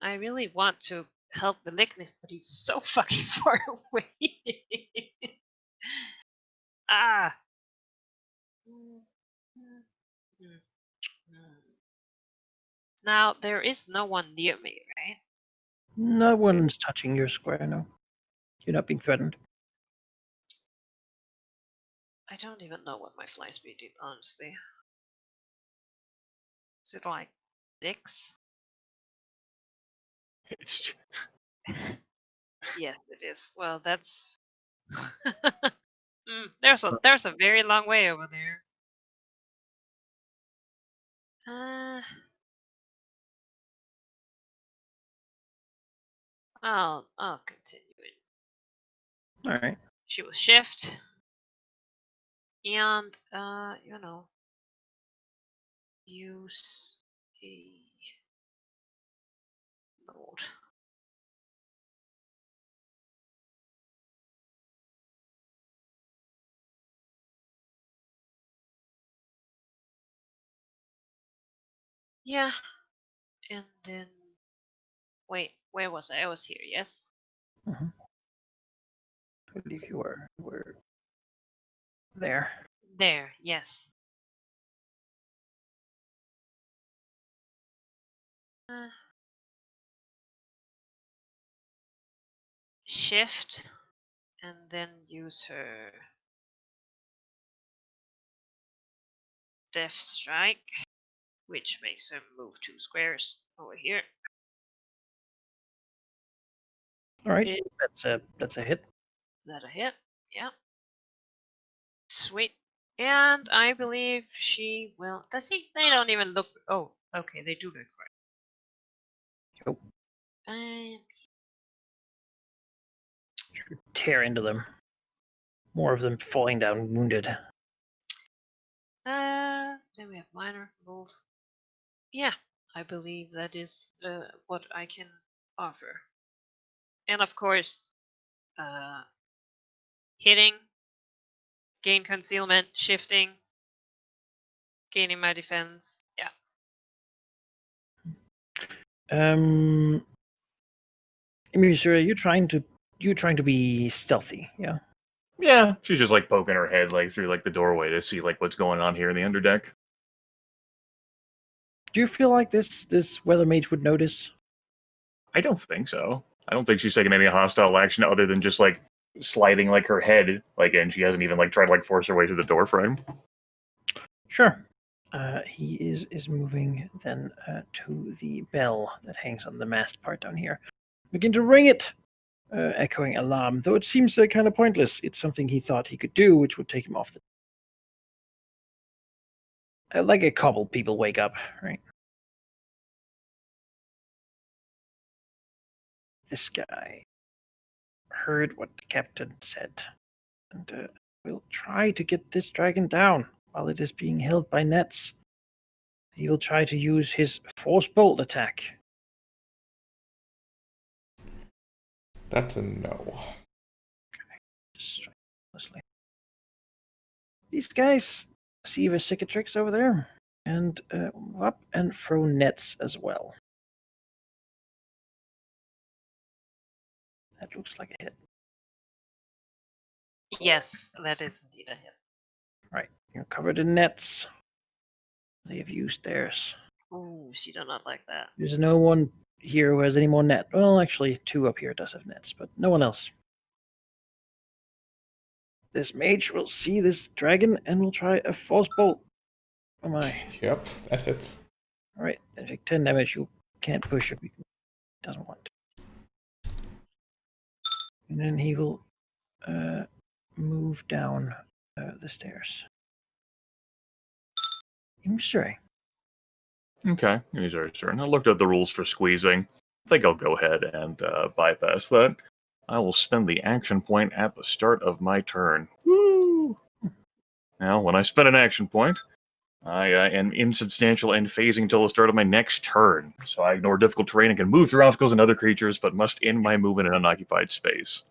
I really want to help Malignus, but he's so fucking far away. Ah. Now, there is no one near me, right? No one's touching your square, no. You're not being threatened. I don't even know what my fly speed is, honestly. Is it like 6? It's Yes, it is. Well, that's. There's a very long way over there. I'll continue it. All right. She will shift, and use a node. Yeah, and then wait, where was I? I was here. Yes. Mm-hmm. I believe you were there. There. Yes. Shift, and then use her Death Strike, which makes her move 2 squares over here. All right. That's a hit. That a hit? Yeah. Sweet. And I believe she will. Does she? They don't even look. Oh, okay. They do look right. Yep. Tear into them. More of them falling down wounded. Then we have minor move. Yeah, I believe that is what I can offer. And of course, hitting, gain concealment, shifting, gaining my defense. Yeah. Missouri, you're trying to be stealthy, yeah? yeah, she's just like poking her head like through like the doorway to see like what's going on here in the underdeck. Do you feel like this weather mage would notice? I don't think so. I don't think she's taking any hostile action other than just like sliding like her head, like, and she hasn't even like tried to like force her way through the door frame. Sure. He is moving then to the bell that hangs on the mast part down here. Begin to ring it, echoing alarm. Though it seems kind of pointless. It's something he thought he could do, which would take him off the. Like a couple people wake up, right? This guy heard what the captain said, and will try to get this dragon down while it is being held by nets. He will try to use his force bolt attack. That's a no. Okay. Just these guys see the cicatrix over there, and up and throw nets as well. That looks like a hit. Yes, that is indeed a hit. Right, you're covered in nets. They have used theirs. Ooh, she does not like that. There's no one here who has any more net. Well, actually, 2 up here does have nets, but no one else. This mage will see this dragon and will try a force bolt. Oh my. Yep, that hits. Alright, take 10 damage. You can't push it because he doesn't want to. And then he will move down the stairs. Sure. Okay, here's our turn. I looked at the rules for squeezing. I think I'll go ahead and bypass that. I will spend the action point at the start of my turn. Woo! Now, when I spend an action point, I am insubstantial and phasing till the start of my next turn, so I ignore difficult terrain and can move through obstacles and other creatures, but must end my movement in unoccupied space.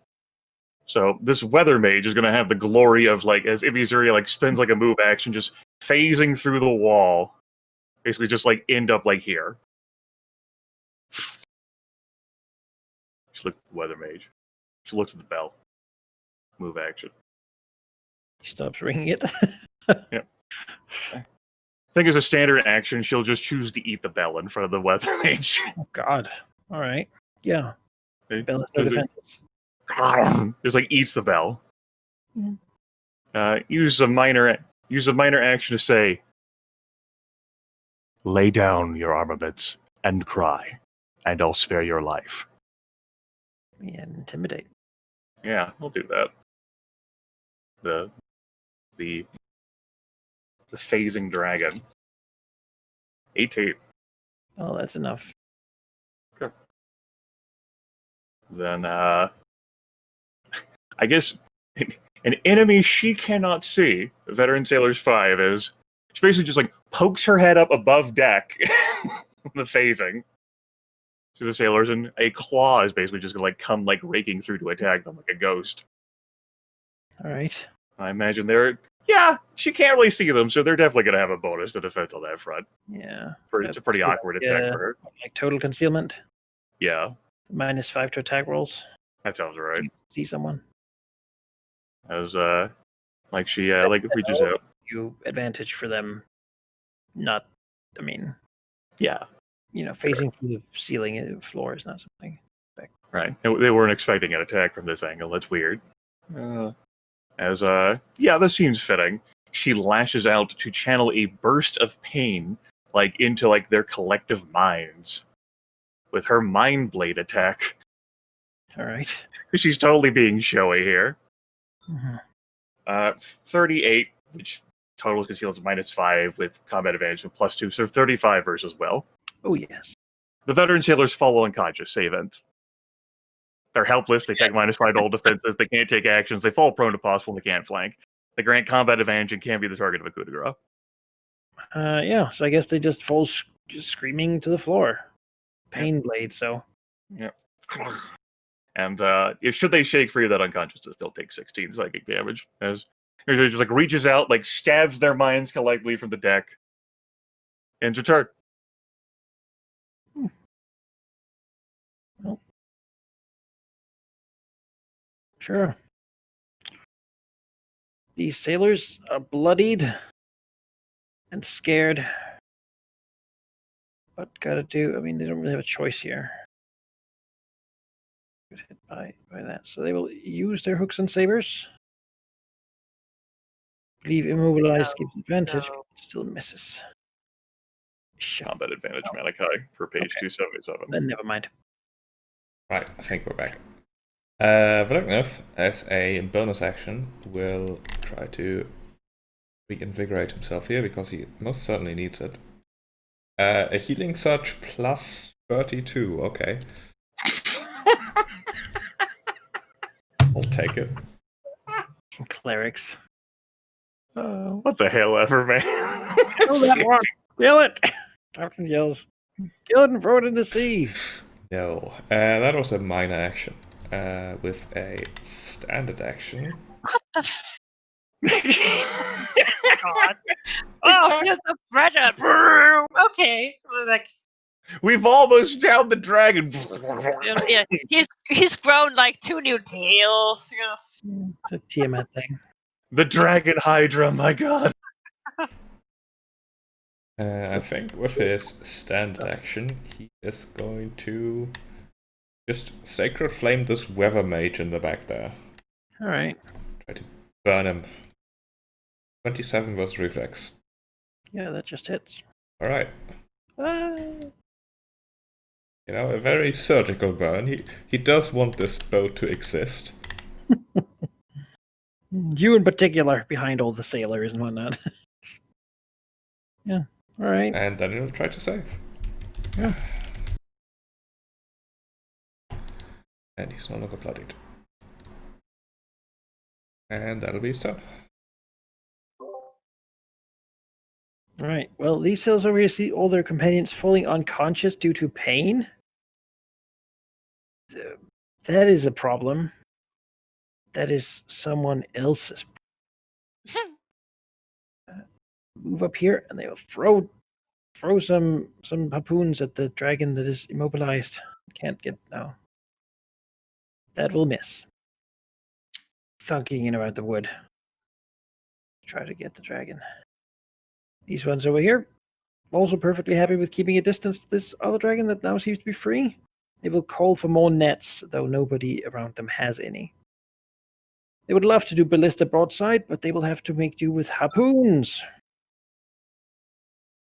So this weather mage is going to have the glory of, like, as Ibizuri, like, spins like a move action, just phasing through the wall, basically just, like, end up, like, here. She looks at the weather mage. She looks at the bell. Move action. He stops ringing it. Yep. I think as a standard action, she'll just choose to eat the bell in front of the weather mage. Oh, God. All right. Yeah. Bell has no Just, defenses. just like eats the bell. Mhm. Use a minor action to say, "Lay down your armaments and cry, and I'll spare your life." And intimidate. Yeah, I'll do that. The phasing dragon. 18. Oh, that's enough. Then I guess an enemy she cannot see, Veteran Sailors 5 is, she basically just like pokes her head up above deck the phasing to the sailors, and a claw is basically just gonna like come like raking through to attack them like a ghost. All right. I imagine she can't really see them, so they're definitely gonna have a bonus to defense on that front. Yeah. It's a pretty That's awkward like, attack for her. Like total concealment. Yeah, -5 to attack rolls. that sounds right. See someone. As like she like reaches out. You advantage for them. Not. I mean, Yeah, phasing through the ceiling floor is not something. right. They weren't expecting an attack from this angle. That's weird. This seems fitting. She lashes out to channel a burst of pain, like into like their collective minds, with her Mind Blade attack. All right. She's totally being showy here. Mm-hmm. 38, which total conceals -5 with combat advantage of +2, so 35 versus will. Oh yes. The veteran sailors fall unconscious. Save ends. They're helpless. They take -5 to all defenses. They can't take actions. They fall prone to possible. And they can't flank. They grant combat advantage and can be the target of a coup de grace. Yeah. So I guess they just fall screaming to the floor. Pain blade. So. Yeah. And should they shake free of that unconsciousness, they'll take 16 psychic damage. As it just like reaches out, like stabs their minds collectively from the deck. Ends your turn. Well, sure. These sailors are bloodied and scared. What gotta do? I mean, they don't really have a choice here. Get hit by that, so they will use their hooks and sabers. Leave immobilized gives advantage, but it still misses. Shit. Combat advantage, Malachi, for page 277. Then never mind. Right, I think we're back. Vlognev, as a bonus action, will try to reinvigorate himself here because he most certainly needs it. A healing surge plus 32, okay. I'll take it. Clerics. What the hell ever, man? Kill that one! Kill it! Captain yells. Kill it and throw it in the sea! No, that was a minor action. With a standard action. What the God. Oh, here's the predator. Okay. Like, We've almost downed the dragon. yeah, he's grown like 2 new tails. It's a Tiamat thing. The dragon hydra, my god. I think with his standard action, he is going to just Sacred Flame this Weather Mage in the back there. Alright. Try to burn him. 27 versus Reflex. Yeah, that just hits. Alright. Ah. A very surgical burn. He does want this boat to exist. You in particular, behind all the sailors and whatnot. Yeah, alright. And then he'll try to save. Yeah. And he's no longer bloodied. And that'll be his turn. Right. Well, these cells over here see all their companions falling unconscious due to pain. That is a problem. That is someone else's. Move up here, and they will throw some harpoons at the dragon that is immobilized. Can't get now. That will miss. Thunking in around the wood. Try to get the dragon. These ones over here, also perfectly happy with keeping a distance to this other dragon that now seems to be free. They will call for more nets, though nobody around them has any. They would love to do ballista broadside, but they will have to make do with harpoons.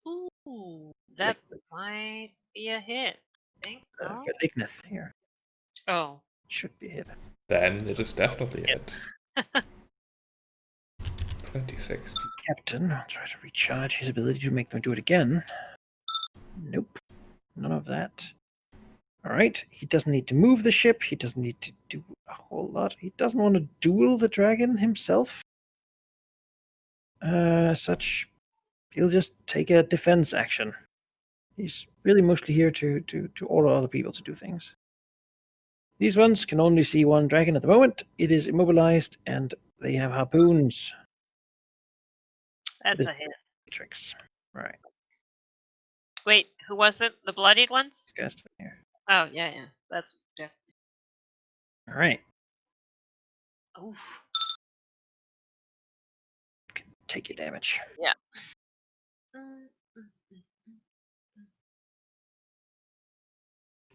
Ooh, that might be a hit. I think. No? Malignant here. Oh. Should be hit. Then it is definitely a hit. 26. Captain, I'll try to recharge his ability to make them do it again. Nope. None of that. Alright, he doesn't need to move the ship. He doesn't need to do a whole lot. He doesn't want to duel the dragon himself. Such, he'll just take a defense action. He's really mostly here to order other people to do things. These ones can only see one dragon at the moment. It is immobilized, and they have harpoons. That's a hit. Tricks. Right. Wait, who was it? The bloodied ones? Guys here. Oh, yeah. That's definitely. All right. Oof. Take your damage. Yeah.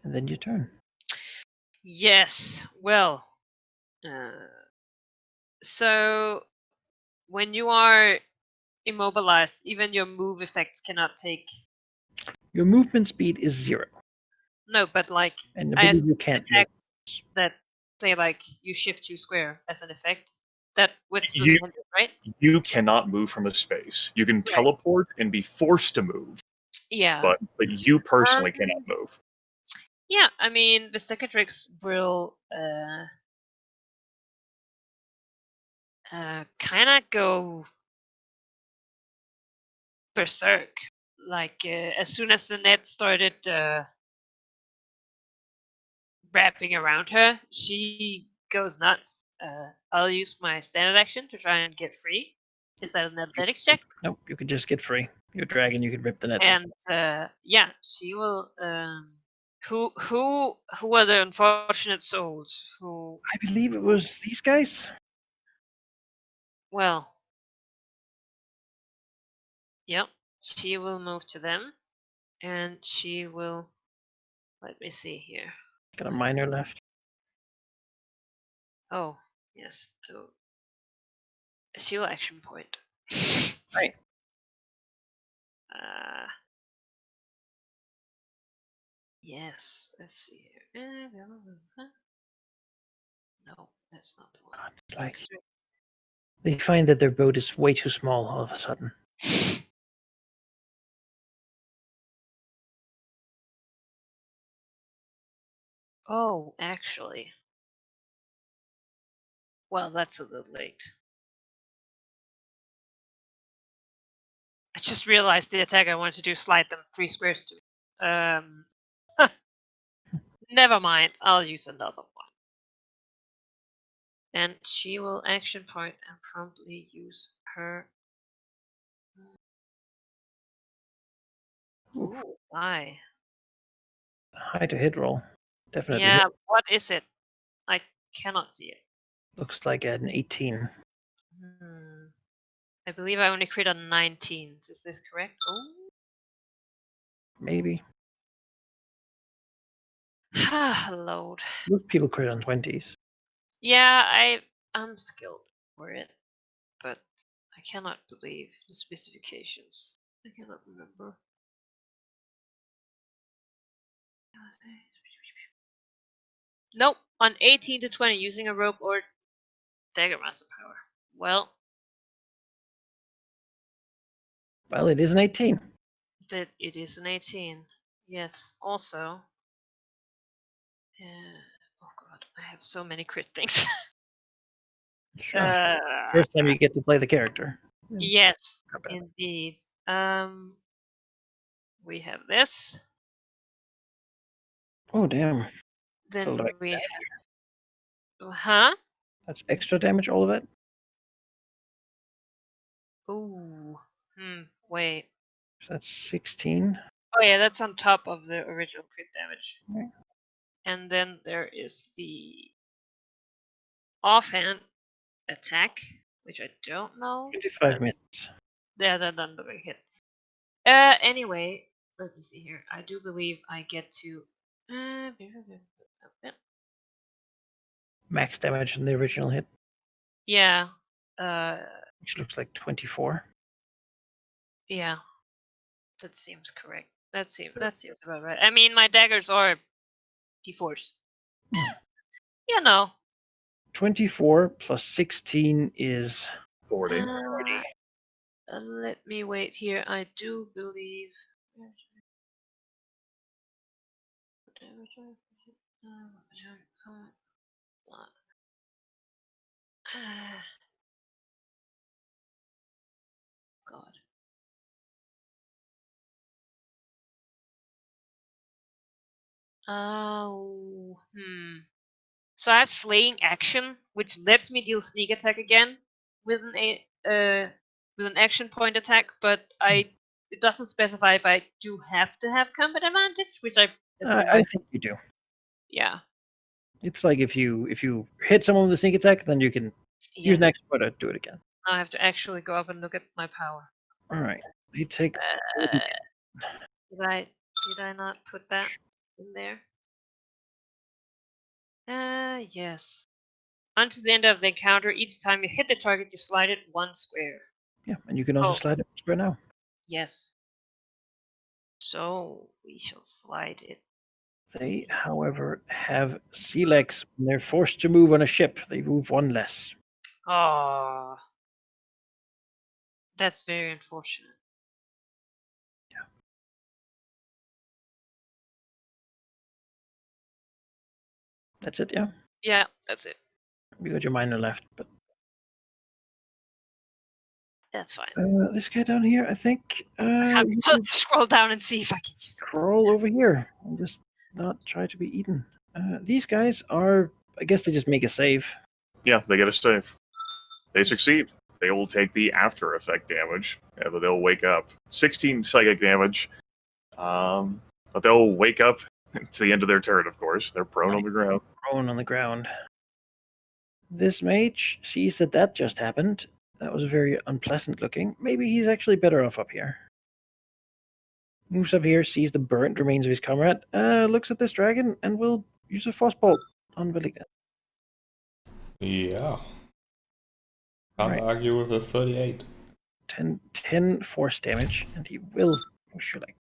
And then your turn. Yes. Well. So when you are immobilized, even your move effects cannot take. Your movement speed is 0. No, but like And I ability you can't move. attacks that say like you shift 2 square as an effect. That withstood You- 100, right? You cannot move from a space. You can teleport and be forced to move, Yeah. but you personally cannot move. Yeah, I mean the Cicatrix will kind of go berserk. Like as soon as the net started wrapping around her, she goes nuts. I'll use my standard action to try and get free. Is that an athletics check? Nope, you could just get free. You're dragon, you could rip the nets off. And yeah, she will. Who are the unfortunate souls who? I believe it was these guys. Well, yep. She will move to them, and she will. Let me see here. Got a minor left. Oh, yes. Oh. She will action point. Right. Yes. Let's see here. No, that's not the one. God, it's like they find that their boat is way too small all of a sudden. Oh, actually. Well, that's a little late. I just realized the attack I wanted to do slide them 3 squares to. Never mind. I'll use another one. And she will action point and promptly use her. Ooh, why? High to hit roll. Definitely. Yeah, Hit. what is it? I cannot see it. Looks like an 18. I believe I only crit on 19. Is this correct? Oh. Maybe. Load. Most people crit on 20s. Yeah, I'm skilled for it, but I cannot believe the specifications. I cannot remember. Nope, on 18 to 20 using a rope or dagger master power. Well, Well, it is an 18. that it is an 18. Yes. Also, oh god, I have so many crit things. Sure. First time you get to play the character. Yes, Not bad. indeed. We have this. Oh damn! Then So like we huh? that's extra damage, all of it. Ooh. Wait. So that's 16. Oh yeah, that's on top of the original crit damage. Right. And then there is the offhand attack, which I don't know. 25 minutes. Yeah, that doesn't really hit. Anyway, let me see here. I do believe I get to. Max damage in the original hit, Yeah. which looks like 24. Yeah. That seems correct. That seems about right. I mean, my daggers are d4s. You know. 24 plus 16 is 40. 40. Let me wait here. I do believe. God. Oh. So I have slaying action, which lets me deal sneak attack again with an action point attack, but it doesn't specify if I do have to have combat advantage, which I assume I think you do. yeah. It's like if you hit someone with a sneak attack, then you can use an Yes. extra to do it again. Now I have to actually go up and look at my power. All right. You take. Did I not put that in there? Yes. Until the end of the encounter, each time you hit the target, you slide it 1 square. Yeah, and you can also Oh. slide it square now. Yes. So we shall slide it. They, however, have sea legs. When they're forced to move on a ship, they move one less. Oh, that's very unfortunate. Yeah. That's it, yeah? Yeah, that's it. You got your minor left, but That's fine. this guy down here, I think I'll you can scroll down and see if I can use it. crawl over here and just not try to be eaten. These guys are, I guess they just make a save. Yeah, they get a save. They succeed. They will take the after effect damage, but they'll wake up. 16 psychic damage. But they'll wake up to the end of their turn, of course. They're prone on the ground. Prone on the ground. This mage sees that just happened. That was very unpleasant looking. Maybe he's actually better off up here. Moves up here, sees the burnt remains of his comrade, looks at this dragon, and will use a frostbolt on Valiga. Yeah. Can't Right. argue with a 38. 10 force damage, and he will push you like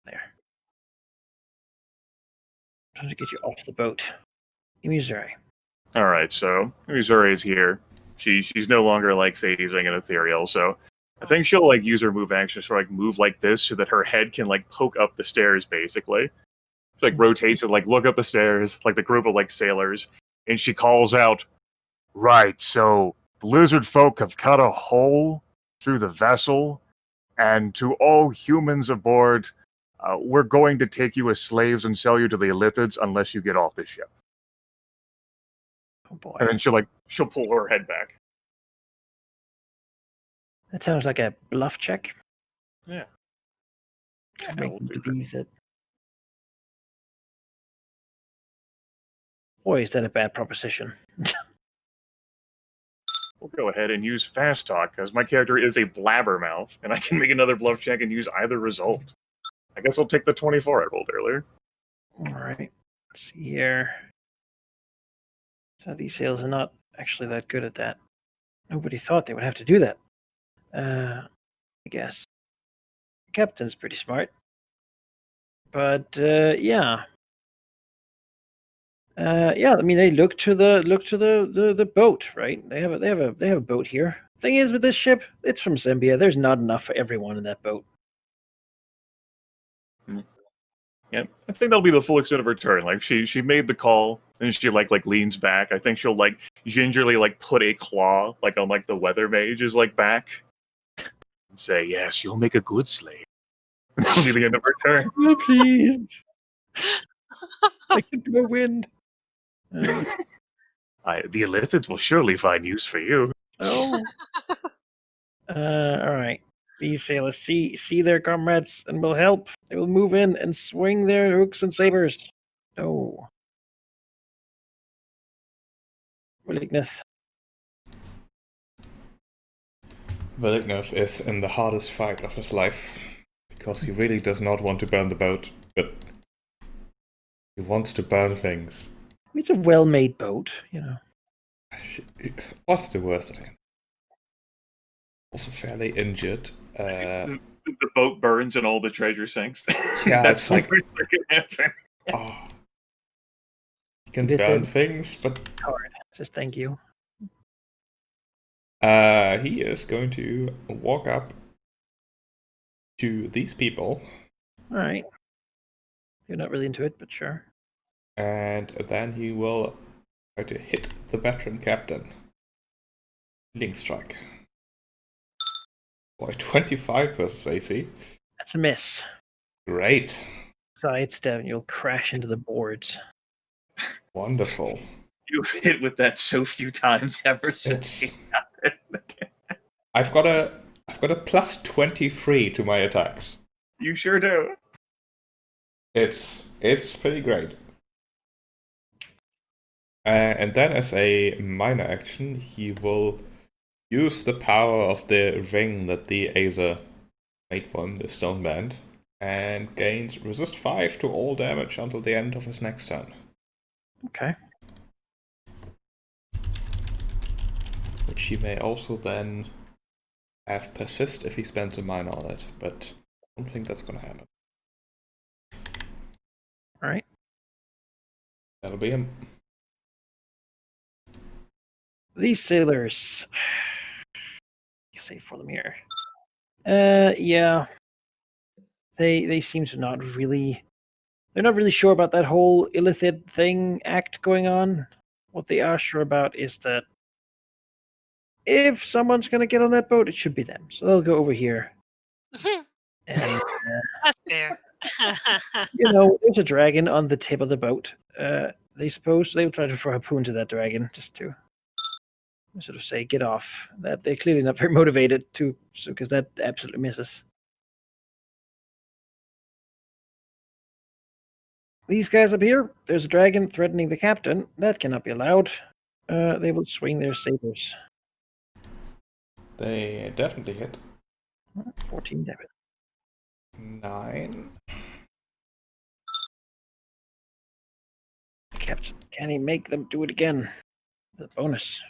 there. Trying to get you off the boat. Missouri. Alright, so Missouri is here. She's no longer like phasing and ethereal, so I think she'll like use her move action to like move like this so that her head can like poke up the stairs basically. She like rotates and like look up the stairs, like the group of like sailors, and she calls out, "Right, so the lizard folk have cut a hole through the vessel, and to all humans aboard, we're going to take you as slaves and sell you to the Illithids unless you get off the ship." Oh boy. And then she'll pull her head back. That sounds like a bluff check. Yeah. To make them believe that. Boy, is that a bad proposition. We'll go ahead and use fast talk because my character is a blabbermouth, and I can make another bluff check and use either result. I guess I'll take the 24 I rolled earlier. All right. Let's see here. So these sails are not actually that good at that. Nobody thought they would have to do that. I guess. The captain's pretty smart. But yeah. Yeah, I mean they look to the boat, right? They have a boat here. Thing is with this ship, it's from Zambia. There's not enough for everyone in that boat. Yeah, I think that'll be the full extent of her turn. Like she made the call, and she like leans back. I think she'll like gingerly like put a claw like on like the weather mage's like back, and say, "Yes, you'll make a good slave." That'll be the end of her turn. Oh, please. I can do a wind. The Illithids will surely find use for you. Oh. All right. These sailors see their comrades and will help. They will move in and swing their hooks and sabers. No. Maligneth. Velignov is in the hardest fight of his life because he really does not want to burn the boat, but he wants to burn things. It's a well-made boat, you know. What's the worst thing? Also fairly injured. The boat burns and all the treasure sinks. Yeah, That's it's the like- worst that can happen. Oh. You can Did burn the- things, but Card. Just thank you. he is going to walk up to these people, All right. You're not really into it, but sure. and then he will try to hit the veteran captain. Link strike. Boy, 25 versus AC. That's a miss. Great. Sidestep, and you'll crash into the boards. Wonderful. You've hit with that so few times ever since. It's... I've got a plus 23 to my attacks. You sure do. It's pretty great. And then as a minor action, he will use the power of the ring that the Azer made for him, the stone band, and gains resist 5 to all damage until the end of his next turn. Okay. Which he may also then have persist if he spends a minor on it, but I don't think that's gonna happen. All right. That'll be him. These sailors. Say for them here. Yeah. They seem to not really. They're not really sure about that whole Illithid thing act going on. What they are sure about is that if someone's gonna get on that boat, it should be them. So they'll go over here. And That's fair. there's a dragon on the tip of the boat. They suppose they will try to throw a harpoon to that dragon just to sort of say, get off. That they're clearly not very motivated to, because that absolutely misses. These guys up here, there's a dragon threatening the captain. That cannot be allowed. They will swing their sabers. They definitely hit. 14 damage. 9. Captain, can he make them do it again? The bonus.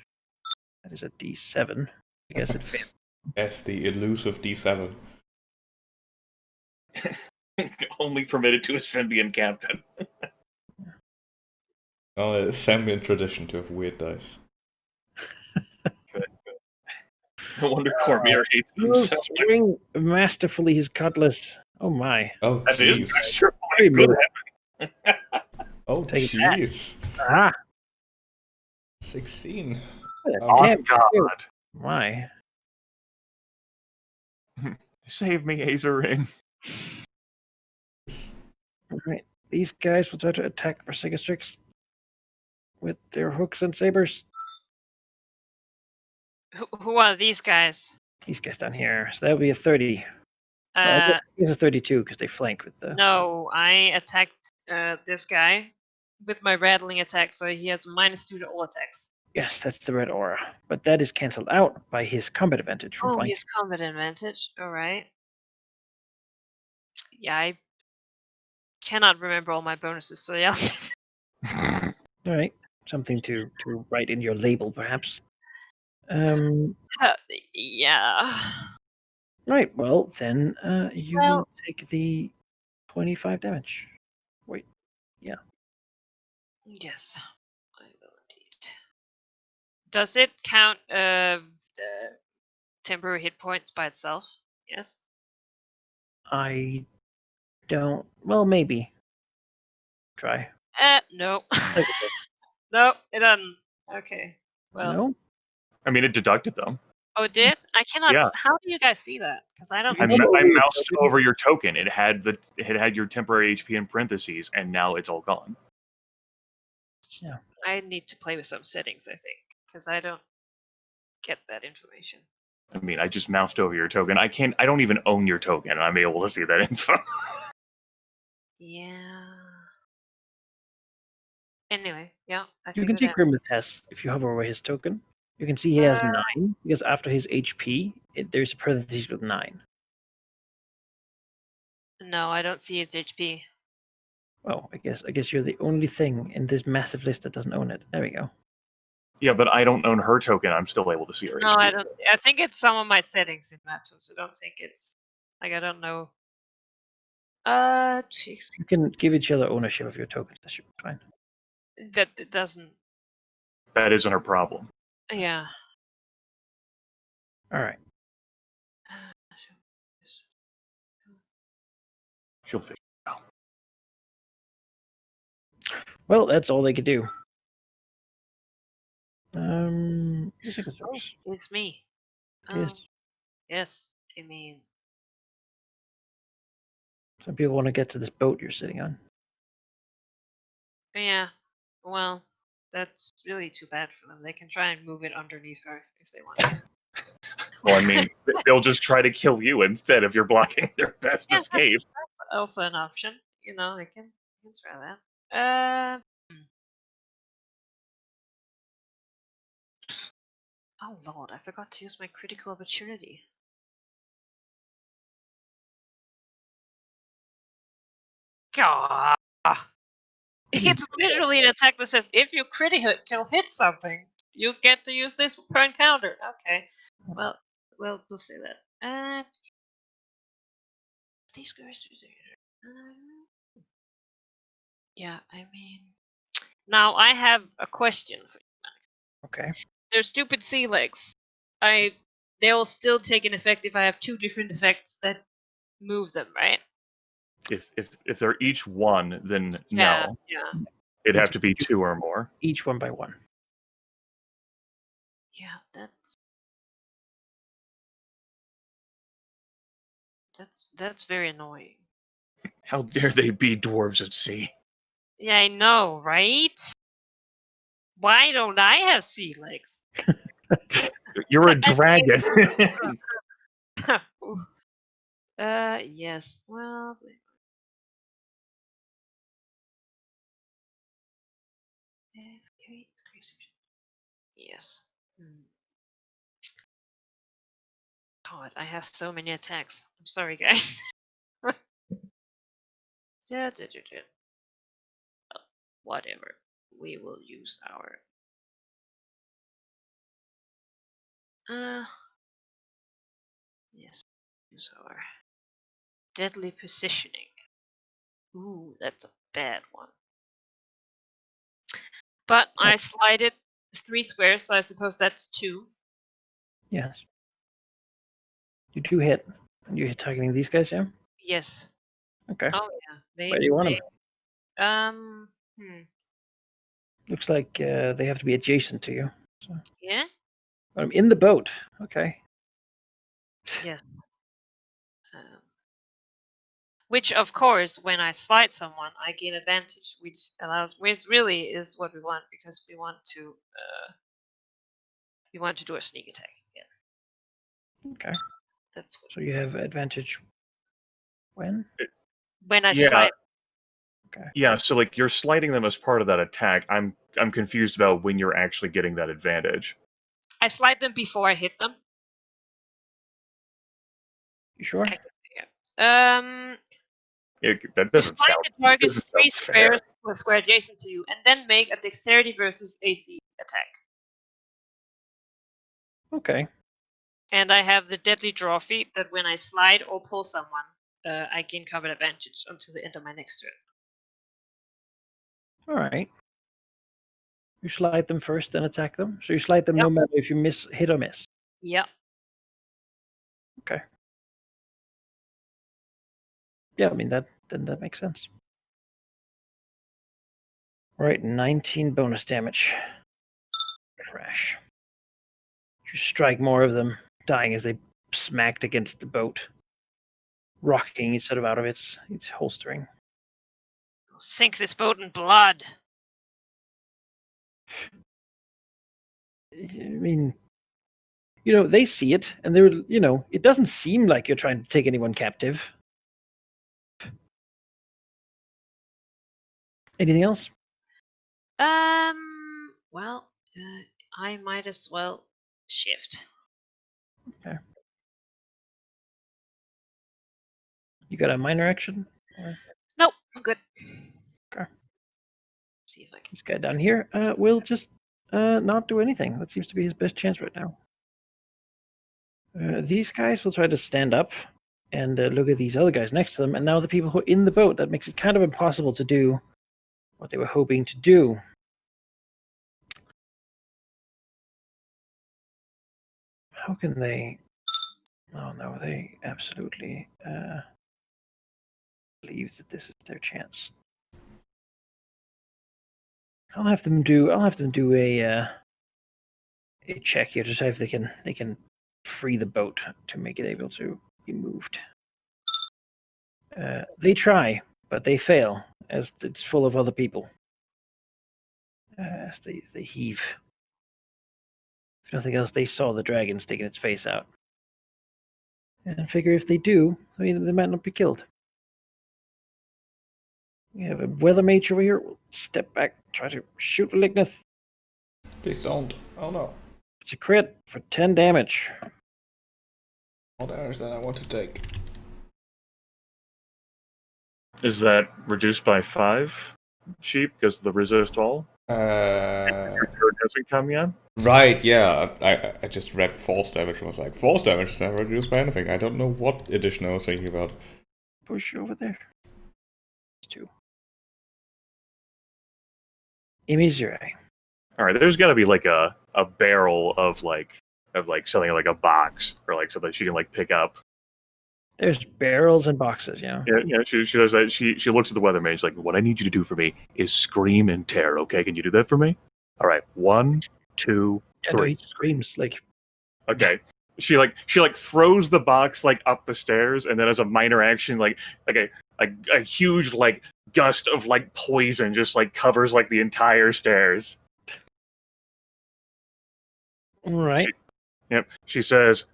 That is a D7. I guess it failed. Yes, the elusive D7. Only permitted to a Symbian captain. Oh, it's Sambian tradition to have weird dice. No wonder Cormier hates He them will so much. swing masterfully his cutlass. Oh my. Oh, That is jeez. sure Very good. good. Oh, Take it back. jeez. Ah! 16. Oh, Damn. God. My. Save me, Azer Ring. Alright. These guys will try to attack Persegastrix with their hooks and sabers. Who are these guys? These guys down here. So that would be a 30. Well, it's a 32 because they flank with the. No, I attacked this guy with my rattling attack, so he has -2 to all attacks. Yes, that's the red aura. But that is cancelled out by his combat advantage from Oh, flank. he has combat advantage. All right. Yeah, I cannot remember all my bonuses, so yeah. All right. Something to write in your label, perhaps. Yeah. Right. Well, then you Well- will take the 25 damage. Wait. Yes, I will indeed. Does it count the temporary hit points by itself? Yes. I don't. Well, maybe. Try. No. No, it doesn't. Okay. Well, No. I mean, it deducted them. Oh, it did? I cannot. Yeah. How do you guys see that? Because I don't You I, see hover it. over your moused token. over your token. It had your temporary HP in parentheses, and now it's all gone. I need to play with some settings, I think, because I don't get that information. I mean, I just moused over your token. I don't even own your token, and I'm able to see that info. Yeah. Anyway, yeah, I You think can see that. Grim with Hess if you hover over his token. You can see he has 9 because after his HP, there's a parentheses with 9. No, I don't see its HP. Well, I guess you're the only thing in this massive list that doesn't own it. There we go. Yeah, but I don't own her token. I'm still able to see her No, HP. I don't. I think it's some of my settings in Matos. I don't think it's like I don't know. Jeez, You can give each other ownership of your tokens. That should be fine. that it doesn't. That isn't her problem. Yeah. All right. She'll figure it out. Well, that's all they could do. Music is Oh, it's me. Yes. Yes. I mean, Some people want to get to this boat you're sitting on. yeah. Well, that's really too bad for them. They can try and move it underneath her if they want. Well, I mean, they'll just try to kill you instead if you're blocking their best Yeah, escape. that's also an option. You know, they can try that. Oh lord, I forgot to use my critical opportunity. God. It's literally an attack that says if you critical hit something, you get to use this per encounter. Okay. Well, we'll say that. These guys. Yeah, I mean, now I have a question for you. Okay. They're stupid sea legs. They'll still take an effect if I have 2 different effects that move them, right? If they're each 1, then Yeah. no. Yeah. It'd have to be 2 or more. Each 1 by 1. Yeah, that's very annoying. How dare they be dwarves at sea? Yeah, I know, right? Why don't I have sea legs? You're a dragon. Yes. Well, yes. God, I have so many attacks. I'm sorry, guys. Whatever. We will use our. Yes. Use our deadly positioning. Ooh, that's a bad one. But I slide it 3 squares, so I suppose that's 2. Yes. You 2 hit. And you're targeting these guys, yeah? Yes. Okay. Oh yeah. Where do you want them? Looks like they have to be adjacent to you. So. Yeah. I'm in the boat. Okay. Yes. Which, of course, when I slide someone, I gain advantage, which really is what we want because we want to do a sneak attack. Yeah. Okay. That's what So you have advantage when? when I Yeah. slide. Okay. Yeah, so like you're sliding them as part of that attack. I'm confused about when you're actually getting that advantage. I slide them before I hit them. You sure? Yeah. That You doesn't slide sound. the target's doesn't 3 sound fair. squares to a square adjacent to you, and then make a dexterity versus AC attack. Okay. And I have the deadly draw feat that when I slide or pull someone, I gain combat advantage until the end of my next turn. All right. You slide them first, then attack them. So you slide them no matter if you hit or miss. Yep. Okay. Yeah, I mean that makes sense. All right, 19 bonus damage. Crash. You strike more of them, dying as they smacked against the boat, rocking it sort of out of its holstering. We'll sink this boat in blood. I mean, they see it, and they're, it doesn't seem like you're trying to take anyone captive. Anything else? Well, I might as well shift. Okay. You got a minor action? Nope, I'm good. Okay. See if I can. This guy down here will just not do anything. That seems to be his best chance right now. These guys will try to stand up and look at these other guys next to them, and now the people who are in the boat. That makes it kind of impossible to do what they were hoping to do. How can they? Oh no, they absolutely believe that this is their chance. I'll have them do a check here to see if they can free the boat to make it able to be moved. They try, but they fail as it's full of other people. As they heave. If nothing else, they saw the dragon sticking its face out. And figure if they do, they might not be killed. We have a weather mage over here. We'll step back, try to shoot Lignith. Please don't. Oh no. It's a crit for 10 damage. All damage that I want to take. Is that reduced by 5 sheep because of the resist all? Your turn hasn't come yet? Right, yeah. I just read force damage and was like, force damage is never reduced by anything. I don't know what edition I was thinking about. Push over there. It's 2. Imizure. All right, there's got to be like a barrel of something like a box or like something she can like pick up. There's barrels and boxes, yeah. Yeah. She does that. She looks at the weather mage like, what I need you to do for me is scream and tear. Okay, can you do that for me? All right, 1, 2, 3. No, he screams like. Okay. She throws the box like up the stairs, and then as a minor action, like a huge like gust of like poison just like covers like the entire stairs. All right. She says,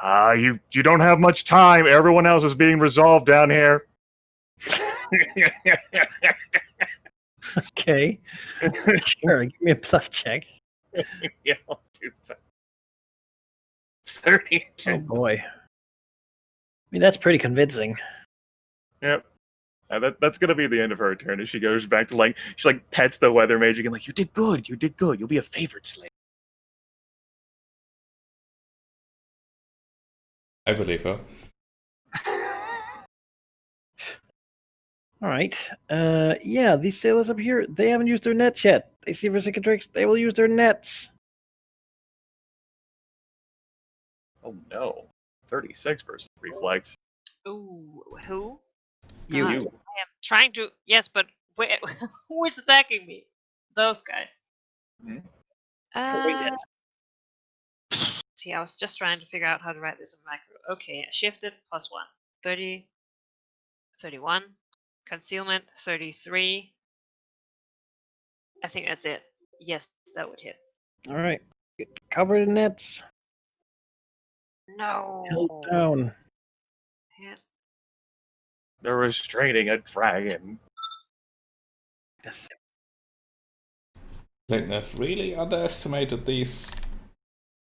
you don't have much time. Everyone else is being resolved down here. Okay. Sure, give me a bluff check. Yeah, I'll do that. 32. Oh boy. I mean, that's pretty convincing. Yep. That's gonna be the end of her turn as she goes back to she pets the weather mage again, like, you did good, you'll be a favorite slave. I believe her. All right. Yeah, these sailors up here, they haven't used their nets yet. They see Versica tricks, they will use their nets. Oh no. 36 versus reflex. Ooh, who? You. God, I am trying to. Yes, but where, who is attacking me? Those guys. Hmm? See, I was just trying to figure out how to write this in macro. Okay, shifted +1. 30, 31. Concealment 33. I think that's it. Yes, that would hit. All right. Get covered in nets. No. Held down. Hit. They're restraining a dragon. Yes. Lignith really underestimated these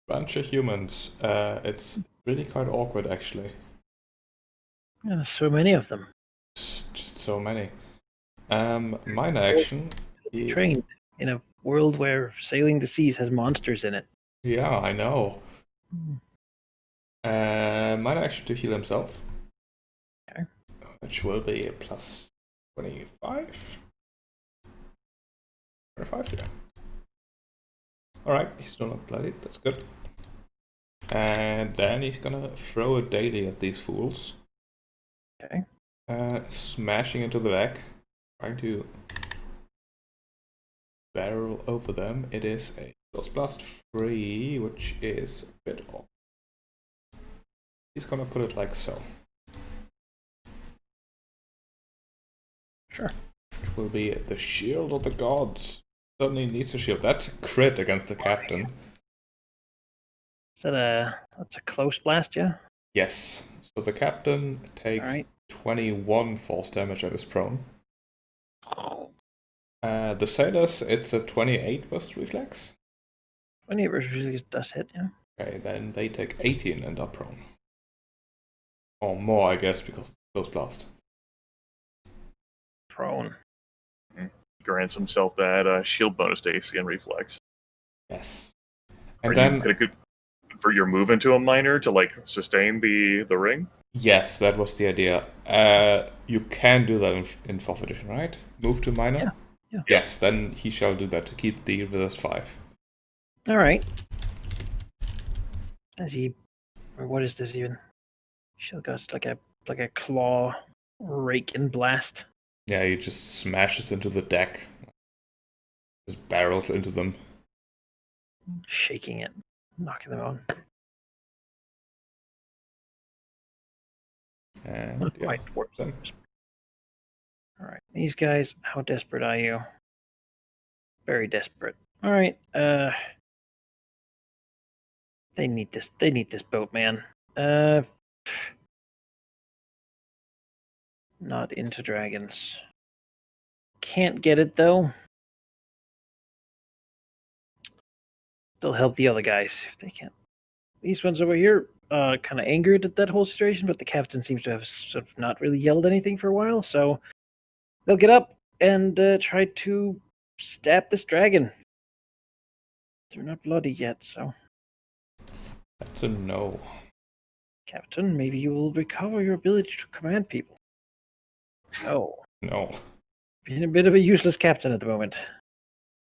bunch of humans. It's really quite awkward, actually. Yeah, there's so many of them. Just so many. Minor action. Trained in a world where sailing the seas has monsters in it. Yeah, I know. Hmm. Minor action to heal himself. Okay. Which will be a plus 25? 25, yeah. Alright, he's still not bloodied, that's good. And then he's gonna throw a daily at these fools. Okay. Smashing into the back. Trying to barrel over them. It is a Ghost Blast 3, which is a bit off. He's gonna put it like so. Sure. Which will be the Shield of the Gods. Certainly needs a shield. That's a crit against the captain. Is that that's a close blast, yeah? Yes. So the captain takes Alright. 21 force damage at his prone. The sailors, it's a 28 versus reflex. 28 versus reflex does hit, yeah. Okay, then they take 18 and are prone. Or more, I guess, because of Ghost Blast. Prone. Grants himself that shield bonus to AC and reflex. Yes. Are And then you gonna convert your move into a minor to like sustain the ring? yes, that was the idea. You can do that in 4th edition, right? Move to minor? Yeah, yeah. Yes, then he shall do that to keep the resist 5. Alright. As he, or what is this even? Shield God's like a claw, rake, and blast. Yeah, he just smashes into the deck. Just barrels into them. Shaking it, knocking them on. And Not yeah, quite dwarves. them. Alright, these guys, how desperate are you? Very desperate. Alright, they need this boat, man. Not into dragons. Can't get it though. Still help the other guys if they can. These ones over here, kind of angered at that whole situation, but the captain seems to have sort of not really yelled anything for a while, so they'll get up and try to stab this dragon. They're not bloody yet, so. That's a no. Captain, maybe you will recover your ability to command people. Oh, No. being a bit of a useless captain at the moment.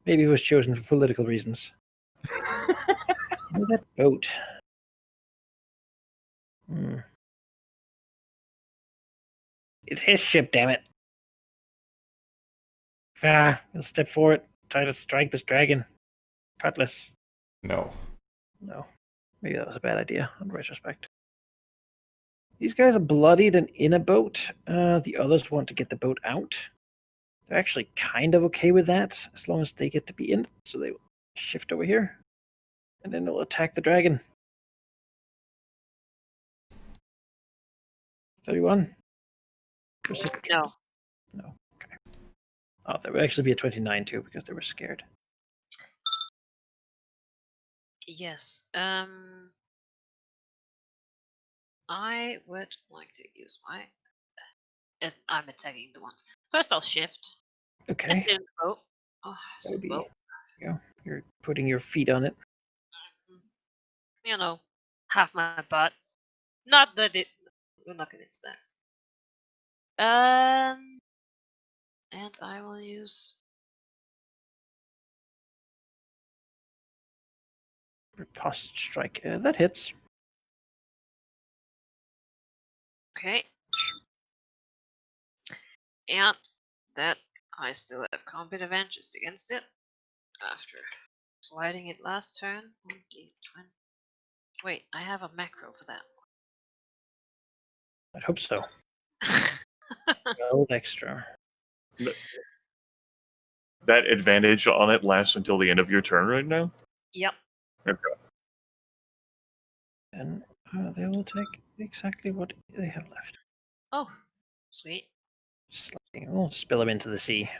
Maybe he was chosen for political reasons. That boat. It's his ship, damn it. He'll step forward, try to strike this dragon. Cutlass. No. No. Maybe that was a bad idea in retrospect. These guys are bloodied and in a boat. The others want to get the boat out. They're actually kind of okay with that, as long as they get to be in. So they will shift over here. And then they'll attack the dragon. 31. No. No. Okay. Oh, there would actually be a 29 too, because they were scared. Yes. I would like to use my. I'm attacking the ones. First, I'll shift. Okay. And stay in the boat. Oh, That so would be, boat. yeah, you're putting your feet on it. You know, half my butt. Not that it. We're not gonna use that. And I will use. Riposte strike. That hits. Okay. And that I still have combat advantages against it after sliding it last turn. 1d20. Wait, I have a macro for that. I'd hope so. Gold extra. That advantage on it lasts until the end of your turn right now? Yep. Okay. And they will take exactly what they have left. Oh, sweet. We'll spill them into the sea.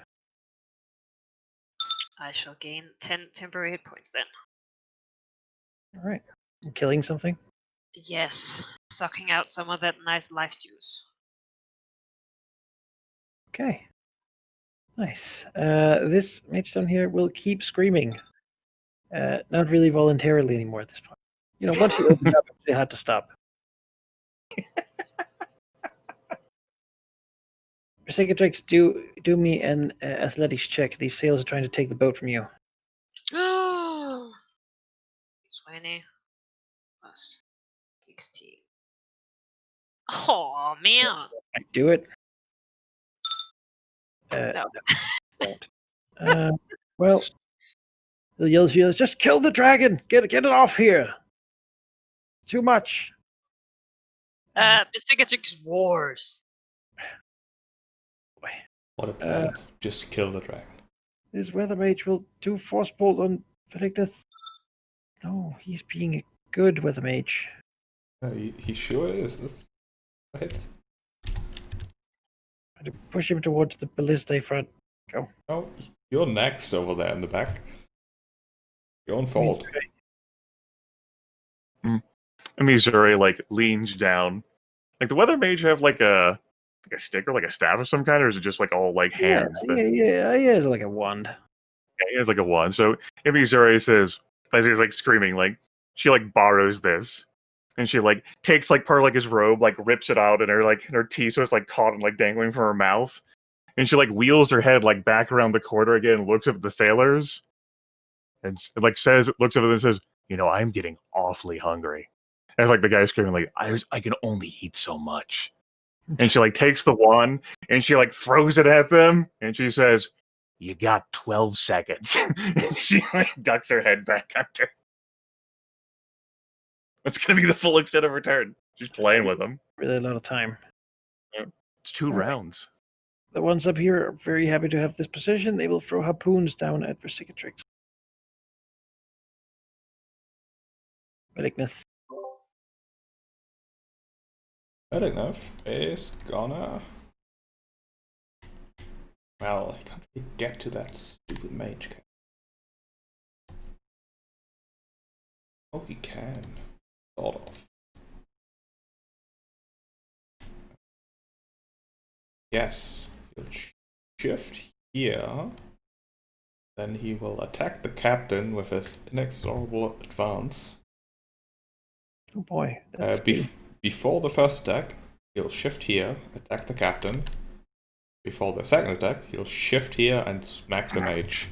I shall gain 10 temporary hit points then. All right. Killing something? Yes, sucking out some of that nice life juice. Okay. Nice. This mage down here will keep screaming. Not really voluntarily anymore at this point. You know, once you opened up, they had to stop. Psychiatrix, do me an athletics check. These sails are trying to take the boat from you. 20 plus 16. Oh man! I do it. No. Don't. Well, He yells, just kill the dragon! Get it off here! Too much. Investigatrix Wars. What a plan. Just kill the dragon. This weather mage will do force bolt on Philignith. No, he's being a good weather mage. He sure is. That's right. Try to push him towards the ballista front. Go. Oh, you're next over there in the back. Your own fault. Missouri like leans down. Like the weather mage have like a stick or like a staff of some kind, or is it just like all like hands? Yeah, he has like a wand. Yeah, he has like a wand. So Missouri says, as he's like screaming, like she like borrows this, and she like takes like part of like his robe, like rips it out, and her teeth, so it's like caught and like dangling from her mouth, and she like wheels her head like back around the corner again, and looks at the sailors, and like looks at them and says, I'm getting awfully hungry. And it's like the guy screaming, like, I can only eat so much. And she like takes the wand and she like throws it at them, and she says, "You got 12 seconds." And she like ducks her head back under. That's gonna be the full extent of her turn. She's playing with them. Really a lot of time. It's 2 rounds. The ones up here are very happy to have this position. They will throw harpoons down at Versicatrix. Malignith. Malignith is gonna... Well, he can't really get to that stupid mage. Oh, he can. Sort of. Yes. He'll shift here. Then he will attack the captain with his inexorable advance. Oh boy. Before the first attack, he'll shift here, attack the captain. Before the second attack, he'll shift here and smack the mage.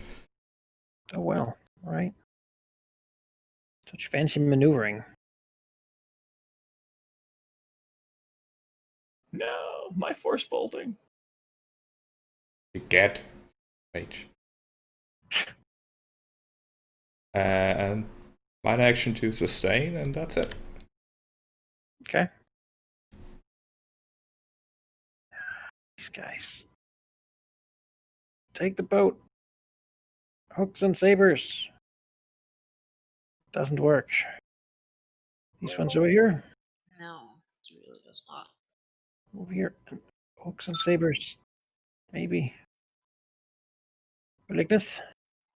Oh well. Alright. Such fancy maneuvering. No, my force bolting. You get mage. And mine action to sustain, and that's it. Okay. These guys. Take the boat. Hooks and sabers. Doesn't work. These ones over here. No, it really does not. Over here. Hooks and sabers. Maybe. Malignith.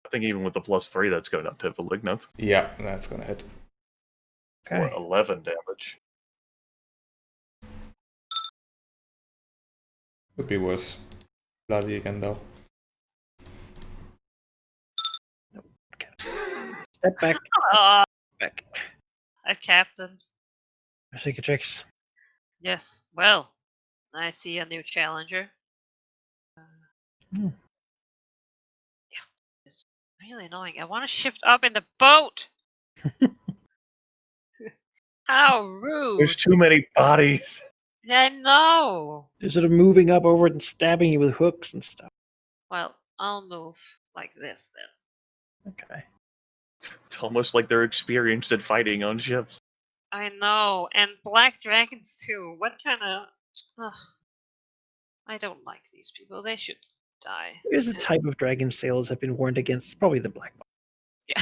I think even with the +3, that's going up to Malignith. Yeah, that's gonna hit. Okay. For 11 damage. Could be worse. Bloody again, though. Step back. Back. A captain. Versicatrix. Yes. Well, I see a new challenger. Hmm. Yeah, it's really annoying. I want to shift up in the boat. How rude! There's too many bodies. I know. They're sort of moving up over it and stabbing you with hooks and stuff. Well, I'll move like this then. Okay. It's almost like they're experienced at fighting on ships. I know, and black dragons too. What kind of? I don't like these people. They should die. Here's a type of dragon sailors have been warned against. It's probably the black one. Yeah.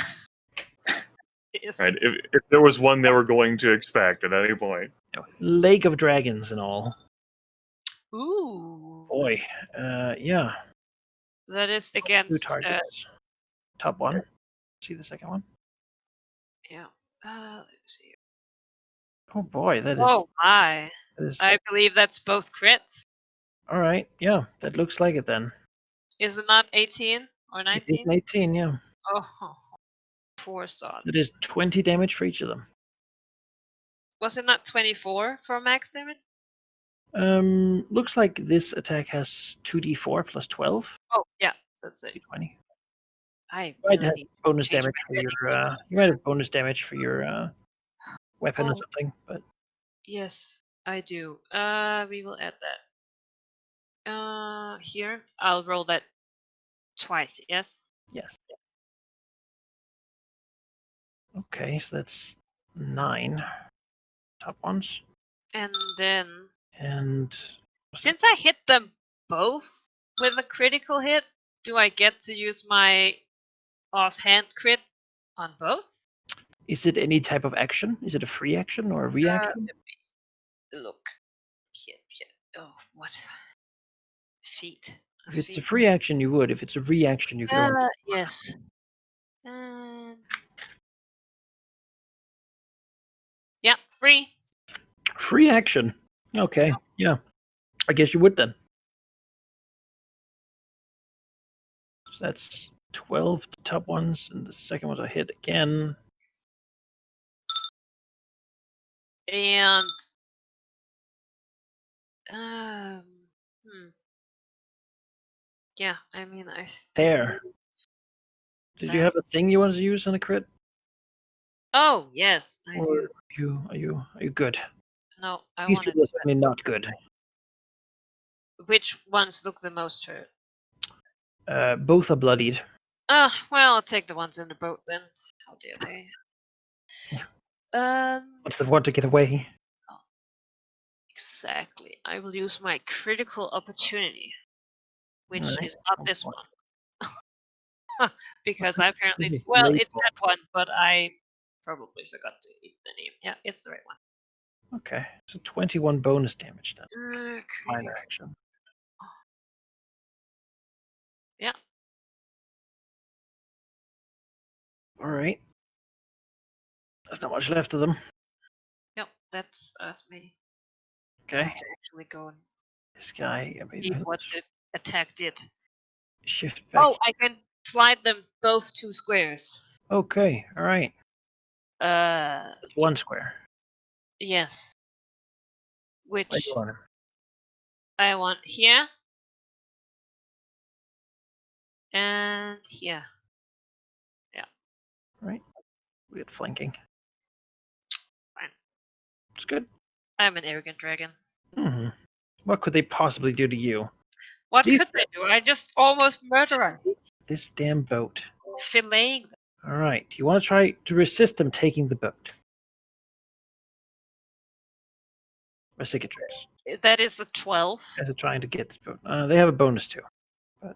Yes. Right? If there was one they were going to expect at any point. Lake of Dragons and all. Ooh. Boy. Yeah. That is 2 against. targets. Top one. See the second one? Yeah. Let's see. Oh boy, that is. Oh my! That is I believe that's both crits. all right. Yeah, that looks like it then. Is it not 18 or It 19? is 18, yeah. Oh, 4 shots. It is 20 damage for each of them. Was it not 24 for max damage? Looks like this attack has 2d4 plus 12. Oh, yeah, that's it. 20. I You might really have need bonus change damage my for your. settings. You might have bonus damage for your weapon or Oh. something, but Yes, I do. We will add that. Here, I'll roll that twice. Yes. yes. Okay, so that's 9 top ones. And then, And since I hit them both with a critical hit, do I get to use my offhand crit on both? is it any type of action? Is it a free action or a reaction? Look. Oh, what? Feet. If it's a free action, you would. If it's a reaction, you could only. Yes. Yeah, free. Free action. Okay, yeah. I guess you would then. So that's 12 top ones, and the second one's a hit again. And yeah, I mean, There. Did you have a thing you wanted to use on a crit? Oh yes, I Or do. are you good? No, I These want people are certainly not good. Which ones look the most hurt? Both are bloodied. Well, I'll take the ones in the boat then. How dare they? What's the one to get away? Exactly. I will use my critical opportunity, which Alright. is not this one. Because I apparently Maybe. it's that one, but I probably forgot to eat the name. Yeah, it's the right one. Okay, so 21 bonus damage then. Okay. Minor action. Yeah. All right. There's not much left of them. Yep, that's me. I Okay. have to actually go and This guy. see what the attack did. Shift back. Oh, I can slide them both 2 squares. Okay. All right. That's 1 square. Yes. Where Which do you want him? I want here and here. Yeah. Right. We had flanking. Fine. It's good. I'm an arrogant dragon. Mm-hmm. What could they possibly do to you? What These could they do? I just almost murder them. This damn boat. Filleting them. All right. Do you want to try to resist them taking the boat? Or cicatrix? That is a 12. As they're trying to get this boat. They have a bonus too. But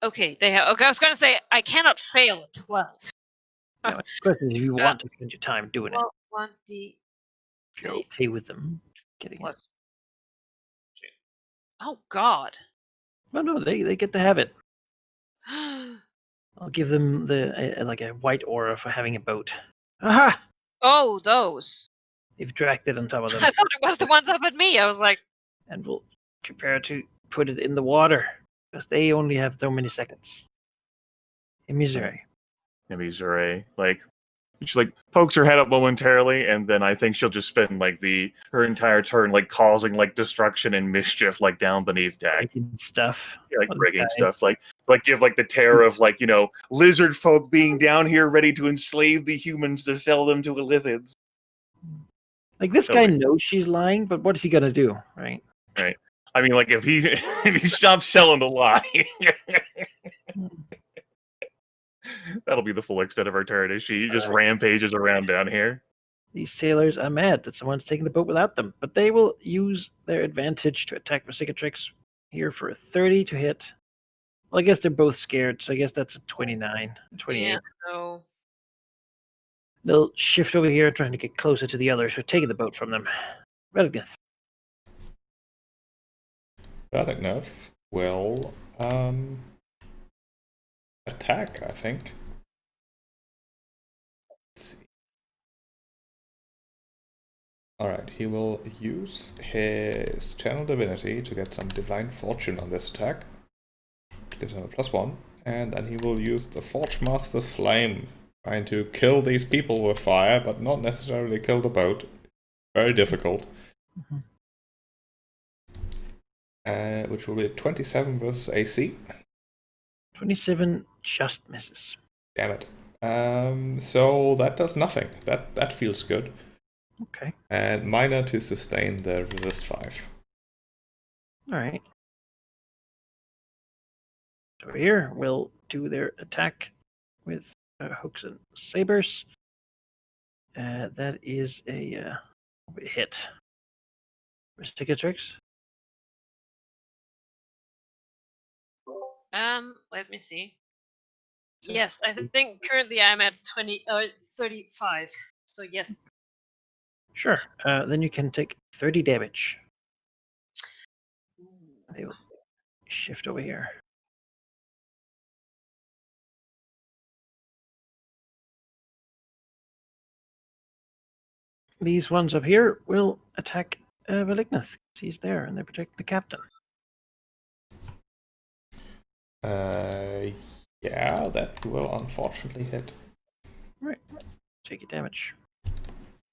Okay, they have. Okay, I was going to say I cannot fail a 12. you know, the question is if you want to spend your time doing it. Well, 1d. If you're okay with them getting it. Oh God. Well, no, they get to have it. I'll give them like a white aura for having a boat. Aha! Oh, those. They've dragged it on top of them. I thought it was the ones up at me. I was like, And we'll prepare to put it in the water because they only have so many seconds. In Missouri. Like, she like pokes her head up momentarily, and then I think she'll just spend like her entire turn like causing like destruction and mischief like down beneath deck. Breaking stuff. Yeah, like breaking stuff, like give like the terror of like lizard folk being down here ready to enslave the humans to sell them to Illithids. Like this guy knows she's lying, but what is he gonna do, right? Right. I mean, like if he stops selling the lie, that'll be the full extent of her turn. Is she just rampages around down here? These sailors are mad that someone's taking the boat without them, but they will use their advantage to attack for cicatrix here for a 30 to hit. Well, I guess they're both scared, so I guess that's a 29, 28. yeah, no. They'll shift over here, trying to get closer to the others who are taking the boat from them. Redgith. Redgith will attack, I think. Let's see. Alright, he will use his Channel Divinity to get some Divine Fortune on this attack. Gives him a +1. And then he will use the Forge Master's Flame, trying to kill these people with fire, but not necessarily kill the boat. Very difficult. Which will be 27 versus AC. 27 just misses. Damn it. So that does nothing. That feels good. Okay. And minor to sustain the resist 5. Alright. So here we'll do their attack with hooks and sabers. That is a hit. Risticatrix. Let me see. Yes, I think currently I'm at 35. So yes. Sure. Then you can take 30 damage. They will shift over here. These ones up here will attack Velignith. He's there and they protect the captain. Yeah, that will unfortunately hit. Right. Take your damage.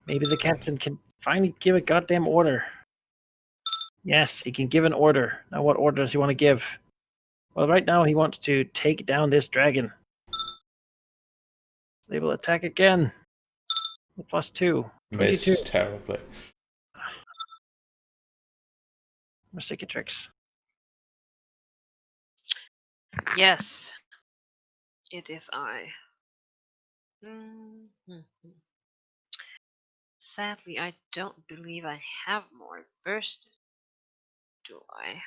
Maybe the captain can finally give a goddamn order. Yes, he can give an order. Now, what order does he want to give? Well, right now he wants to take down this dragon. They will attack again. +2. 22. Miss terribly. Risticatrix. Yes. It is I. Mhm. Sadly, I don't believe I have more burst. Do I?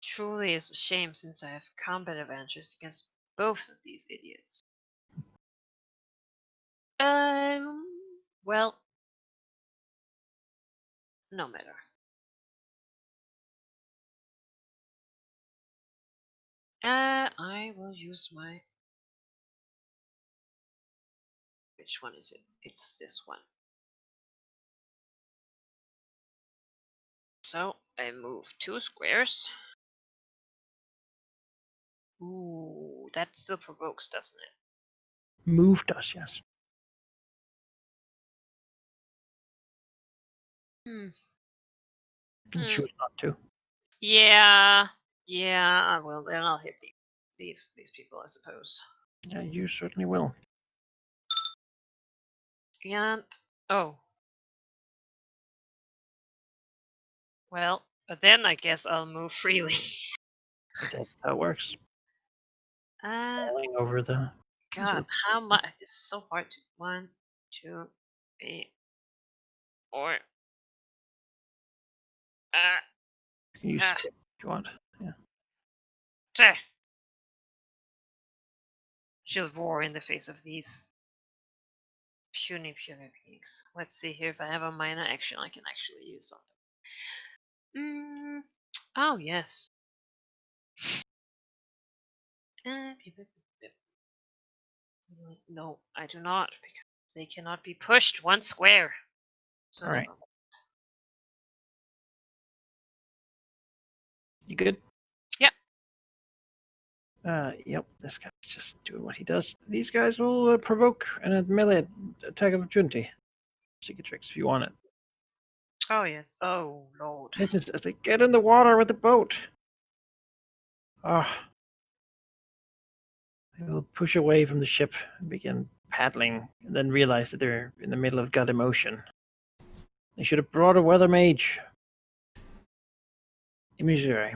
Truly is a shame since I have combat advantages against both of these idiots. Well, no matter. I will use my. Which one is it? It's this one. So I move 2 squares. Ooh, that still provokes, doesn't it? Move does, yes. Hmm. You choose not to. Yeah. Yeah. Well, then I'll hit these people, I suppose. Yeah, you certainly will. And oh. Well, but then I guess I'll move freely. That's how it works. Falling over the. God, how much? This is so hard to. 1, 2, 3, 4. You skip if you want. Yeah. There. She'll roar in the face of these puny beings. Let's see here if I have a minor action I can actually use on them. Oh, yes. No, I do not, because they cannot be pushed 1 square. So All right. never. You good? Yep. Yep. This guy's just doing what he does. These guys will provoke a melee attack of opportunity. Risticatrix, if you want it. Oh, yes. Oh, Lord. This is as they get in the water with the boat. Ah. They will push away from the ship and begin paddling, and then realize that they're in the middle of god emotion. They should have brought a weather mage. Missouri.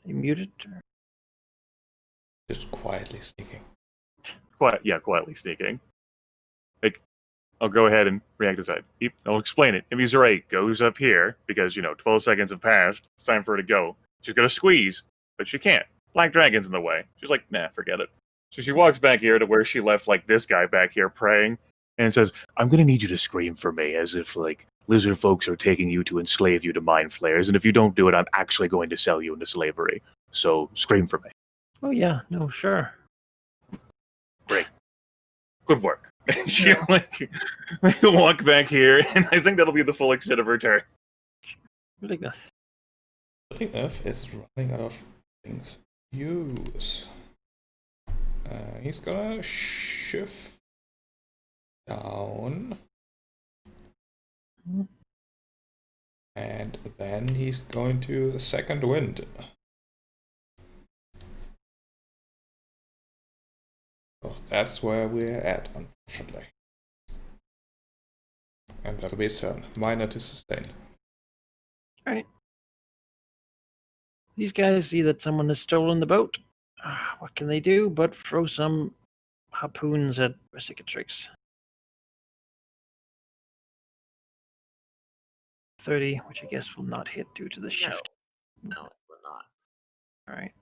You muted? Or? Just quietly sneaking. Quietly sneaking. Like, I'll go ahead and react aside. I'll explain it. Missouri goes up here because 12 seconds have passed. It's time for her to go. She's gonna squeeze, but she can't. Black Dragon's in the way. She's like, nah, forget it. So she walks back here to where she left like this guy back here praying, and says, "I'm gonna need you to scream for me, as if like lizard folks are taking you to enslave you to mind flayers, and if you don't do it, I'm actually going to sell you into slavery. So scream for me." Oh yeah, no, sure. Great. Good work. And she walk back here, and I think that'll be the full extent of her turn. Velignith. Velignith is running out of things to use. He's gonna shift down. And then he's going to second wind. Because that's where we're at, unfortunately. And that'll be its turn. Minor to sustain. Alright. These guys see that someone has stolen the boat. What can they do but throw some harpoons at Recicatrix? 30, which I guess will not hit due to the shift. No, it will not. Alright.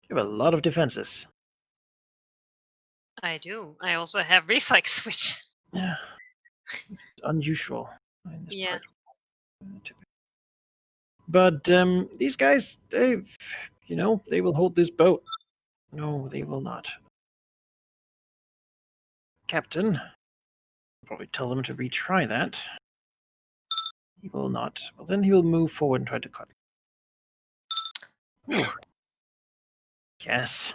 You have a lot of defenses. I do. I also have reflex switch. Yeah. It's unusual in this Yeah. part. But these guys, they will hold this boat. No, they will not. Captain, probably tell them to retry that. He will not. Well, then he will move forward and try to cut. Ooh. Yes.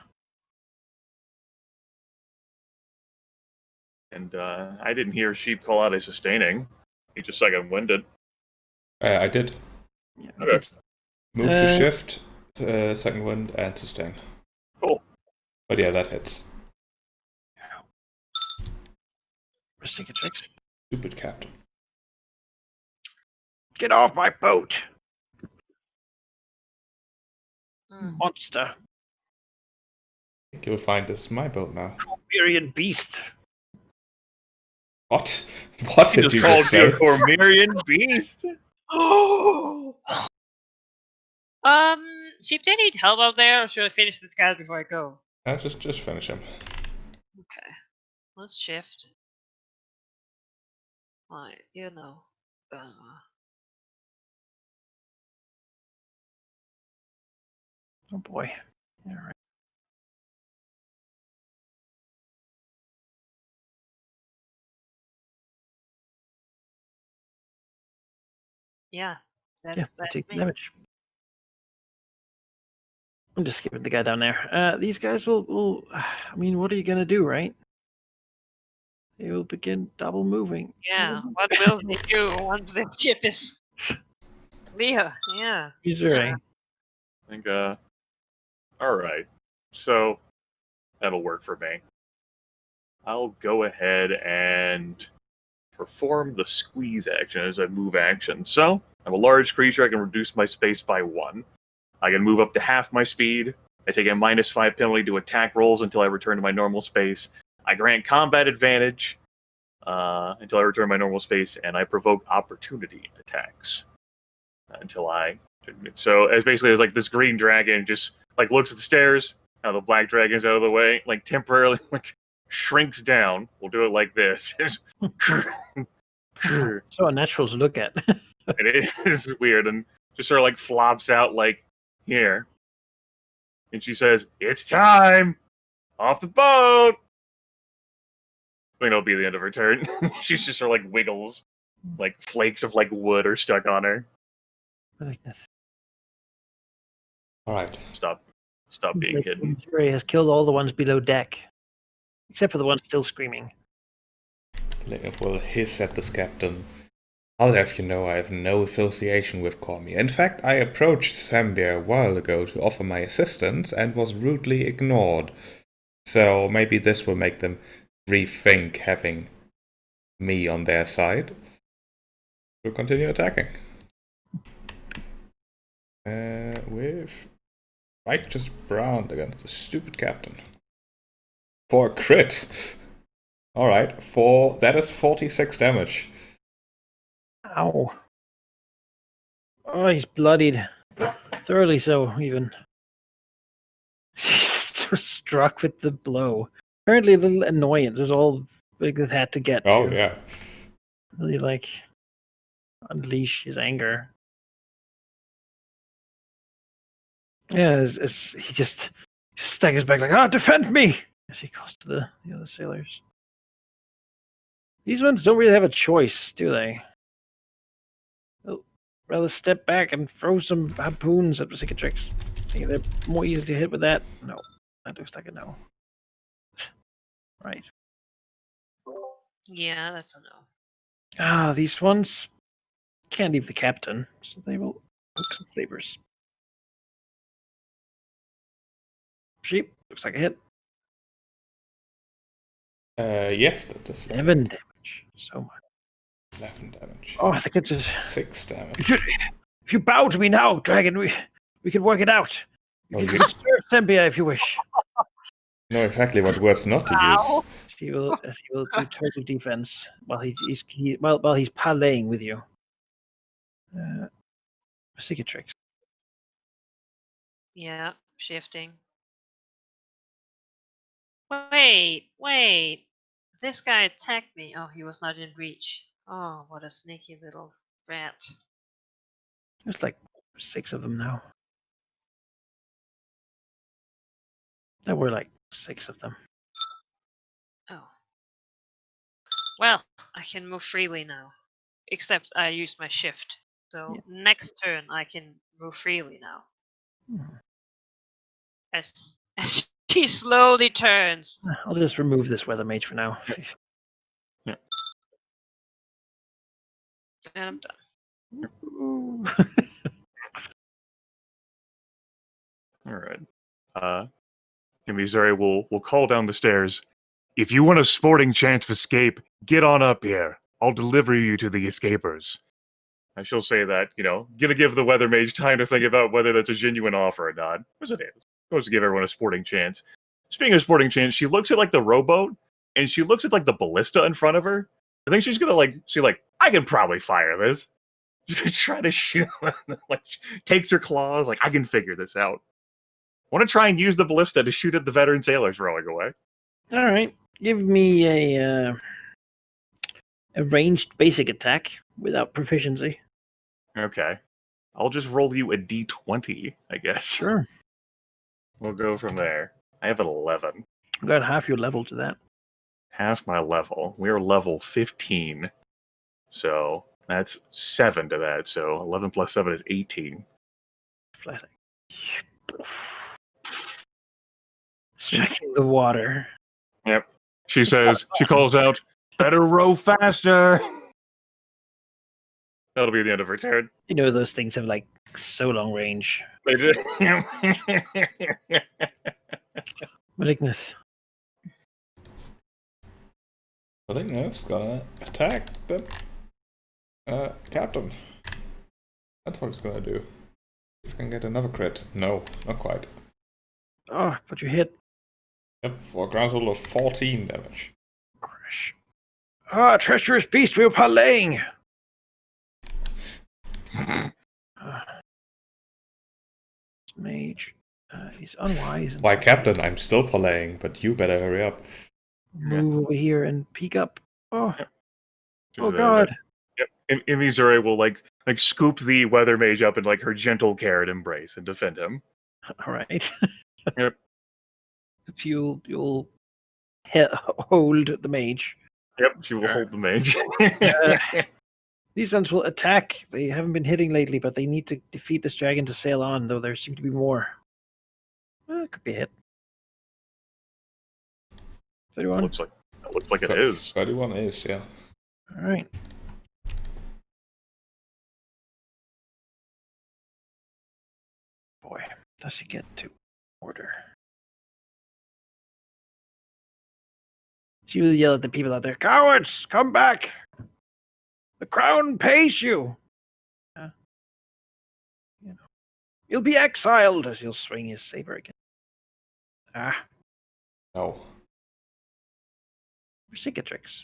And I didn't hear Sheep call out a sustaining. He just second winded. I did. Yeah, Okay. Move to shift, second wind, and sustain. Cool. But yeah, that hits. Recicatrix. Stupid captain. Get off my boat, Mm. monster! I think you'll find this is my boat now. Cormyrian beast! What? What He did just you called just you a say? Cormyrian beast. Oh. Sheep, do you need help out there, or should I finish this guy before I go? Just finish him. Okay. Let's shift. Right, you know. Oh boy. Alright. Yeah. Yeah, That's take the me. damage. I'm just skipping the guy down there. These guys will. I mean, what are you gonna do, right? They will begin double moving. Yeah. What will they do once the ship is clear? Yeah. Missouri. I think, alright. So, that'll work for me. I'll go ahead and perform the squeeze action as a move action. So, I'm a large creature, I can reduce my space by 1. I can move up to half my speed. I take a -5 penalty to attack rolls until I return to my normal space. I grant combat advantage until I return to my normal space, and I provoke opportunity attacks until I. So as basically as like this green dragon just like looks at the stairs. Now the black dragon's out of the way, like temporarily like shrinks down. We'll do it like this. So unnatural to look at. It is weird and just sort of like flops out like here. And she says, "It's time! Off the boat!" I think it'll be the end of her turn. She's just sort of like wiggles. Like flakes of like wood are stuck on her. Alright. Stop being hidden. Missouri has killed all the ones below deck, except for the ones still screaming. Leonov will hiss at this captain. I'll have you know I have no association with Cormier. In fact, I approached Zambia a while ago to offer my assistance and was rudely ignored. So maybe this will make them rethink having me on their side. We'll continue attacking. With Righteous Brown against the stupid captain. For a crit! Alright, that is 46 damage. Ow. Oh, he's bloodied. Thoroughly so, even. He's struck with the blow. Apparently a little annoyance is all Big had to get Oh, to. yeah. Really, like, unleash his anger. Yeah, as he just staggers back like, defend me! As he goes to the other sailors. These ones don't really have a choice, do they? They'll rather step back and throw some harpoons at the Cicatrix. Think they're more easily hit with that? No. That looks like a no. Right. Yeah, that's a no. These ones can't leave the captain, so they will cook some flavors. Sheep, looks like a hit. Yes, that does. 7 damage. So much. 11 damage. Oh, I think it's just... 6 damage. If you bow to me now, Dragon, we can work it out. Oh, You you can serve Sembia if you wish. know exactly what words not to Wow. use. He will do total defense while he's parlaying with you. Cicatrix. Yeah, shifting. Wait. This guy attacked me. Oh, he was not in reach. Oh, what a sneaky little rat. There's like 6 of them now. There were like 6 of them. Oh. Well, I can move freely now. Except I used my shift. So Yeah. next turn I can move freely now. As she slowly turns. I'll just remove this weather mage for now. And I'm done. All right. Missouri will call down the stairs. If you want a sporting chance of escape, get on up here. I'll deliver you to the escapers. And she'll say that, gonna give the weather mage time to think about whether that's a genuine offer or not. Because it is. Goes to give everyone a sporting chance. Speaking of sporting chance, she looks at like the rowboat, and she looks at like the ballista in front of her. I think she's gonna I can probably fire this. Try to shoot. Takes her claws. I can figure this out. Want to try and use the ballista to shoot at the veteran sailors rowing away. All right, give me a ranged basic attack without proficiency. Okay. I'll just roll you a d20, I guess. Sure. We'll go from there. I have an 11. You got half your level to that. Half my level. We're level 15. So that's 7 to that. So 11 plus 7 is 18. Flat. Striking the water. Yep. She calls out, better row faster. That'll be the end of her turn. You know those things have like so long range. They do. Malignus. Malignus gonna attack the captain. That's what it's gonna do. You can get another crit. No, not quite. Oh, but you hit. Yep, for a grand total of 14 damage. Crash. Ah, treacherous beast, we were parlaying. Mage. He's unwise. Why, Captain, I'm still playing, but you better hurry up. Move over here and peek up. Oh, oh She's, God. Yep. Missouri will scoop the weather mage up in her gentle care and embrace and defend him. All right. Yep. You'll hold the mage. Yep, she will hold the mage. These ones will attack. They haven't been hitting lately, but they need to defeat this dragon to sail on, though there seem to be more. It could be a hit. 31? Looks like it is. 31 is, yeah. All right. Boy, does she get to order. She will yell at the people out there, cowards, come back! The crown pays you! You'll be exiled, as he'll swing his saber again. Ah. No. Cicatrix.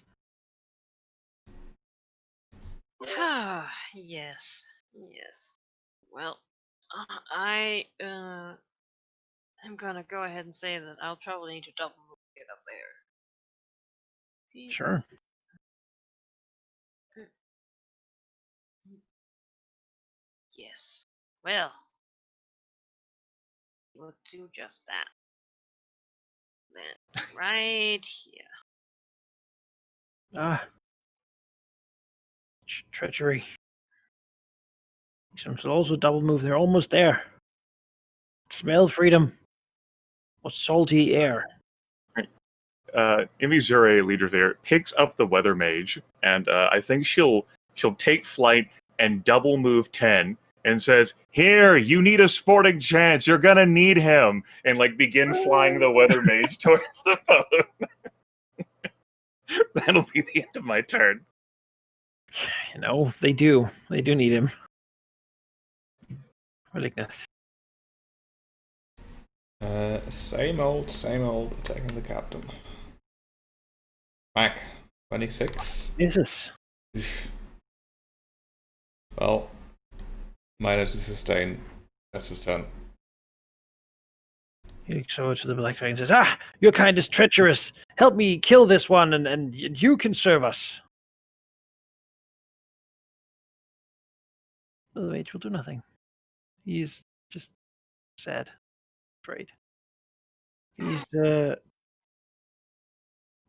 Yes. Well, I am gonna go ahead and say that I'll probably need to double move to get up there. Sure. Yes. Well, we'll do just that. Then right here. Ah. Treachery. Some will also double move. They're almost there. Smell freedom. What salty air. Missouri leader there picks up the weather mage, and I think she'll take flight and double move 10 and says, "Here, you need a sporting chance. You're gonna need him," and begin flying the weather mage towards the boat. That'll be the end of my turn. You know, they do. They do need him. Malignant. Same old, attacking the captain. Back 26. Jesus. Well, minus a sustain. That's his turn. He looks over to the Black Dragon and says, "Ah, your kind is treacherous. Help me kill this one, and you can serve us." The mage will do nothing. He's just sad, afraid. He's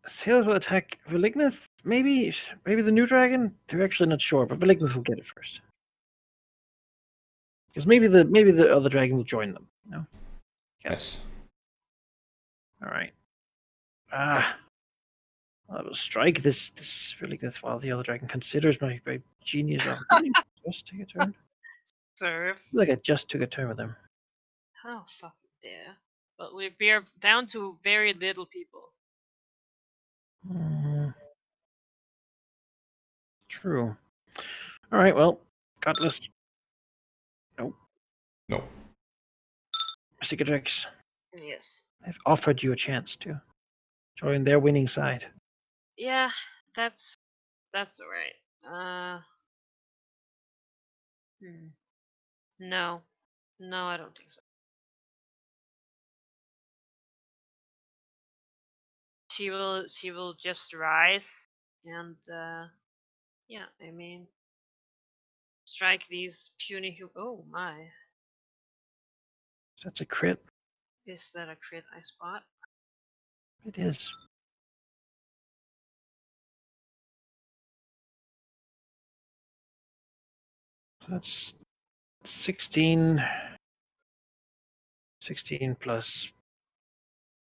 Sailors will attack Malignant. Maybe the new dragon. They're actually not sure, but Malignant will get it first. Because maybe the other dragon will join them. No. Yes. All right. I will strike this Malignant while the other dragon considers my genius opportunity. Just take a turn. Serve. I feel like I just took a turn with him. How fucking dare. But we're down to very little people. True. All right. Well, Cutlass. Nope. No. Cicatrix. Yes. I've offered you a chance to join their winning side. Yeah, that's alright. No. No, I don't think so. She will just rise and yeah, I mean strike these puny oh my. That's a crit. Is that a crit I spot? It is. That's 16. 16 plus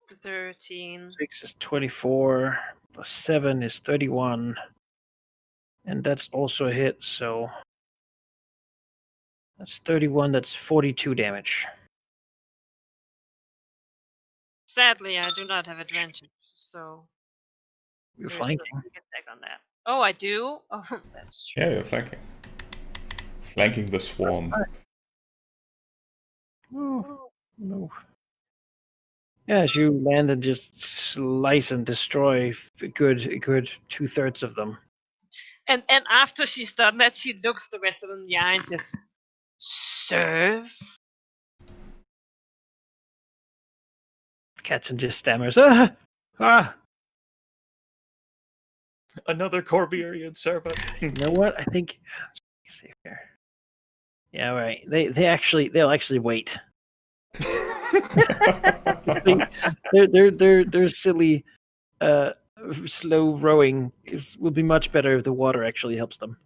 13. 6 is 24. Plus 7 is 31. And that's also a hit, so that's 31. That's 42 damage. Sadly, I do not have advantage, so You're there's flanking. no big attack on that. Oh, I do? Oh, that's true. Yeah, you're flanking. Flanking the swarm. Oh, no. Yeah, as you land and just slice and destroy a good 2/3 of them. And after she's done that, she looks the rest of them in the eye and says, "Serve." Katzen just stammers. Ah! Ah! Another Corbierian servant. You know what? I think. See here. Yeah, right. They'll actually wait. Their silly, slow rowing will be much better if the water actually helps them.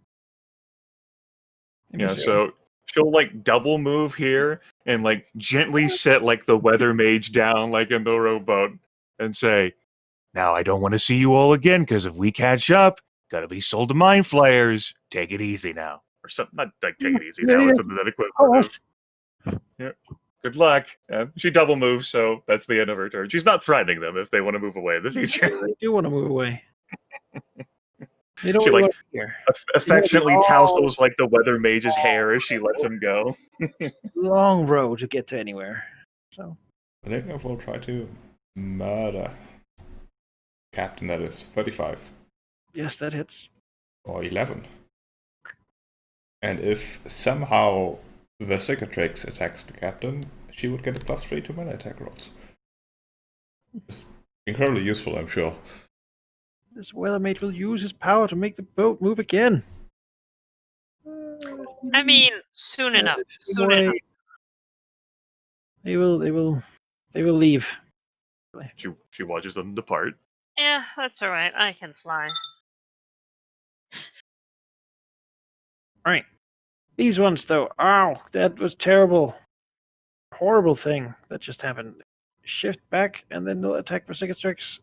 Yeah, so she'll like double move here and like gently set like the weather mage down like in the rowboat and say, "Now I don't want to see you all again because if we catch up, gotta be sold to mind flayers. Take it easy now." Or something, not like take it easy now, it's something that equivalent of. Yeah. Good luck. She double moves, so that's the end of her turn. She's not threatening them if they want to move away in the future. They do want to move away. They don't She really like want to be here. affectionately Oh. tousles like the weather mage's hair as she lets him go. Long road to get to anywhere. So I think I will try to murder Captain. That is 35 yes, that hits. or 11. And if somehow the cicatrix attacks the captain, she would get a +3 to melee attack rolls. It's incredibly useful, I'm sure. This weather mage will use his power to make the boat move again. I mean, soon enough. Soon enough. They will leave. She watches them depart. Yeah, that's alright. I can fly. Alright. These ones though. Ow, that was terrible. Horrible thing that just happened. Shift back and then they'll attack for cicatrix.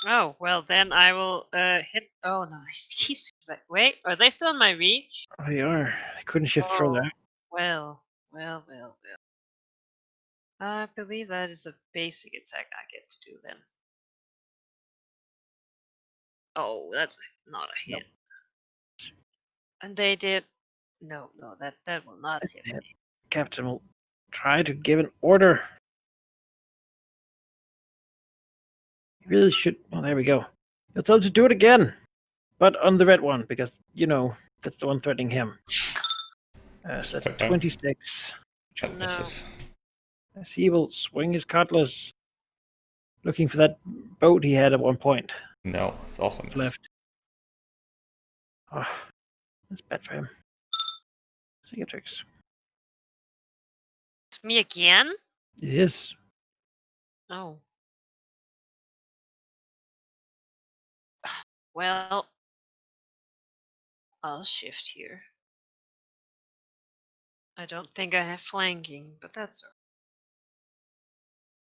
Oh, well then I will hit oh no, he keeps wait, are they still in my reach? They are. They couldn't shift further. Well. I believe that is a basic attack I get to do then. Oh, that's not a hit. And they did. No, that will not hit Yeah. me. Captain will try to give an order. You really should. Oh, there we go. You'll tell him to do it again, but on the red one because that's the one threatening him. So that's a 26. That No. misses. As he will swing his cutlass, looking for that boat he had at one point. No, it's also miss. Left. Oh, that's bad for him. Cicatrix. It's me again? It is. Oh. Well, I'll shift here. I don't think I have flanking, but that's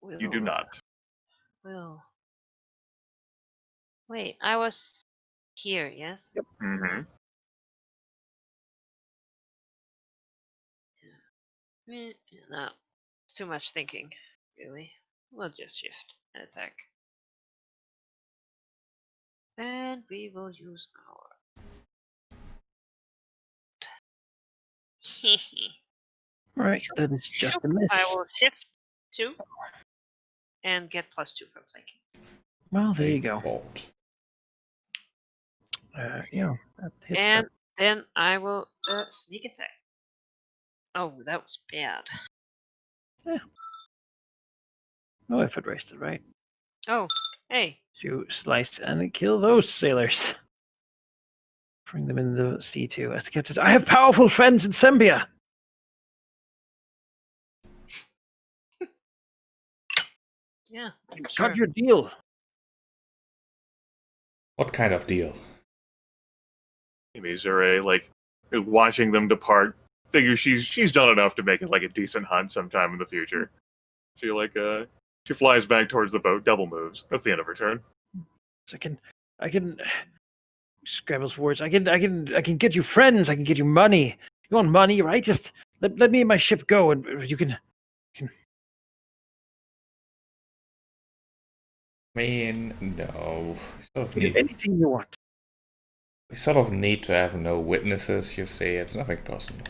all right. You do not. Will. Wait, I was here, yes? Yep. Mm-hmm. No, it's too much thinking, really. We'll just shift and attack. And we will use our. Right, that is just a miss. I will shift 2 and get +2 from flanking. Well, there you Big go. fault. That hits And that. then I will sneak attack. Oh, that was bad. No effort wasted, right? Oh, hey. To slice and kill those sailors. Bring them in the sea too. As the captain says, I have powerful friends in Sembia. Yeah, I'm Got sure. your deal. What kind of deal? Mizure, like, watching them depart, figures she's done enough to make it like a decent hunt sometime in the future. She flies back towards the boat, double moves. That's the end of her turn. So I can scrambles for words. I can get you friends. I can get you money. You want money, right? Just let me and my ship go, and you can. I mean, no. Do anything you want. We sort of need to have no witnesses, you see. It's nothing personal.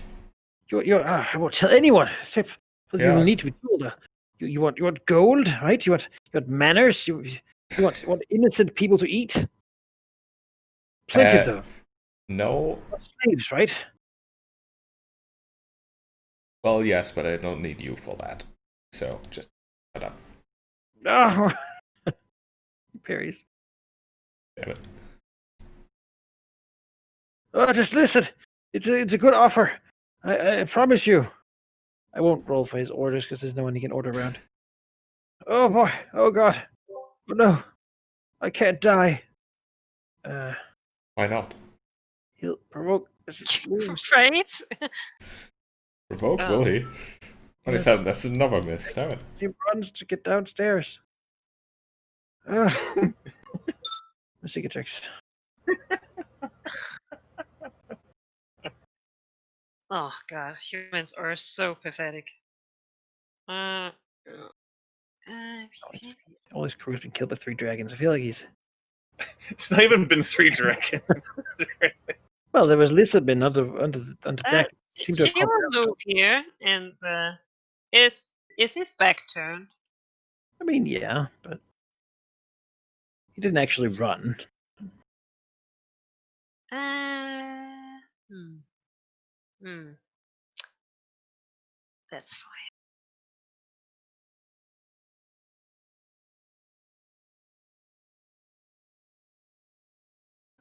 I won't tell anyone except for the people Yeah. who need to be told. You want gold, right? You want manners. You want innocent people to eat. Plenty of them. No. Slaves, right? Well, yes, but I don't need you for that. So, just shut up. Oh. Parries. Damn it. Oh, just listen. It's a good offer. I promise you. I won't roll for his orders because there's no one he can order around. Oh boy. Oh god. Oh no. I can't die. Why not? He'll provoke. Right? Provoke, Oh. will he? What is that? That's another miss. Damn it. He runs to get downstairs. My cicatrix. Oh god, humans are so pathetic. All his crew's been killed by 3 dragons. I feel like he's. It's not even been 3 dragons. Well, there was Lisbon under deck. Seemed to She have will move here, and is his back turned? I mean, yeah, but he didn't actually run. That's fine.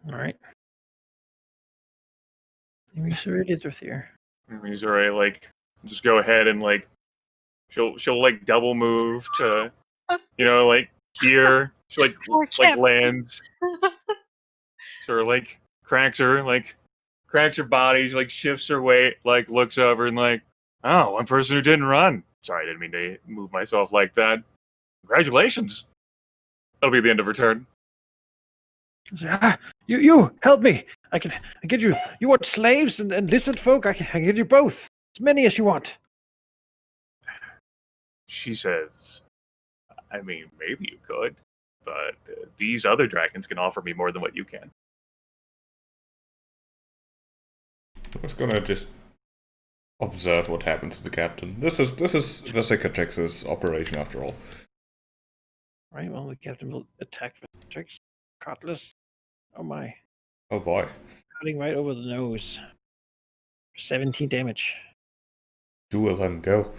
All right. Mizure here. Mizure, like, just go ahead and like, she'll like double move to, like here. She like lands. Sort of like cracks her body. She like shifts her weight, like looks over and like, oh, one person who didn't run. Sorry, I didn't mean to move myself like that. Congratulations. That'll be the end of her turn. You help me. I get you. You want slaves and lizard folk? I can get you both. As many as you want. She says, I mean, maybe you could, but these other dragons can offer me more than what you can. I was gonna just observe what happens to the captain. This is Vesicatrix's operation after all. Right, well, the captain will attack Tricks. Cutlass. Oh my. Oh boy. Cutting right over the nose. 17 damage. Two of them go.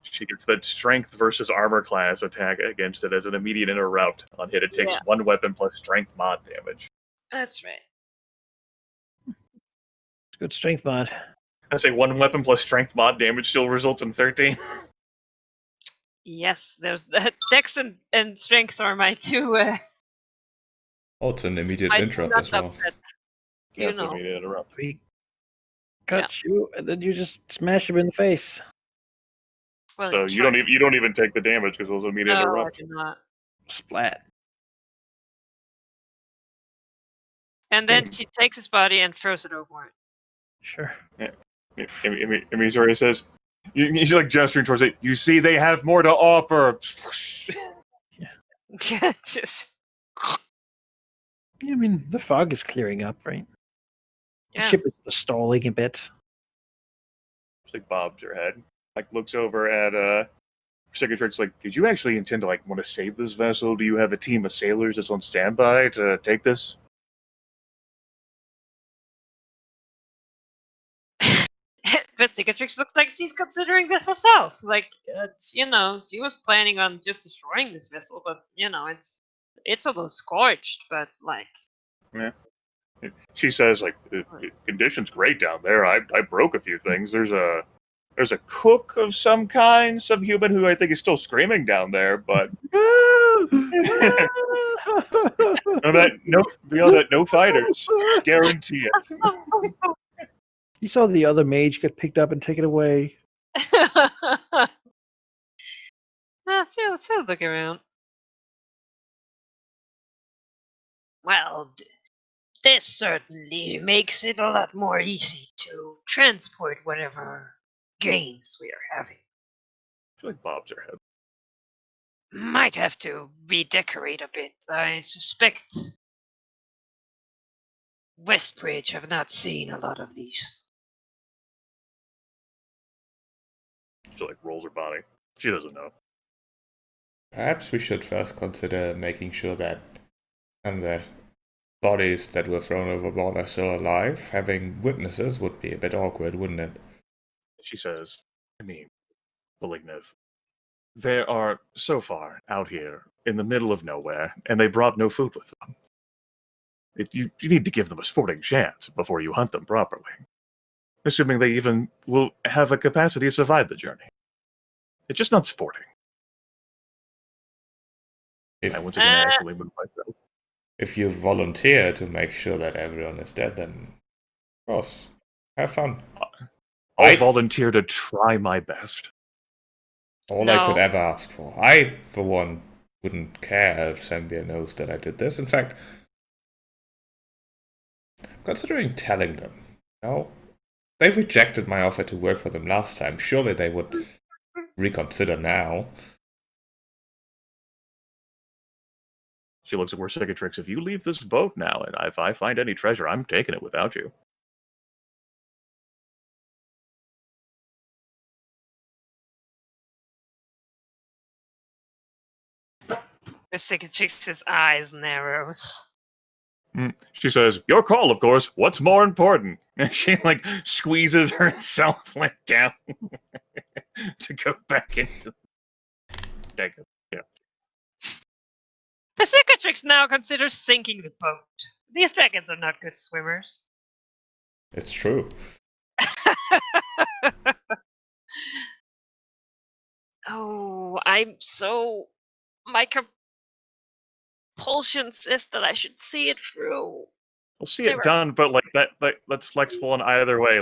She gets that strength versus armor class attack against it as an immediate interrupt. On hit, it takes Yeah. 1 weapon plus strength mod damage. That's right. It's good strength mod. I say 1 weapon plus strength mod damage still results in 13. Yes, there's the Dex and Strength are my two. Oh, it's an immediate my interrupt two as well. nuts. Yeah, You it's an know. immediate interrupt. We cut you, and then you just smash him in the face. Well, So you don't even take the damage because it was an immediate No, I interrupt. do not. Splat. And then she takes his body and throws it overboard. Sure. Missouri says, he's like gesturing towards it. You see, they have more to offer. Just Yeah, I mean, the fog is clearing up, right? The yeah. ship is stalling a bit. It's like bobs her head. Like looks over at Cicatrix like, did you actually intend to want to save this vessel? Do you have a team of sailors that's on standby to take this? But Cicatrix looks like she's considering this herself. Like, she was planning on just destroying this vessel, but it's a little scorched. But like, Yeah. She says the condition's great down there. I broke a few things. There's a cook of some kind, some human who I think is still screaming down there, but beyond that, no fighters. Guarantee it. You saw the other mage get picked up and taken away. she'll look around. Well, this certainly makes it a lot more easy to transport whatever gains we are having. I feel like bobs her head. Might have to redecorate a bit. I suspect Westbridge have not seen a lot of these. She rolls her body. She doesn't know. Perhaps we should first consider making sure that the bodies that were thrown overboard are still alive. Having witnesses would be a bit awkward, wouldn't it? She says, Malignant, they are so far out here in the middle of nowhere, and they brought no food with them. You need to give them a sporting chance before you hunt them properly. Assuming they even will have a capacity to survive the journey. It's just not sporting. I once again accidentally moved myself. If you volunteer to make sure that everyone is dead, then of course, have fun. I'll volunteer to try my best. All I could ever ask for. I, for one, wouldn't care if Zambia knows that I did this. In fact, I'm considering telling them. They rejected my offer to work for them last time. Surely they would reconsider now. She looks at where Cicatrix. If you leave this boat now, and if I find any treasure, I'm taking it without you. The Cicatrix's eyes narrows. She says, "Your call, of course. What's more important?" And she squeezes herself down to go back into. Yeah. The Cicatrix now considers sinking the boat. These dragons are not good swimmers. It's true. Oh, my compulsion says that I should see it through. We'll see it done, but that's flexible in either way.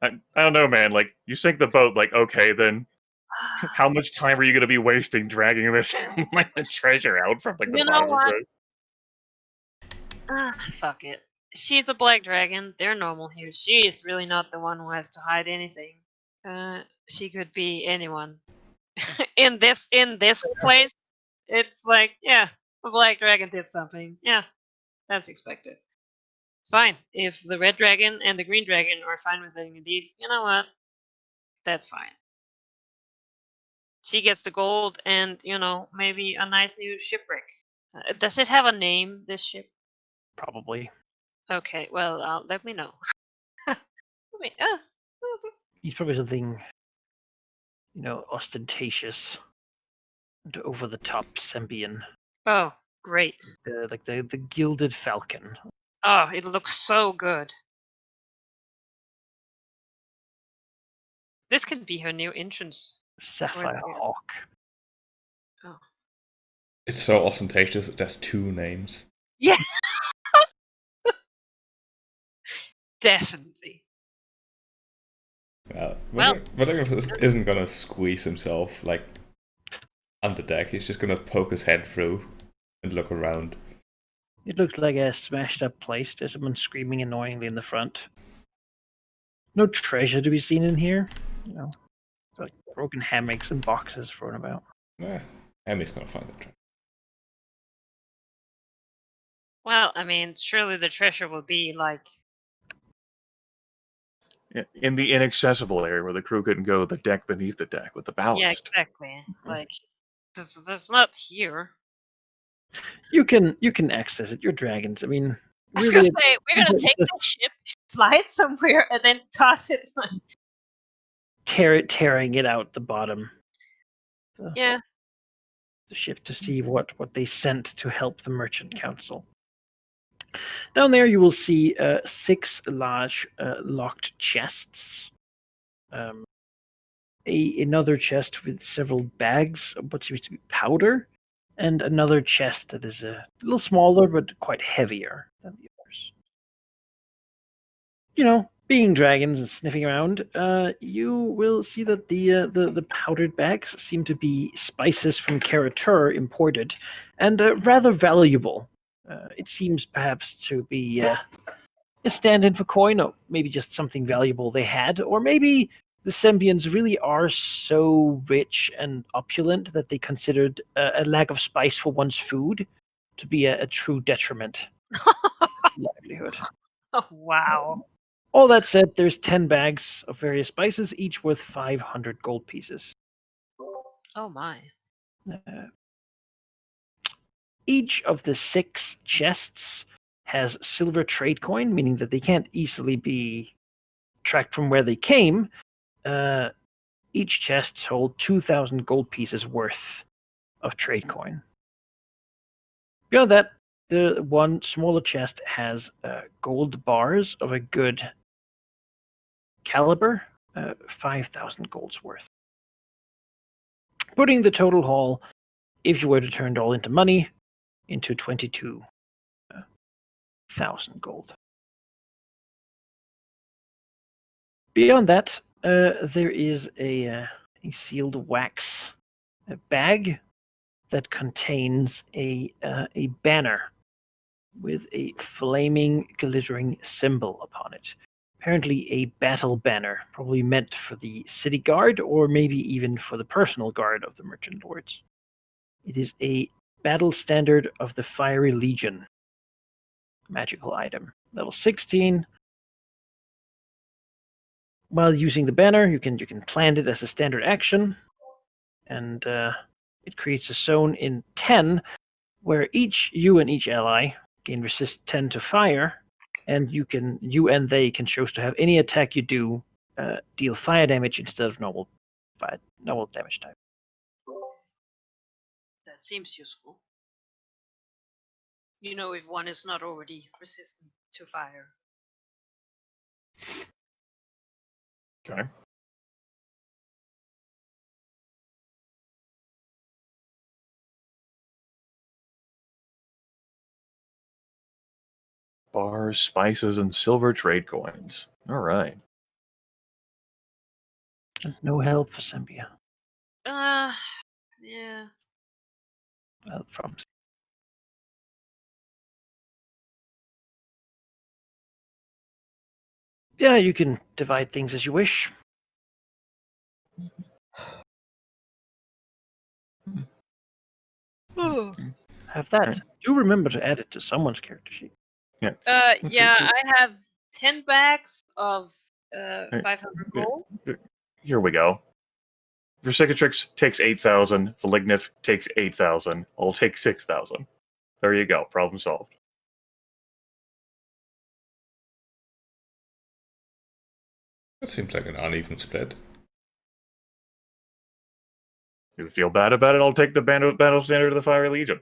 I don't know, man. You sink the boat, okay, then how much time are you going to be wasting dragging this the treasure out from the bottom of the boat? Fuck it. She's a black dragon. They're normal here. She is really not the one who has to hide anything. She could be anyone. in this place, it's a black dragon did something. Yeah, that's expected. It's fine. If the red dragon and the green dragon are fine with letting me leave, you know what? That's fine. She gets the gold and, maybe a nice new shipwreck. Does it have a name, this ship? Probably. Okay, well, let me know. Wait, It's probably something, ostentatious and over the top Sembian. oh, great. The gilded falcon. Oh, it looks so good. This could be her new entrance. Sapphire Right. hawk. Oh. It's so ostentatious. It has 2 names. Yeah. Definitely. But isn't gonna squeeze himself like on the deck. He's just gonna poke his head through and look around. It looks like a smashed up place. There's someone screaming annoyingly in the front. No treasure to be seen in here. Like broken hammocks and boxes thrown about. Emmy's gonna find the treasure. Well, surely the treasure will be like... In the inaccessible area where the crew couldn't go, the deck beneath the deck with the ballast. Yeah, exactly. Like, that's not here. You can access it. You're dragons. I was gonna say, we're gonna take the ship, fly it somewhere, and then toss it. tearing it out the bottom. Yeah. The ship to see what they sent to help the merchant council. Down there, you will see 6 large locked chests. Another chest with several bags of what seems to be powder, and another chest that is a little smaller but quite heavier than the others. Being dragons and sniffing around, you will see that the powdered bags seem to be spices from Karatur imported, and rather valuable. It seems perhaps to be a stand-in for coin, or maybe just something valuable they had, or maybe the Sembians really are so rich and opulent that they considered a lack of spice for one's food to be a true detriment to livelihood. Oh, wow. All that said, there's 10 bags of various spices, each worth 500 gold pieces. Oh my. Each of the 6 chests has silver trade coin, meaning that they can't easily be tracked from where they came. Each chest holds 2,000 gold pieces worth of trade coin. Beyond that, the one smaller chest has gold bars of a good caliber, 5,000 gold's worth. Putting the total haul, if you were to turn it all into money, into 22,000 gold. Beyond that, there is a sealed wax bag that contains a banner with a flaming, glittering symbol upon it. Apparently a battle banner, probably meant for the city guard or maybe even for the personal guard of the merchant lords. It is a battle standard of the Fiery Legion. Magical item. Level 16. While using the banner, you can plant it as a standard action, and it creates a zone in 10 where you and each ally gain resist 10 to fire, and you and they can choose to have any attack you do deal fire damage instead of normal damage type. That seems useful. If one is not already resistant to fire. Okay. Bars, spices, and silver trade coins. All right. No help for Sembia. Yeah. Well, from yeah, you can divide things as you wish. Have that. Okay. Do remember to add it to someone's character sheet. Yeah. Yeah, I have 10 bags of 500 gold. Here we go. Versicatrix takes 8,000. Valignif takes 8,000. I'll take 6,000. There you go. Problem solved. That seems like an uneven split. You feel bad about it? I'll take the battle standard of the Fiery Legion.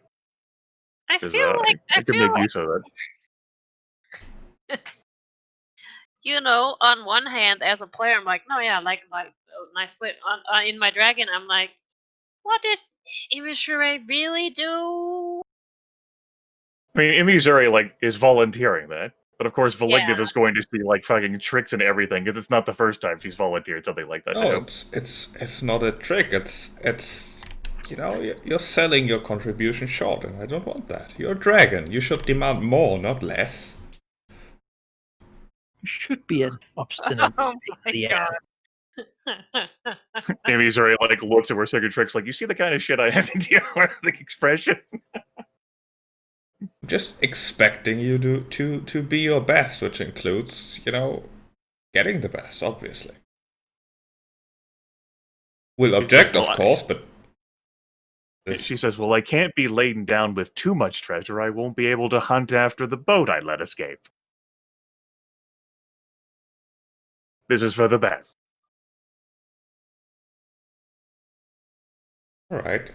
I 'Cause, feel like I could make use of it. you know, on one hand, as a player, I'm like, no, yeah, like nice split. In my dragon, I'm like, what did Imishure really do? I mean, Imizuri, like, is volunteering that. But of course, Yeah. Valignif is going to see, like, fucking tricks and everything, because it's not the first time she's volunteered something like that. No, it's not a trick. It's you know, you're selling your contribution short, and I don't want that. You're a dragon. You should demand more, not less. You should be an obstinate. Oh my Yeah. god. Imizuri, like, looks at Versicatrix like, you see the kind of shit I have to deal with, the expression? I'm just expecting you to be your best, which includes, you know, getting the best, obviously. We'll object, of course, but... She says, well, I can't be laden down with too much treasure. I won't be able to hunt after the boat I let escape. This is for the best. Alright.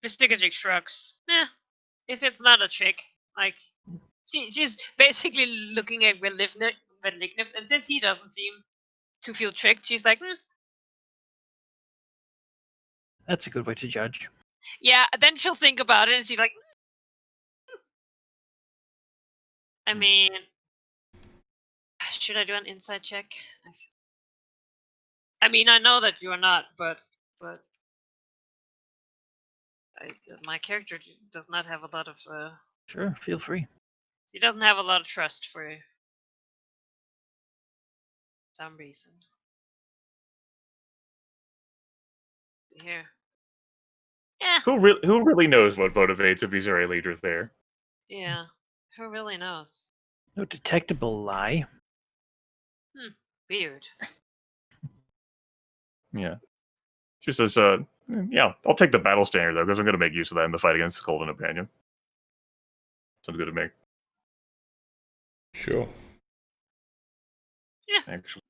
Vestigatrix shrugs. If it's not a trick, like she's basically looking at Valignif, and since he doesn't seem to feel tricked, she's like, That's a good way to judge. yeah. Then she'll think about it, and she's like, I mean, should I do an insight check? I mean, I know that you're not, but my character does not have a lot of. Sure, feel free. He doesn't have a lot of trust for some reason. Here. Yeah. Who really knows what motivates a Missouri leader there? Yeah. Who really knows? No detectable lie. Weird. Yeah. She says, yeah, I'll take the battle standard, though, because I'm going to make use of that in the fight against the Golden Opinion. Sounds good to me. Sure. Yeah. Actually.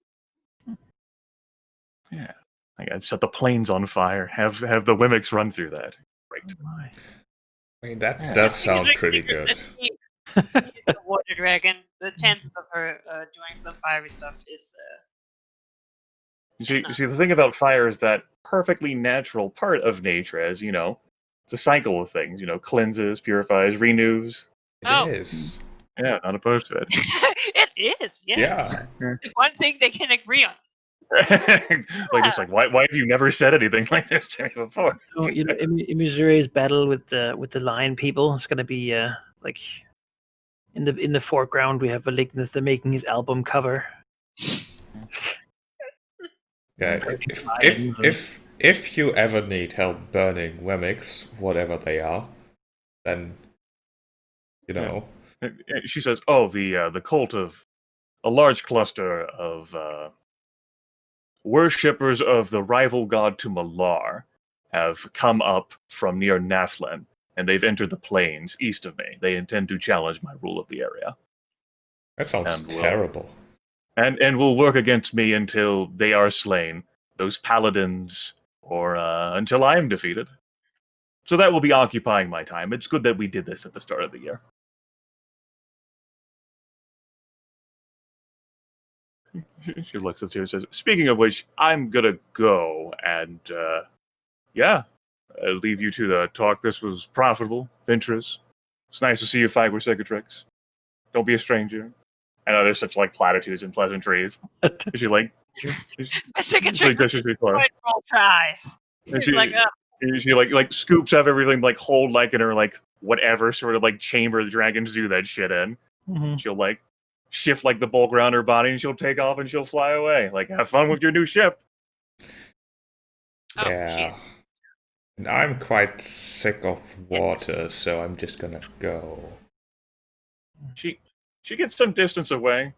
Yeah. I gotta set the planes on fire. Have the Wimics run through that. Great. Oh my. I mean, that does sound pretty good. She's a water dragon. The chances of her doing some fiery stuff is. You see, the thing about fire is that perfectly natural part of nature, as you know, it's a cycle of things. You know, cleanses, purifies, renews. Oh. It is. Yeah, not opposed to it. It is. Yes. Yeah. The one thing they can agree on. Like, just like, why have you never said anything like this to me before? So, you know, in Missouri's battle with the lion people, it's gonna be like in the foreground we have Valignus. They're making his album cover. Yeah, if you ever need help burning Wemics, whatever they are, then you know. She says, "Oh, the cult of a large cluster of worshippers of the rival god to Malar have come up from near Naflin, and they've entered the plains east of me. They intend to challenge my rule of the area. That sounds terrible. And will work against me until they are slain, those paladins, or until I am defeated. So that will be occupying my time. It's good that we did this at the start of the year." She looks at you and says, "Speaking of which, I'm gonna go, and yeah, I'll leave you to the talk. This was profitable, adventurous. It's nice to see you fight with Cicatrix. Don't be a stranger." I know there's such like platitudes and pleasantries. Is she like? Cicatrix roll tries. She's like, she like scoops up everything, like hold like in her like whatever sort of like chamber the dragons do that shit in. Mm-hmm. She'll like shift like the bulk around her body, and she'll take off and she'll fly away. Like, have fun with your new ship. Oh, yeah. shit. And I'm quite sick of water, so I'm just gonna go. She gets some distance away,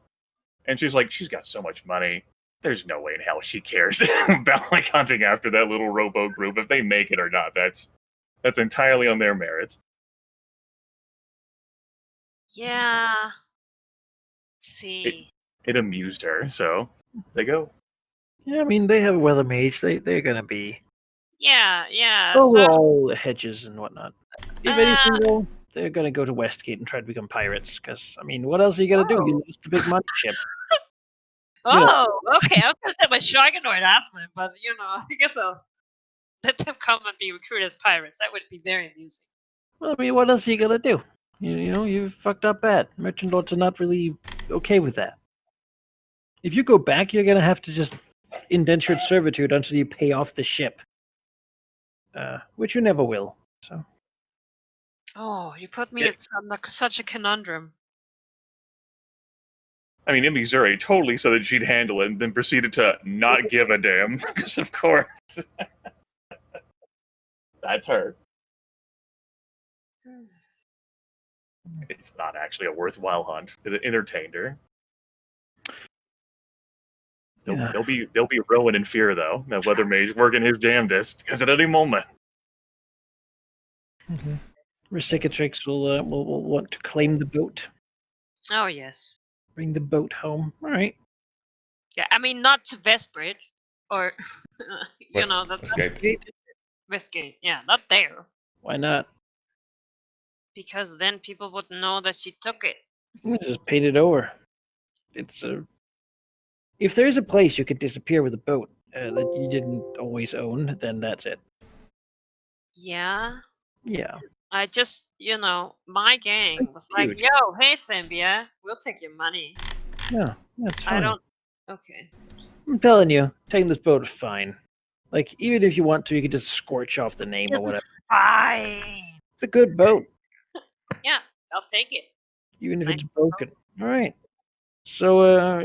and she's like, she's got so much money. There's no way in hell she cares about like hunting after that little robo group. If they make it or not, that's entirely on their merits. Yeah. Let's see. It amused her, so they go. Yeah, I mean, they have a weather mage. They're gonna be Yeah. over So, all the hedges and whatnot. If Uh, anything, though, they're gonna go to Westgate and try to become pirates. Because I mean, what else are you gonna do? You lost the big money ship. oh, okay. I was gonna say my Sharkanoid after him, but I guess I'll let them come and be recruited as pirates. That would be very amusing. Well, I mean, what else are you gonna do? You know, you fucked up bad. Merchant lords are not really okay with that. If you go back, you're gonna have to just indentured servitude until you pay off the ship, which you never will. So Oh, you put me in such a conundrum. I mean, in Missouri totally said that she'd handle it, and then proceeded to not give a damn because, of course, that's her. It's not actually a worthwhile hunt. It entertained her. Yeah. They'll be rowing in fear though. That weather mage working his damnedest because at any moment. Recicatrix will want to claim the boat, Oh yes. bring the boat home. All right. Yeah, I mean not to Vestbridge, or that's Westgate. Westgate. Yeah, not there, Why not? because then people would know that she took it. Just paint it over. It's if there's a place you could disappear with a boat that you didn't always own, then that's it. Yeah. Yeah. I just, my gang was like, Huge. yo, hey, Zambia, we'll take your money. Yeah, that's fine. I don't. Okay. I'm telling you, taking this boat is fine. Like, even if you want to, you could just scorch off the name or whatever. Fine. It's a good boat, Yeah, I'll take it. even if Nice it's broken. All right. So,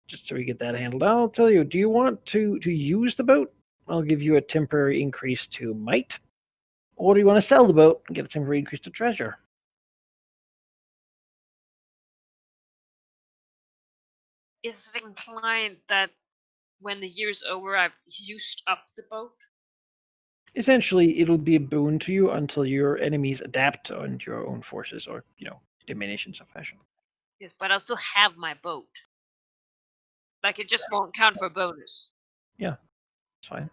just so we get that handled, I'll tell you. Do you want to use the boat? I'll give you a temporary increase to might, or do you want to sell the boat and get a temporary increase to treasure? Is it inclined that when the year's over, I've used up the boat? Essentially, it'll be a boon to you until your enemies adapt on your own forces, or diminish in some fashion. Yes, but I'll still have my boat. Like, it just won't count for bonus. It's fine.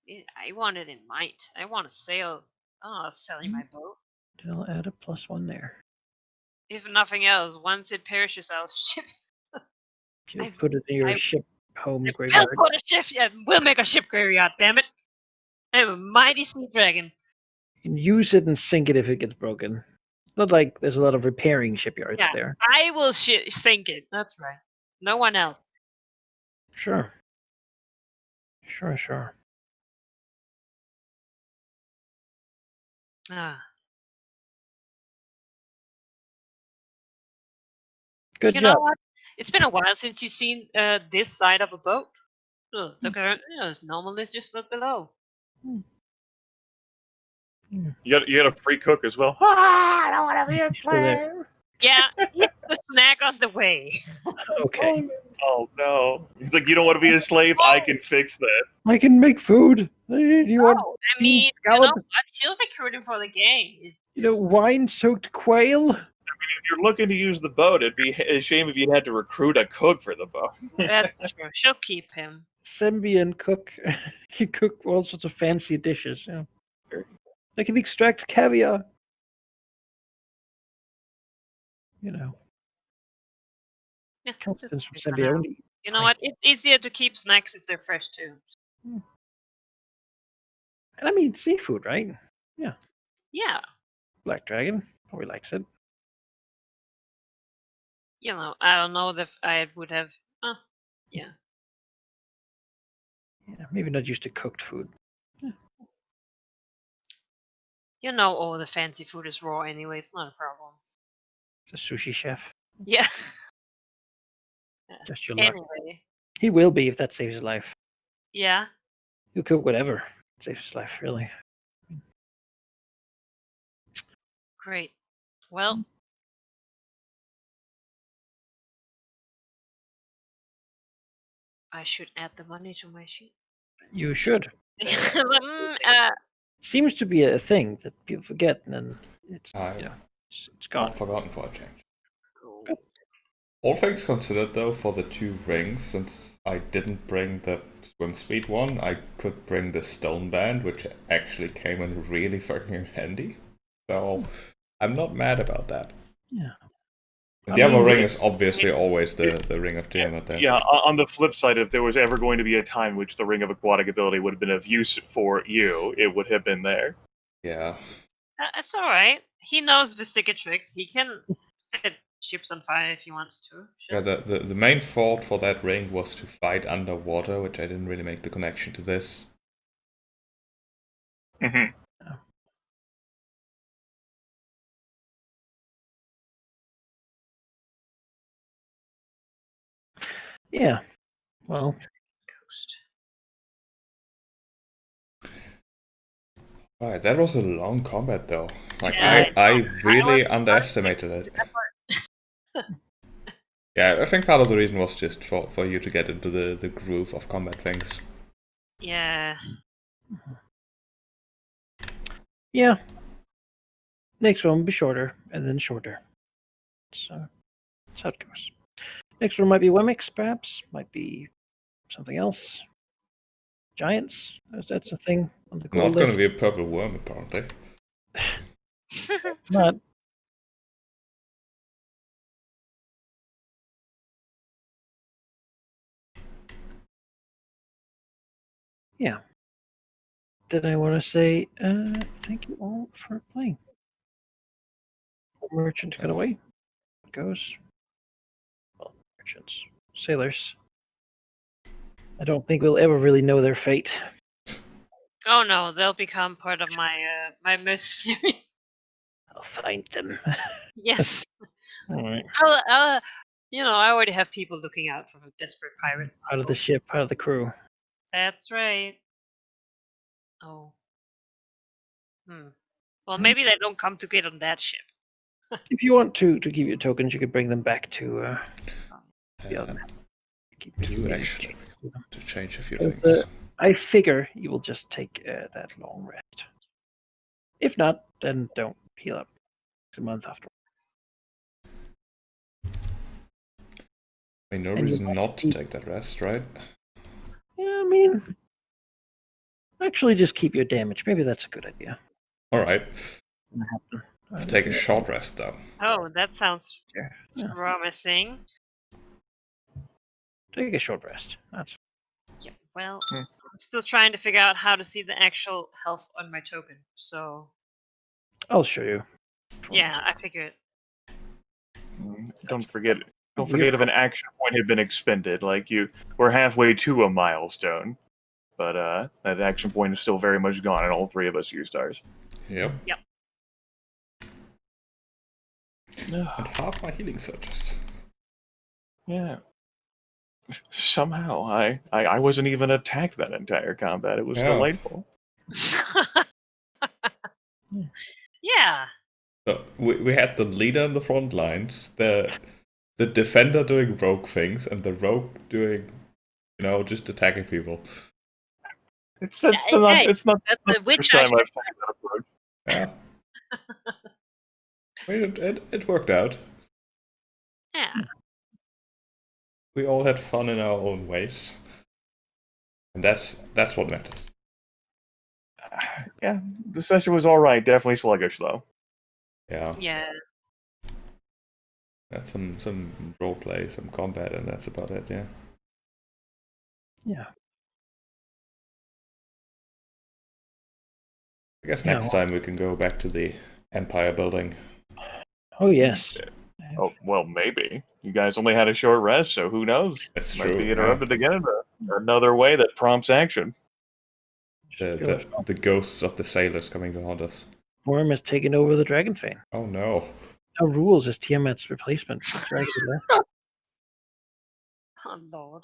I want it in might. I want to sail. Oh, selling my boat. Then I'll add a +1 there. If nothing else, once it perishes, I'll ship. You put it in your I- ship home We'll graveyard. put a ship. Yeah, we'll make a ship graveyard. Damn it! I'm a mighty sea dragon. You can use it and sink it if it gets broken. Not like there's a lot of repairing shipyards Yeah. there. I will sink it. That's right. No one else. Sure. Sure. Ah. Good You job. know what? It's been a while since you've seen this side of a boat. Normally it's just look below. You got a free cook as well. I don't want to be a Still there. slave. Yeah, it's the snack on the way. Okay. Oh no! He's like, you don't want to be a slave? I can fix that. I can make food. Do you want Oh, I steamed mean, scallop? I'm still recruiting for the gang. Wine-soaked quail? If you're looking to use the boat, it'd be a shame if you had to recruit a cook for the boat. That's true. She'll keep him. Sembian cook. He cook all sorts of fancy dishes. Yeah. They can extract caviar. Yeah, Comes from just for now. Sembian. You know what? It's easier to keep snacks if they're fresh too. And I mean, seafood, right? Yeah. Black Dragon probably likes it. I don't know if I would have. Yeah. Yeah, maybe not used to cooked food. All the fancy food is raw anyway. It's not a problem. It's a sushi chef. Yeah. Just your luck. Anyway. He will be if that saves his life. Yeah. He'll cook whatever. Saves his life, really. Great. Well, I should add the money to my sheet. You should. Mm, Seems to be a thing that people forget, and then it's I it's gone. not forgotten for a change. Good. All things considered, though, for the 2 rings, since I didn't bring the swim speed one, I could bring the stone band, which actually came in really fucking handy. So I'm not mad about that. Yeah. And the other ring is obviously always the Ring of Tiamat there. Yeah, on the flip side, if there was ever going to be a time which the Ring of Aquatic Ability would have been of use for you, it would have been there. Yeah. it's all right. He knows the sticker tricks. He can set ships on fire if he wants to. Yeah, Sure. the main fault for that ring was to fight underwater, which I didn't really make the connection to this. Mm-hmm. Yeah. Well, Ghost. Alright, that was a long combat though. Like Yeah, I really underestimated it. Yeah, I think part of the reason was just for you to get into the groove of combat things. Yeah. yeah. Next one will be shorter, and then shorter. So that's how it goes. Next one might be Wemix, perhaps. Might be something else. Giants. That's a thing on the goal Not gonna list. be a purple worm apparently. Not. Yeah. Then I want to say thank you all for playing. Merchant got away. It goes. Well, merchants, sailors. I don't think we'll ever really know their fate. Oh no, they'll become part of my my mercenary. I'll find them. Yes. All right. I already have people looking out for a desperate pirate. Out of the ship, out of the crew. That's right. Oh. Well, maybe they don't come to get on that ship. If you want to give your tokens, you could bring them back to the other map. We do actually to change a few But, things. I figure you will just take that long rest. If not, then don't heal up. A month after. I mean, no and you reason might not to keep- take that rest, right? Yeah, I mean, actually, just keep your damage. Maybe that's a good idea. Alright. I'll Take a short rest though. Oh, that sounds Yeah. promising. Take a short rest. That's Yeah. Well, I'm still trying to figure out how to see the actual health on my token. So I'll show you. yeah, I figured. Don't forget if an action point had been expended. Like we're halfway to a milestone, but that action point is still very much gone, and all 3 of us used ours. Yep. Yep. And half my healing surges. Yeah. Somehow I wasn't even attacked that entire combat. It was Yeah. delightful. Yeah. So we had the leader in the front lines, the defender doing rogue things, and the rogue doing, just attacking people. It's Yeah, not hey, it's not That's the the witch first time I I've taken that approach. Yeah. I mean, it worked out. Yeah. We all had fun in our own ways, and that's what matters. Yeah, the session was all right. Definitely sluggish though. Yeah. Yeah. Had some role play, some combat, and that's about it. Yeah. Yeah. I guess Yeah, next time we can go back to the empire building. Oh yes. Oh well, maybe you guys only had a short rest, so who knows? That's Might true. be interrupted again in another way that prompts action. The ghosts of the sailors coming to haunt us. Worm has taken over the Dragon Fane. Oh no. Now Rules is Tiamat's replacement for Dragon. Oh Lord.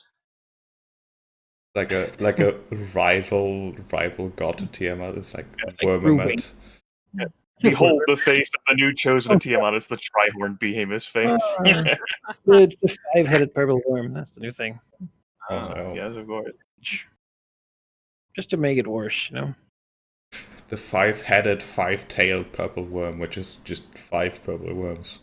like a rival god to Tiamat. It's like brewing. Wormamet. Behold the face of the new chosen of Tiamat. It's the Trihorn Behemoth's face. It's the 5-headed purple worm. That's the new thing. Oh no. Yes, of course. Just to make it worse, The 5-headed, 5-tailed purple worm, which is just 5 purple worms.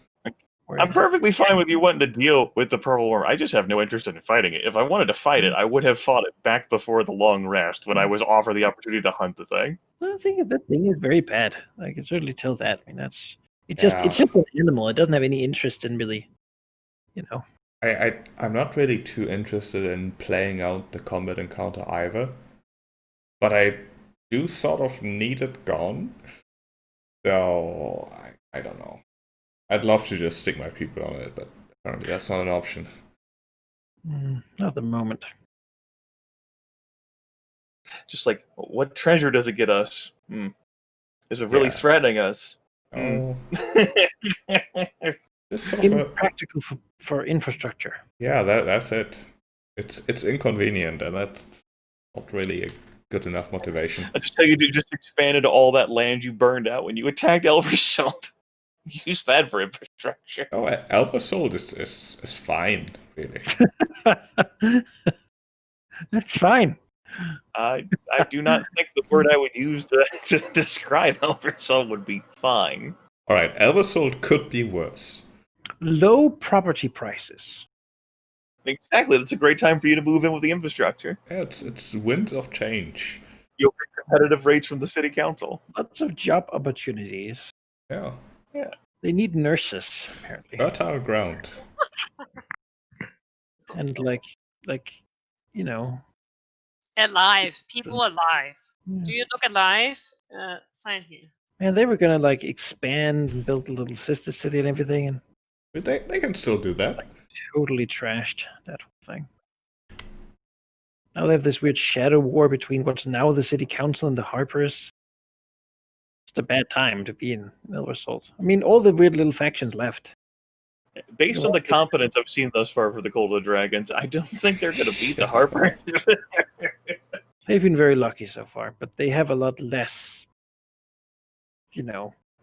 I'm perfectly fine with you wanting to deal with the purple worm. I just have no interest in fighting it. If I wanted to fight it, I would have fought it back before the long rest when I was offered the opportunity to hunt the thing. I think that thing is very bad. I can certainly tell that. I mean, it's Yeah. just an animal. It doesn't have any interest in really, I'm not really too interested in playing out the combat encounter either, but I do sort of need it gone. So I don't know. I'd love to just stick my people on it, but apparently that's not an option. not at the moment. Just like, what treasure does it get us? Is it really Yeah. threatening us? Oh, just sort of Impractical for infrastructure. yeah, that's it. It's inconvenient, and that's not really a good enough motivation. I just tell you to just expanded all that land you burned out when you attacked Elversalt. Use that for infrastructure. Oh, Elversold is fine, really. That's fine. I do not think the word I would use to describe Elversalt would be fine. All right, Elversold could be worse. Low property prices. Exactly, that's a great time for you to move in with the infrastructure. Yeah, it's winds of change. You'll get competitive rates from the city council. Lots of job opportunities. Yeah, They need nurses, apparently. fertile ground. And Alive. People alive. yeah. Do you look alive? Sign here. Man, they were gonna expand and build a little sister city and everything, and But they can still do that. totally trashed that whole thing. Now they have this weird shadow war between what's now the city council and the Harpers. It's a bad time to be in Elversalt. I mean, all the weird little factions left. Based on the competence I've seen thus far for the Cold of the Dragons, I don't think they're going to beat the Harper. They've been very lucky so far, but they have a lot less,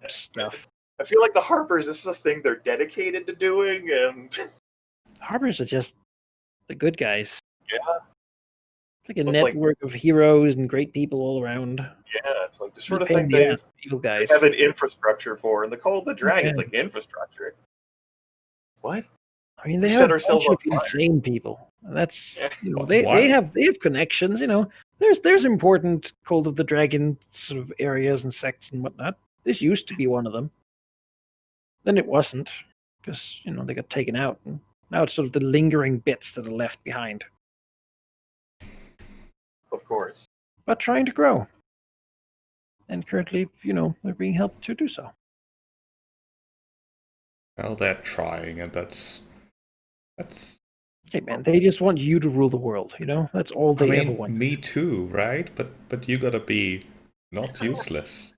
stuff. I feel like the Harpers, this is a thing they're dedicated to doing, and Harpers are just the good guys. yeah, It's like a Looks like- network of heroes and great people all around. yeah, it's like the sort of Pain thing in the they ass, evil guys. have an infrastructure for. And the Cold of the Dragons, Yeah. like infrastructure. What? I mean, they We have set a bunch ourselves of on fire. insane people. And that's Yeah. they Why? have connections. There's important Cold of the Dragon sort of areas and sects and whatnot. This used to be one of them. Then it wasn't because they got taken out, and now it's sort of the lingering bits that are left behind, Of course. but trying to grow. And currently, they're being helped to do so. Well, they're trying, and that's. Hey man, they just want you to rule the world. That's all I they ever mean, want. me too, right? But you gotta be not useless.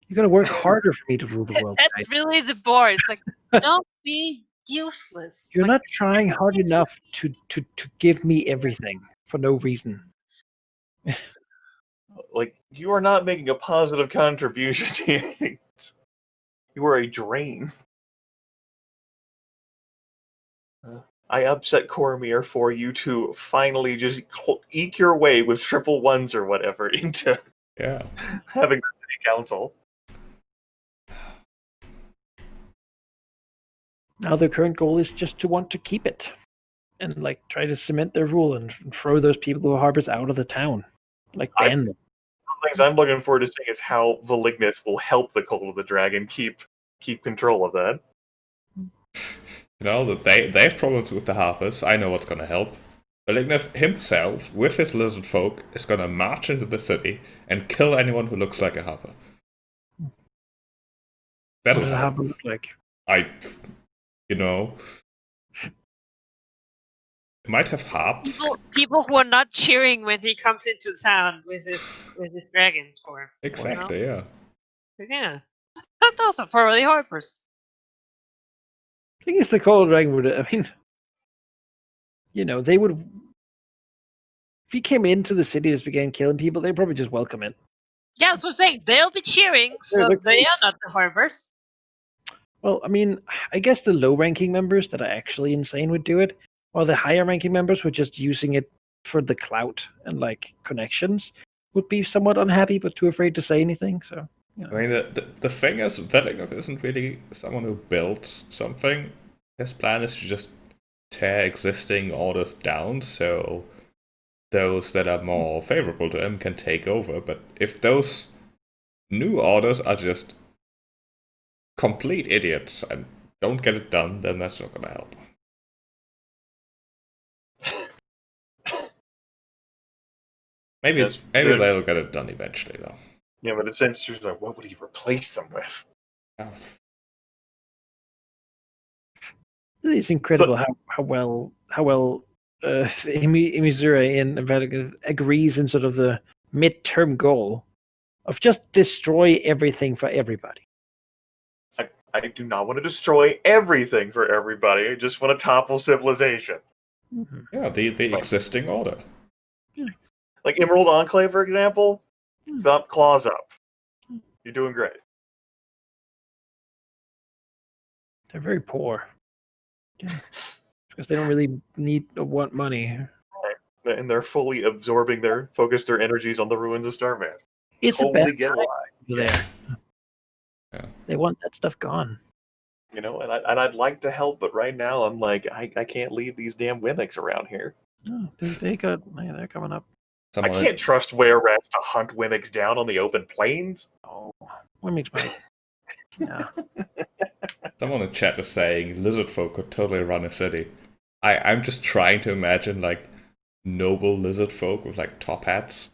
You got to work harder for me to rule the world. Right? That's really the bar. It's like, don't be useless. You're Like, not trying hard enough to give me everything for no reason. Like, you are not making a positive contribution here. You are a drain. I upset Cormier for you to finally just eke your way with triple ones or whatever into Yeah. having the city council. Now their current goal is just to want to keep it, and try to cement their rule and throw those people who are harbors out of the town, ban them. One of the things I'm looking forward to seeing is how Valignith will help the Cold of the Dragon keep control of that. That they have problems with the Harpers. I know what's gonna help. Valignith himself, with his lizard folk, is gonna march into the city and kill anyone who looks like a Harper. What That'll does a help. harper look like? It might have harps. people who are not cheering when he comes into town with his dragon form. Exactly, yeah. Yeah, those are probably Harpers. I think it's the Cold Dragon would. I mean, they would. If he came into the city and just began killing people, they'd probably just welcome it. Yeah, that's what I'm saying. They'll be cheering, so look- they are not the harbors. Well, I mean, I guess the low-ranking members that are actually insane would do it, while the higher-ranking members were just using it for the clout and like connections would be somewhat unhappy, but too afraid to say anything. So, you know. I mean, the thing is, Velikov isn't really someone who builds something. His plan is to just tear existing orders down, so those that are more favorable to him can take over. But if those new orders are just complete idiots and don't get it done, then that's not gonna help. Maybe they'll get it done eventually, though. Yeah, but it's interesting. Like, what would he replace them with? Oh, It's incredible how well Imizura in Velikov agrees in sort of the mid-term goal of just destroy everything for everybody. I do not want to destroy everything for everybody. I just want to topple civilization. Mm-hmm. yeah, the existing order. Like Emerald Enclave, for example. Thumb, claws up. You're doing great. They're very poor. Yeah. Because they don't really want money. And they're fully absorbing their energies on the ruins of Starman. It's Totally a bad get time why. there. Yeah. They want that stuff gone. You know, and I'd like to help, but right now I'm like, I can't leave these damn Wimmics around here. No, they're coming up. I can't trust Were Rats to hunt Wimmics down on the open plains. Oh, what makes my yeah. Someone in chat is saying lizard folk could totally run a city. I'm just trying to imagine like noble lizard folk with like top hats.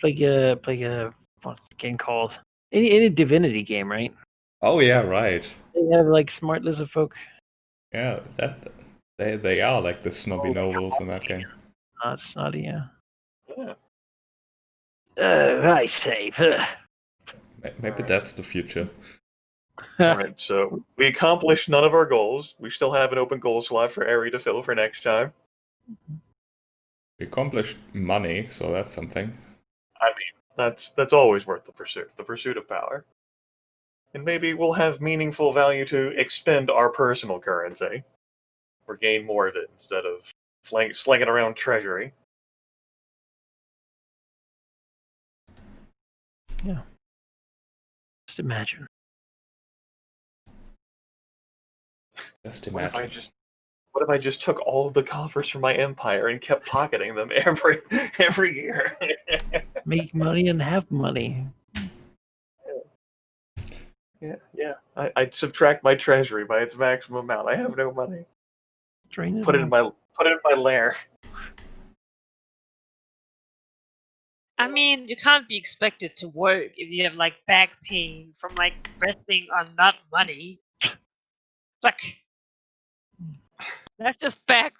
Play a what's the game called? Any Divinity game, right? Oh yeah, right. They have like smart lizard folk. Yeah, they are like the snobby nobles in that game. Not snotty, yeah. Yeah. I say. Maybe that's the future. Alright, so we accomplished none of our goals. We still have an open goal slot for Eri to fill for next time. We accomplished money, so that's something. I mean, that's always worth the pursuit of power. And maybe we'll have meaningful value to expend our personal currency, or gain more of it instead of slinging around treasury. Yeah. Just imagine. Just What imagine. if I just took all of the coffers from my empire and kept pocketing them every year? Make money and have money. Yeah. I'd subtract my treasury by its maximum amount. I have no money. Drain it. Put it in my lair. I mean, you can't be expected to work if you have like back pain from like resting on not money. Like, that's just bad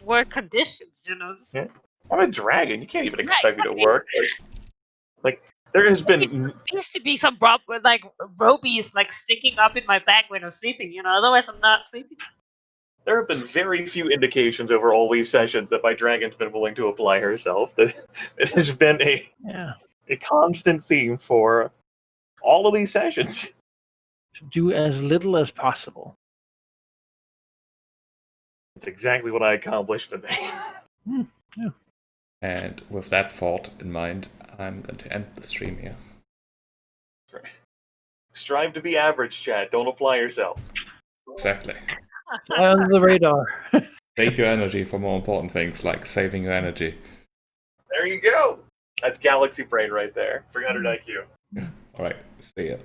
work conditions, you know. Yeah. I'm a dragon. You can't even expect me to work. Like there has been. There used to be some problem with like robies like sticking up in my back when I'm sleeping, you know. Otherwise, I'm not sleeping. There have been very few indications over all these sessions that my dragon's been willing to apply herself. That it has been a constant theme for all of these sessions. Do as little as possible. That's exactly what I accomplished today. Yeah. And with that thought in mind, I'm going to end the stream here. Strive to be average, chat. Don't apply yourselves. Exactly. Fly under the radar. Save your energy for more important things like saving your energy. There you go. That's Galaxy Brain right there. 300 IQ. Alright, see ya.